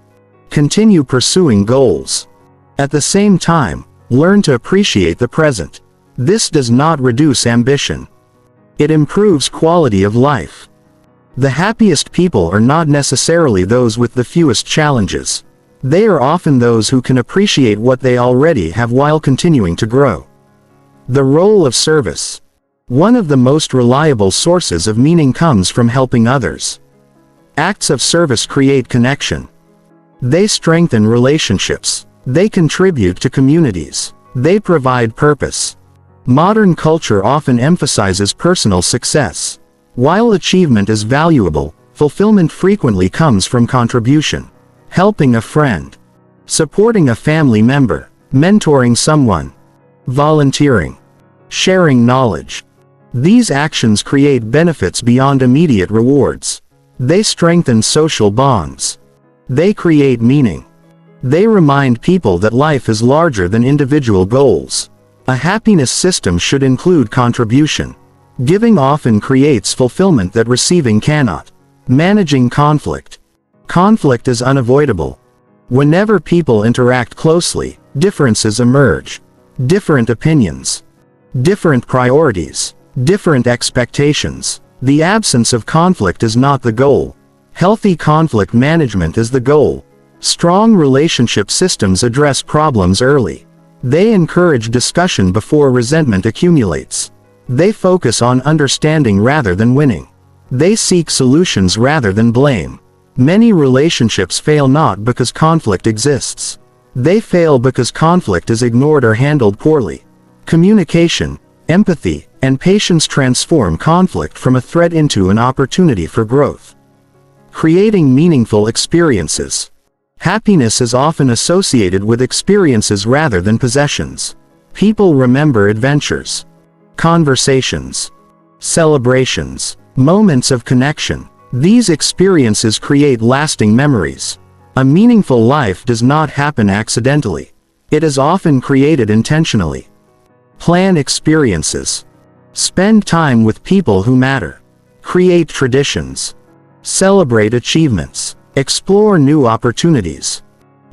Speaker 1: Continue pursuing goals. At the same time, learn to appreciate the present. This does not reduce ambition. It improves quality of life. The happiest people are not necessarily those with the fewest challenges. They are often those who can appreciate what they already have while continuing to grow. The role of service. One of the most reliable sources of meaning comes from helping others. Acts of service create connection. They strengthen relationships. They contribute to communities. They provide purpose. Modern culture often emphasizes personal success. While achievement is valuable, fulfillment frequently comes from contribution. Helping a friend. Supporting a family member. Mentoring someone. Volunteering. Sharing knowledge. These actions create benefits beyond immediate rewards. They strengthen social bonds. They create meaning. They remind people that life is larger than individual goals. A happiness system should include contribution. Giving often creates fulfillment that receiving cannot. Managing conflict. Conflict is unavoidable. Whenever people interact closely, differences emerge. Different opinions. Different priorities. Different expectations. The absence of conflict is not the goal. Healthy conflict management is the goal. Strong relationship systems address problems early. They encourage discussion before resentment accumulates. They focus on understanding rather than winning. They seek solutions rather than blame. Many relationships fail not because conflict exists. They fail because conflict is ignored or handled poorly. Communication, empathy, and patience transform conflict from a threat into an opportunity for growth. Creating meaningful experiences. Happiness is often associated with experiences rather than possessions. People remember adventures, conversations, celebrations, moments of connection. These experiences create lasting memories. A meaningful life does not happen accidentally. It is often created intentionally. Plan experiences. Spend time with people who matter. Create traditions. Celebrate achievements. Explore new opportunities.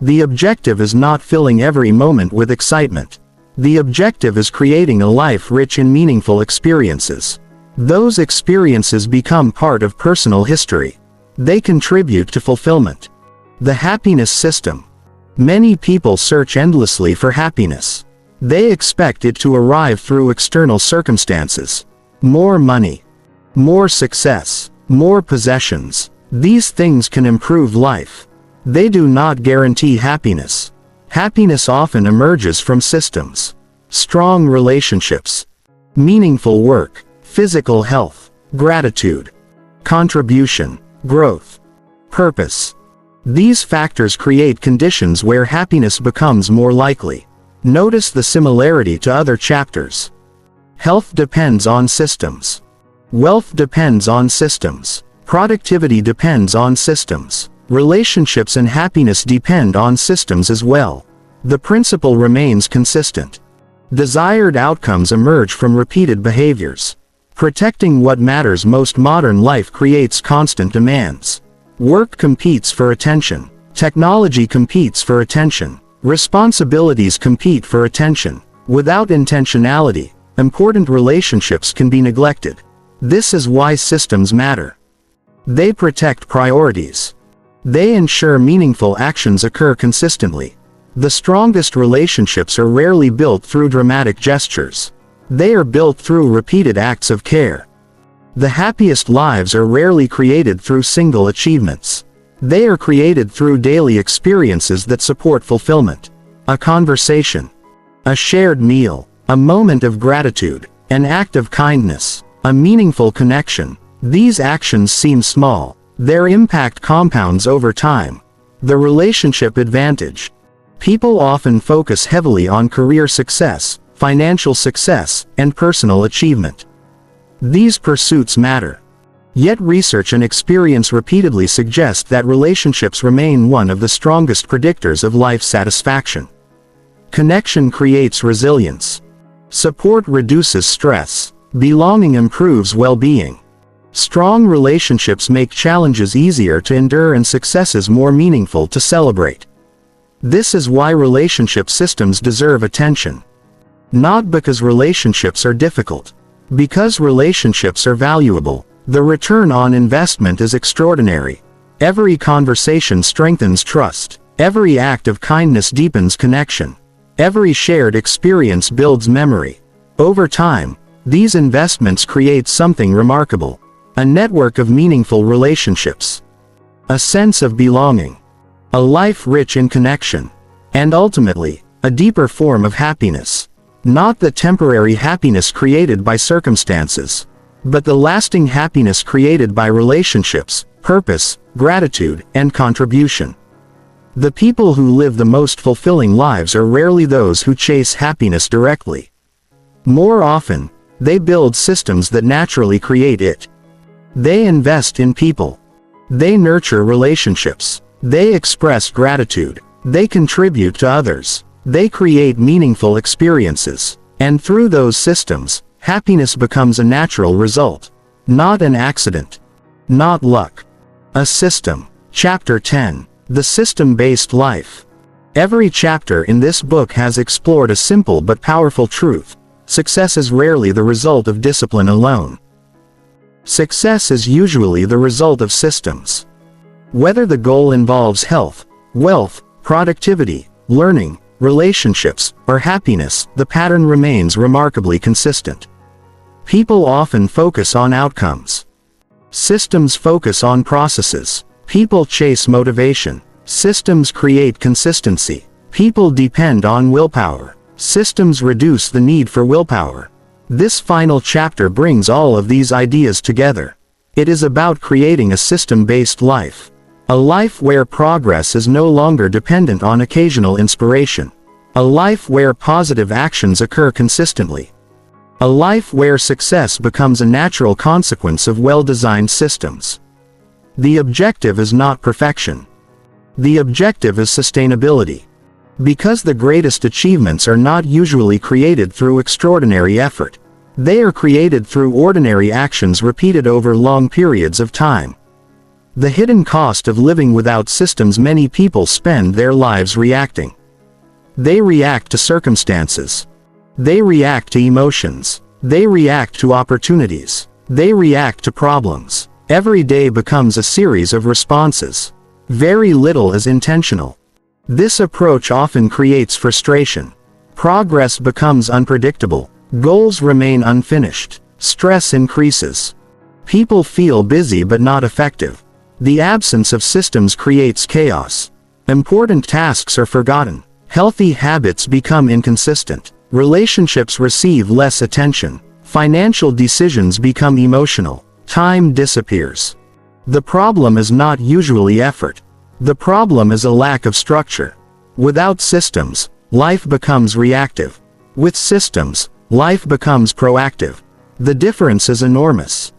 Speaker 1: The objective is not filling every moment with excitement. The objective is creating a life rich in meaningful experiences. Those experiences become part of personal history. They contribute to fulfillment. The happiness system. Many people search endlessly for happiness. They expect it to arrive through external circumstances. More money. More success. More possessions. These things can improve life. They do not guarantee happiness. Happiness often emerges from systems. Strong relationships. Meaningful work. Physical health. Gratitude. Contribution. Growth. Purpose. These factors create conditions where happiness becomes more likely. Notice the similarity to other chapters. Health depends on systems. Wealth depends on systems. Productivity depends on systems. Relationships and happiness depend on systems as well. The principle remains consistent. Desired outcomes emerge from repeated behaviors. Protecting what matters most. Modern life creates constant demands. Work competes for attention. Technology competes for attention. Responsibilities compete for attention. Without intentionality, important relationships can be neglected. This is why systems matter. They protect priorities. They ensure meaningful actions occur consistently. The strongest relationships are rarely built through dramatic gestures. They are built through repeated acts of care. The happiest lives are rarely created through single achievements. They are created through daily experiences that support fulfillment. A conversation, a shared meal, a moment of gratitude, an act of kindness, a meaningful connection. These actions seem small. Their impact compounds over time. The relationship advantage. People often focus heavily on career success, financial success, and personal achievement. These pursuits matter. Yet research and experience repeatedly suggest that relationships remain one of the strongest predictors of life satisfaction. Connection creates resilience. Support reduces stress. Belonging improves well-being. Strong relationships make challenges easier to endure and successes more meaningful to celebrate. This is why relationship systems deserve attention. Not because relationships are difficult. Because relationships are valuable. The return on investment is extraordinary. Every conversation strengthens trust. Every act of kindness deepens connection. Every shared experience builds memory. Over time, these investments create something remarkable. A network of meaningful relationships. A sense of belonging. A life rich in connection. And ultimately, a deeper form of happiness. Not the temporary happiness created by circumstances, but the lasting happiness created by relationships, purpose, gratitude, and contribution. The people who live the most fulfilling lives are rarely those who chase happiness directly. More often, they build systems that naturally create it. They invest in people. They nurture relationships. They express gratitude. They contribute to others. They create meaningful experiences. And through those systems, happiness becomes a natural result. Not an accident. Not luck. A system. Chapter 10. The System-Based Life. Every chapter in this book has explored a simple but powerful truth. Success is rarely the result of discipline alone. Success is usually the result of systems. Whether the goal involves health, wealth, productivity, learning, relationships, or happiness, the pattern remains remarkably consistent. People often focus on outcomes. Systems focus on processes. People chase motivation. Systems create consistency. People depend on willpower. Systems reduce the need for willpower. This final chapter brings all of these ideas together. It is about creating a system-based life. A life where progress is no longer dependent on occasional inspiration. A life where positive actions occur consistently. A life where success becomes a natural consequence of well-designed systems. The objective is not perfection. The objective is sustainability. Because the greatest achievements are not usually created through extraordinary effort. They are created through ordinary actions repeated over long periods of time. The hidden cost of living without systems. Many people spend their lives reacting. They react to circumstances. They react to emotions. They react to opportunities. They react to problems. Every day becomes a series of responses. Very little is intentional. This approach often creates frustration. Progress becomes unpredictable. Goals remain unfinished. Stress increases. People feel busy but not effective. The absence of systems creates chaos. Important tasks are forgotten. Healthy habits become inconsistent. Relationships receive less attention. Financial decisions become emotional. Time disappears. The problem is not usually effort. The problem is a lack of structure. Without systems, life becomes reactive. With systems, life becomes proactive. The difference is enormous.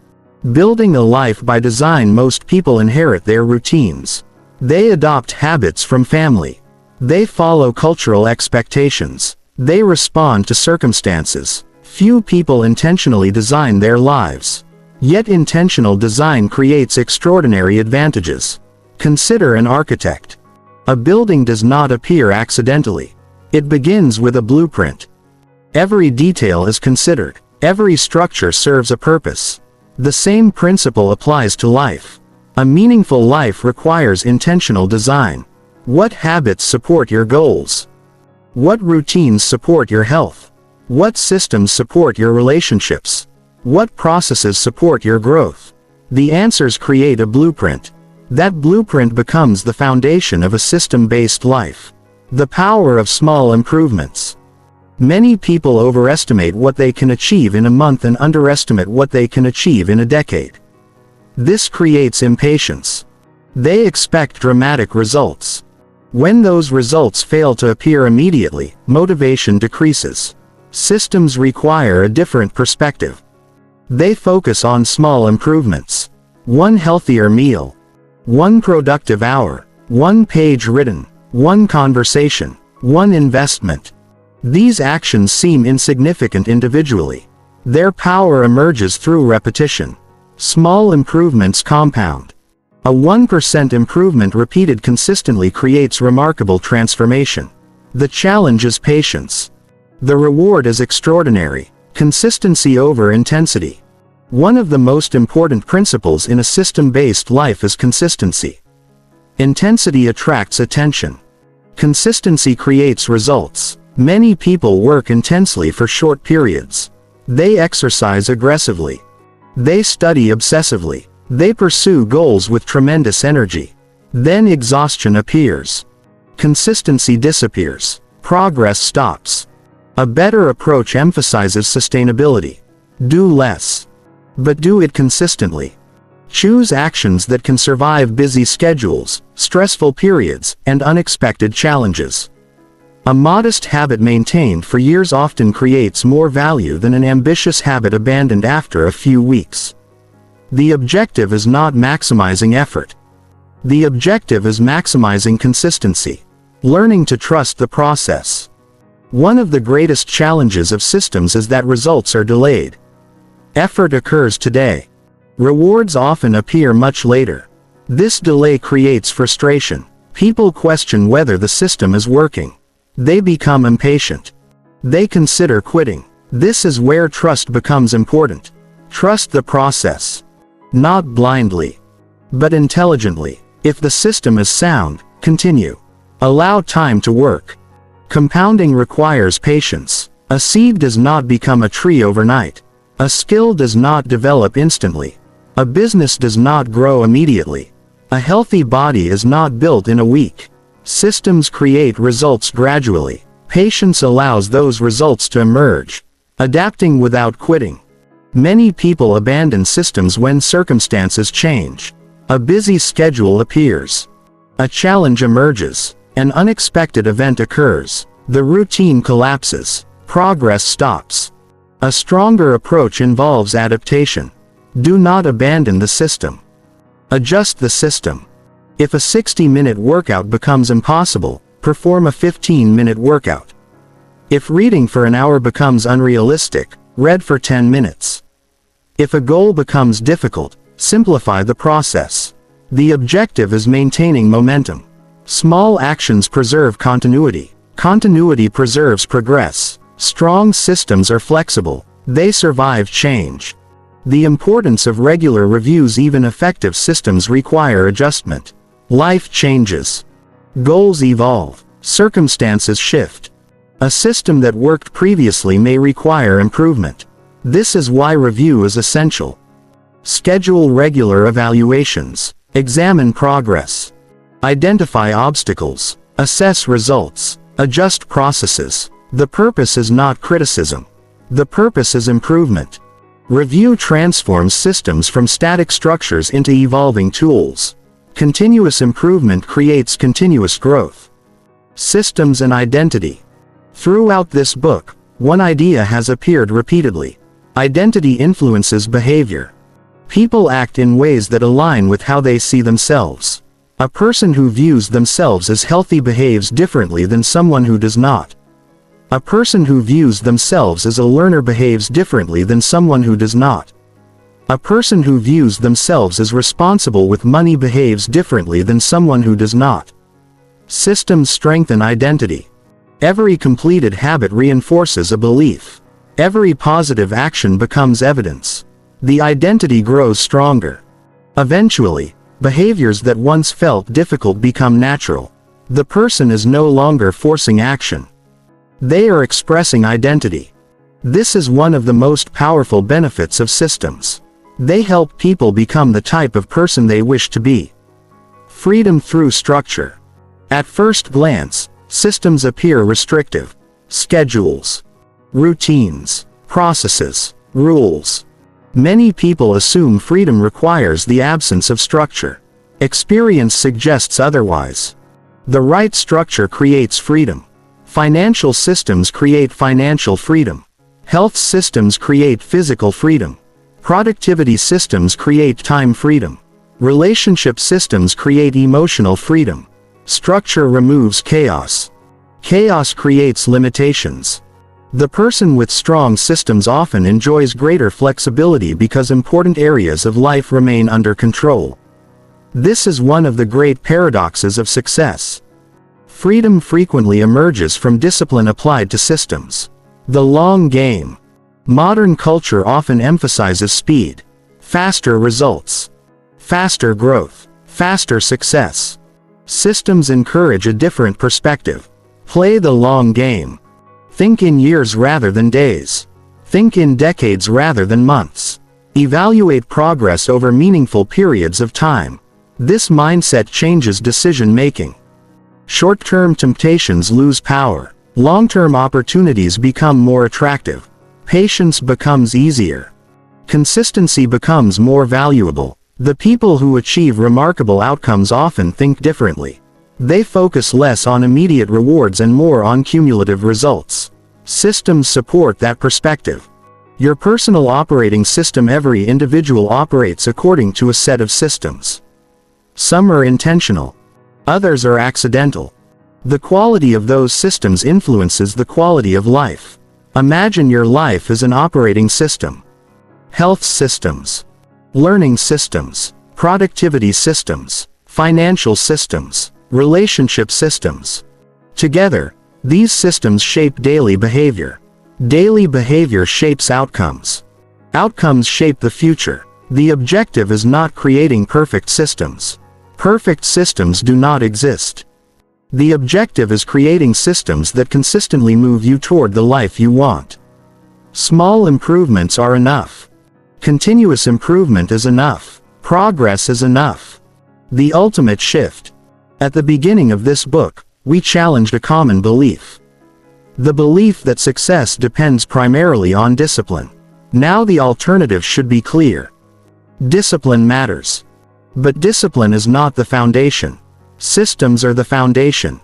Speaker 1: Building a life by design. Most people inherit their routines. They adopt habits from family. They follow cultural expectations. They respond to circumstances. Few people intentionally design their lives. Yet intentional design creates extraordinary advantages. Consider an architect. A building does not appear accidentally. It begins with a blueprint. Every detail is considered. Every structure serves a purpose. The same principle applies to life. A meaningful life requires intentional design. What habits support your goals? What routines support your health? What systems support your relationships? What processes support your growth? The answers create a blueprint. That blueprint becomes the foundation of a system-based life. The power of small improvements. Many people overestimate what they can achieve in a month and underestimate what they can achieve in a decade. This creates impatience. They expect dramatic results. When those results fail to appear immediately, motivation decreases. Systems require a different perspective. They focus on small improvements. One healthier meal. One productive hour. One page written. One conversation. One investment. These actions seem insignificant individually. Their power emerges through repetition. Small improvements compound. A 1% improvement repeated consistently creates remarkable transformation. The challenge is patience. The reward is extraordinary. Consistency over intensity. One of the most important principles in a system-based life is consistency. Intensity attracts attention. Consistency creates results. Many people work intensely for short periods. They exercise aggressively. They study obsessively. They pursue goals with tremendous energy. Then exhaustion appears. Consistency disappears. Progress stops. A better approach emphasizes sustainability. Do less. But do it consistently. Choose actions that can survive busy schedules, stressful periods, and unexpected challenges. A modest habit maintained for years often creates more value than an ambitious habit abandoned after a few weeks. The objective is not maximizing effort. The objective is maximizing consistency. Learning to trust the process. One of the greatest challenges of systems is that results are delayed. Effort occurs today. Rewards often appear much later. This delay creates frustration. People question whether the system is working. They become impatient. They consider quitting. This is where trust becomes important. Trust the process. Not blindly, but intelligently. If the system is sound, continue. Allow time to work. Compounding requires patience. A seed does not become a tree overnight. A skill does not develop instantly. A business does not grow immediately. A healthy body is not built in a week. Systems create results gradually. Patience allows those results to emerge. Adapting without quitting. Many people abandon systems when circumstances change. A busy schedule appears. A challenge emerges. An unexpected event occurs. The routine collapses. Progress stops. A stronger approach involves adaptation. Do not abandon the system. Adjust the system. If a 60-minute workout becomes impossible, perform a 15-minute workout. If reading for an hour becomes unrealistic, read for 10 minutes. If a goal becomes difficult, simplify the process. The objective is maintaining momentum. Small actions preserve continuity. Continuity preserves progress. Strong systems are flexible. They survive change. The importance of regular reviews. Even effective systems require adjustment. Life changes. Goals evolve. Circumstances shift. A system that worked previously may require improvement. This is why review is essential. Schedule regular evaluations. Examine progress. Identify obstacles. Assess results. Adjust processes. The purpose is not criticism. The purpose is improvement. Review transforms systems from static structures into evolving tools. Continuous improvement creates continuous growth. Systems and identity. Throughout this book, one idea has appeared repeatedly. Identity influences behavior. People act in ways that align with how they see themselves. A person who views themselves as healthy behaves differently than someone who does not. A person who views themselves as a learner behaves differently than someone who does not. A person who views themselves as responsible with money behaves differently than someone who does not. Systems strengthen identity. Every completed habit reinforces a belief. Every positive action becomes evidence. The identity grows stronger. Eventually, behaviors that once felt difficult become natural. The person is no longer forcing action. They are expressing identity. This is one of the most powerful benefits of systems. They help people become the type of person they wish to be. Freedom through structure. At first glance, systems appear restrictive. Schedules, routines, processes, rules. Many people assume freedom requires the absence of structure. Experience suggests otherwise. The right structure creates freedom. Financial systems create financial freedom. Health systems create physical freedom. Productivity systems create time freedom. Relationship systems create emotional freedom. Structure removes chaos. Chaos creates limitations. The person with strong systems often enjoys greater flexibility because important areas of life remain under control. This is one of the great paradoxes of success. Freedom frequently emerges from discipline applied to systems. The long game. Modern culture often emphasizes speed, faster results, faster growth, faster success. Systems encourage a different perspective. Play the long game. Think in years rather than days. Think in decades rather than months. Evaluate progress over meaningful periods of time. This mindset changes decision-making. Short-term temptations lose power. Long-term opportunities become more attractive. Patience becomes easier. Consistency becomes more valuable. The people who achieve remarkable outcomes often think differently. They focus less on immediate rewards and more on cumulative results. Systems support that perspective. Your personal operating system. Every individual operates according to a set of systems. Some are intentional. Others are accidental. The quality of those systems influences the quality of life. Imagine your life as an operating system. Health systems, learning systems, productivity systems, financial systems, relationship systems. Together, these systems shape daily behavior. Daily behavior shapes outcomes. Outcomes shape the future. The objective is not creating perfect systems. Perfect systems do not exist. The objective is creating systems that consistently move you toward the life you want. Small improvements are enough. Continuous improvement is enough. Progress is enough. The ultimate shift. At the beginning of this book, we challenged a common belief. The belief that success depends primarily on discipline. Now the alternative should be clear. Discipline matters. But discipline is not the foundation. Systems are the foundation.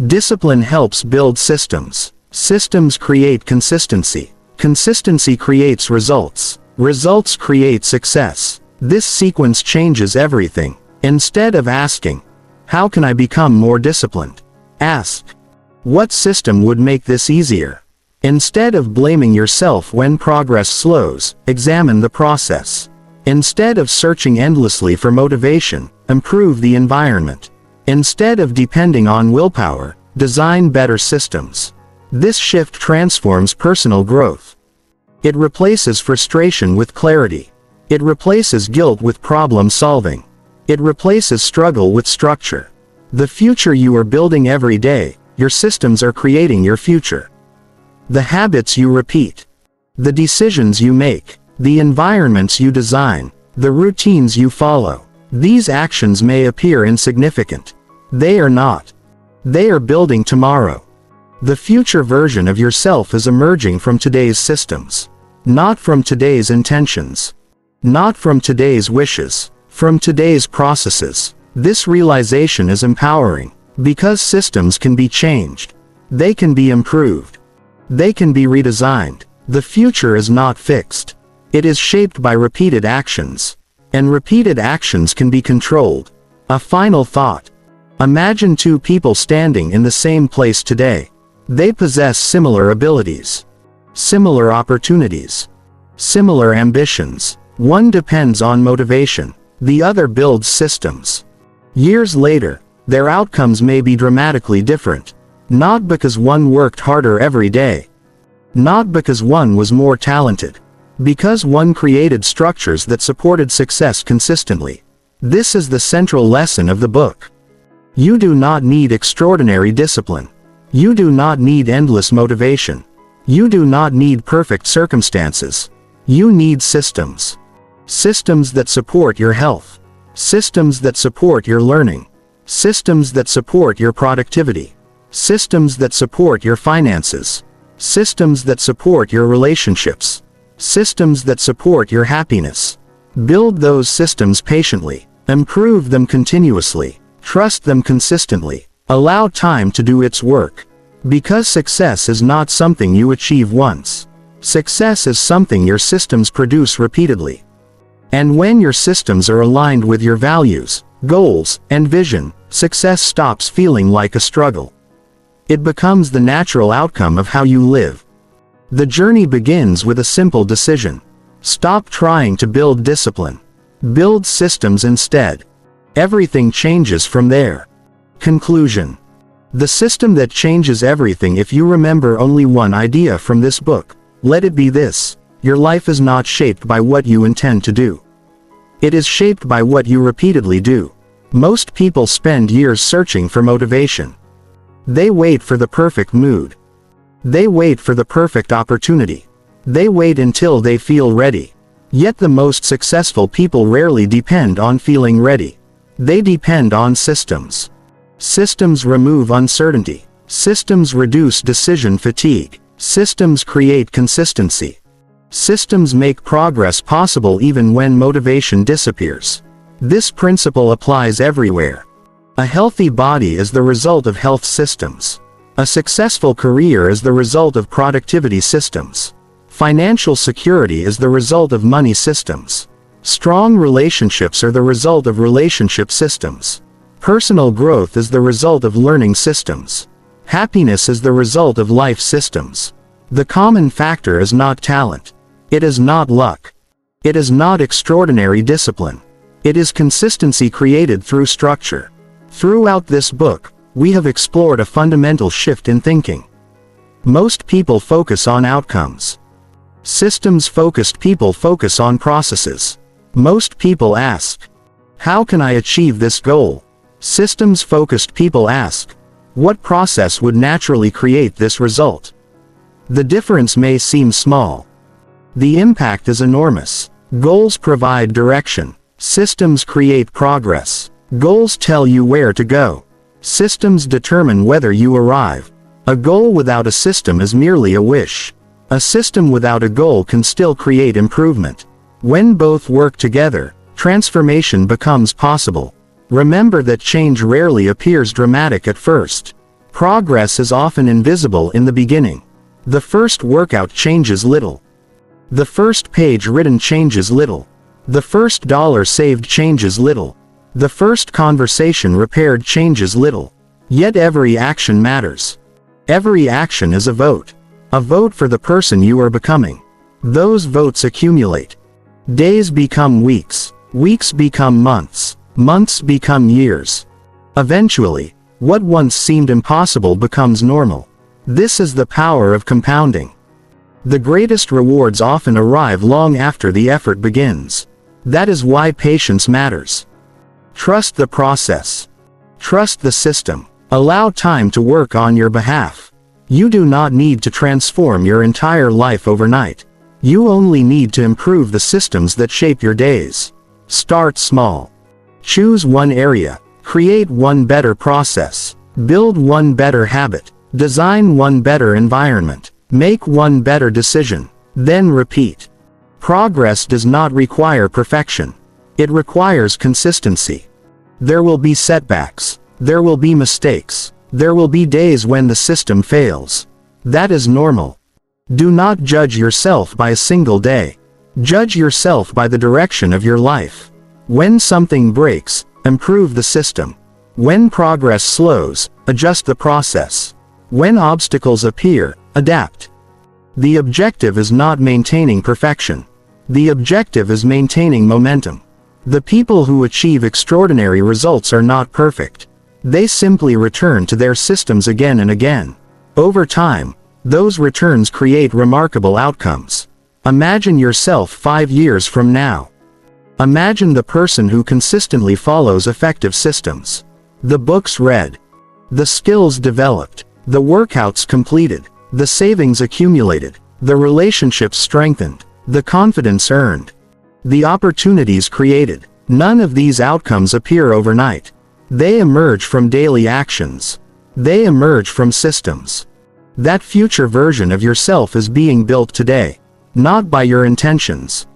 Speaker 1: Discipline helps build systems. Systems create consistency. Consistency creates results. Results create success. This sequence changes everything. Instead of asking, "How can I become more disciplined?" ask, "What system would make this easier?" Instead of blaming yourself when progress slows, examine the process. Instead of searching endlessly for motivation, improve the environment. Instead of depending on willpower, design better systems. This shift transforms personal growth. It replaces frustration with clarity. It replaces guilt with problem solving. It replaces struggle with structure. The future you are building every day, your systems are creating your future. The habits you repeat, the decisions you make, the environments you design, the routines you follow. These actions may appear insignificant. They are not. They are building tomorrow. The future version of yourself is emerging from today's systems. Not from today's intentions. Not from today's wishes. From today's processes. This realization is empowering, because systems can be changed. They can be improved. They can be redesigned. The future is not fixed. It is shaped by repeated actions. And repeated actions can be controlled. A final thought. Imagine two people standing in the same place today. They possess similar abilities, similar opportunities, similar ambitions. One depends on motivation. The other builds systems. Years later, their outcomes may be dramatically different. Not because one worked harder every day. Not because one was more talented. Because one created structures that supported success consistently. This is the central lesson of the book. You do not need extraordinary discipline. You do not need endless motivation. You do not need perfect circumstances. You need systems. Systems that support your health. Systems that support your learning. Systems that support your productivity. Systems that support your finances. Systems that support your relationships. Systems that support your happiness. Build those systems patiently. Improve them continuously. Trust them consistently. Allow time to do its work. Because success is not something you achieve once. Success is something your systems produce repeatedly. And when your systems are aligned with your values, goals, and vision, success stops feeling like a struggle. It becomes the natural outcome of how you live. The journey begins with a simple decision. Stop trying to build discipline. Build systems instead. Everything changes from there. Conclusion. The system that changes everything. If you remember only one idea from this book, let it be this: your life is not shaped by what you intend to do. It is shaped by what you repeatedly do. Most people spend years searching for motivation. They wait for the perfect mood. They wait for the perfect opportunity. They wait until they feel ready. Yet the most successful people rarely depend on feeling ready. They depend on systems. Systems remove uncertainty. Systems reduce decision fatigue. Systems create consistency. Systems make progress possible even when motivation disappears. This principle applies everywhere. A healthy body is the result of health systems. A successful career is the result of productivity systems. Financial security is the result of money systems. Strong relationships are the result of relationship systems. Personal growth is the result of learning systems. Happiness is the result of life systems. The common factor is not talent. It is not luck. It is not extraordinary discipline. It is consistency created through structure. Throughout this book, we have explored a fundamental shift in thinking. Most people focus on outcomes. Systems-focused people focus on processes. Most people ask, how can I achieve this goal? Systems-focused people ask, what process would naturally create this result? The difference may seem small. The impact is enormous. Goals provide direction. Systems create progress. Goals tell you where to go. Systems determine whether you arrive. A goal without a system is merely a wish. A system without a goal can still create improvement. When both work together, transformation becomes possible. Remember that change rarely appears dramatic at first. Progress is often invisible in the beginning. The first workout changes little. The first page written changes little. The first dollar saved changes little. The first conversation repaired changes little. Yet every action matters. Every action is a vote. A vote for the person you are becoming. Those votes accumulate. Days become weeks. Weeks become months. Months become years. Eventually, what once seemed impossible becomes normal. This is the power of compounding. The greatest rewards often arrive long after the effort begins. That is why patience matters. Trust the process. Trust the system. Allow time to work on your behalf. You do not need to transform your entire life overnight. You only need to improve the systems that shape your days. Start small. Choose one area. Create one better process. Build one better habit. Design one better environment. Make one better decision. Then repeat. Progress does not require perfection. It requires consistency. There will be setbacks. There will be mistakes. There will be days when the system fails. That is normal. Do not judge yourself by a single day. Judge yourself by the direction of your life. When something breaks, improve the system. When progress slows, adjust the process. When obstacles appear, adapt. The objective is not maintaining perfection. The objective is maintaining momentum. The people who achieve extraordinary results are not perfect. They simply return to their systems again and again. Over time, those returns create remarkable outcomes. Imagine yourself 5 years from now. Imagine the person who consistently follows effective systems. The books read, the skills developed, the workouts completed, the savings accumulated, the relationships strengthened, the confidence earned, the opportunities created. None of these outcomes appear overnight. They emerge from daily actions. They emerge from systems. That future version of yourself is being built today, not by your intentions,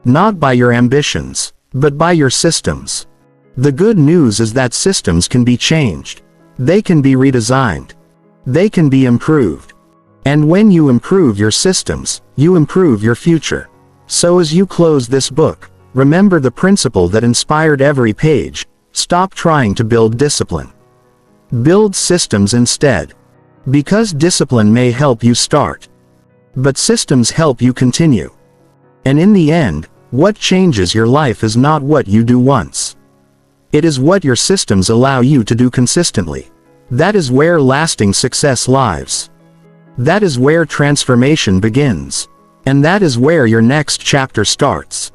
Speaker 1: not by your ambitions, but by your systems. The good news is that systems can be changed. They can be redesigned. They can be improved. And when you improve your systems, you improve your future. So as you close this book, remember the principle that inspired every page. Stop trying to build discipline. Build systems instead. Because discipline may help you start, but systems help you continue. And in the end, what changes your life is not what you do once. It is what your systems allow you to do consistently. That is where lasting success lies. That is where transformation begins. And that is where your next chapter starts.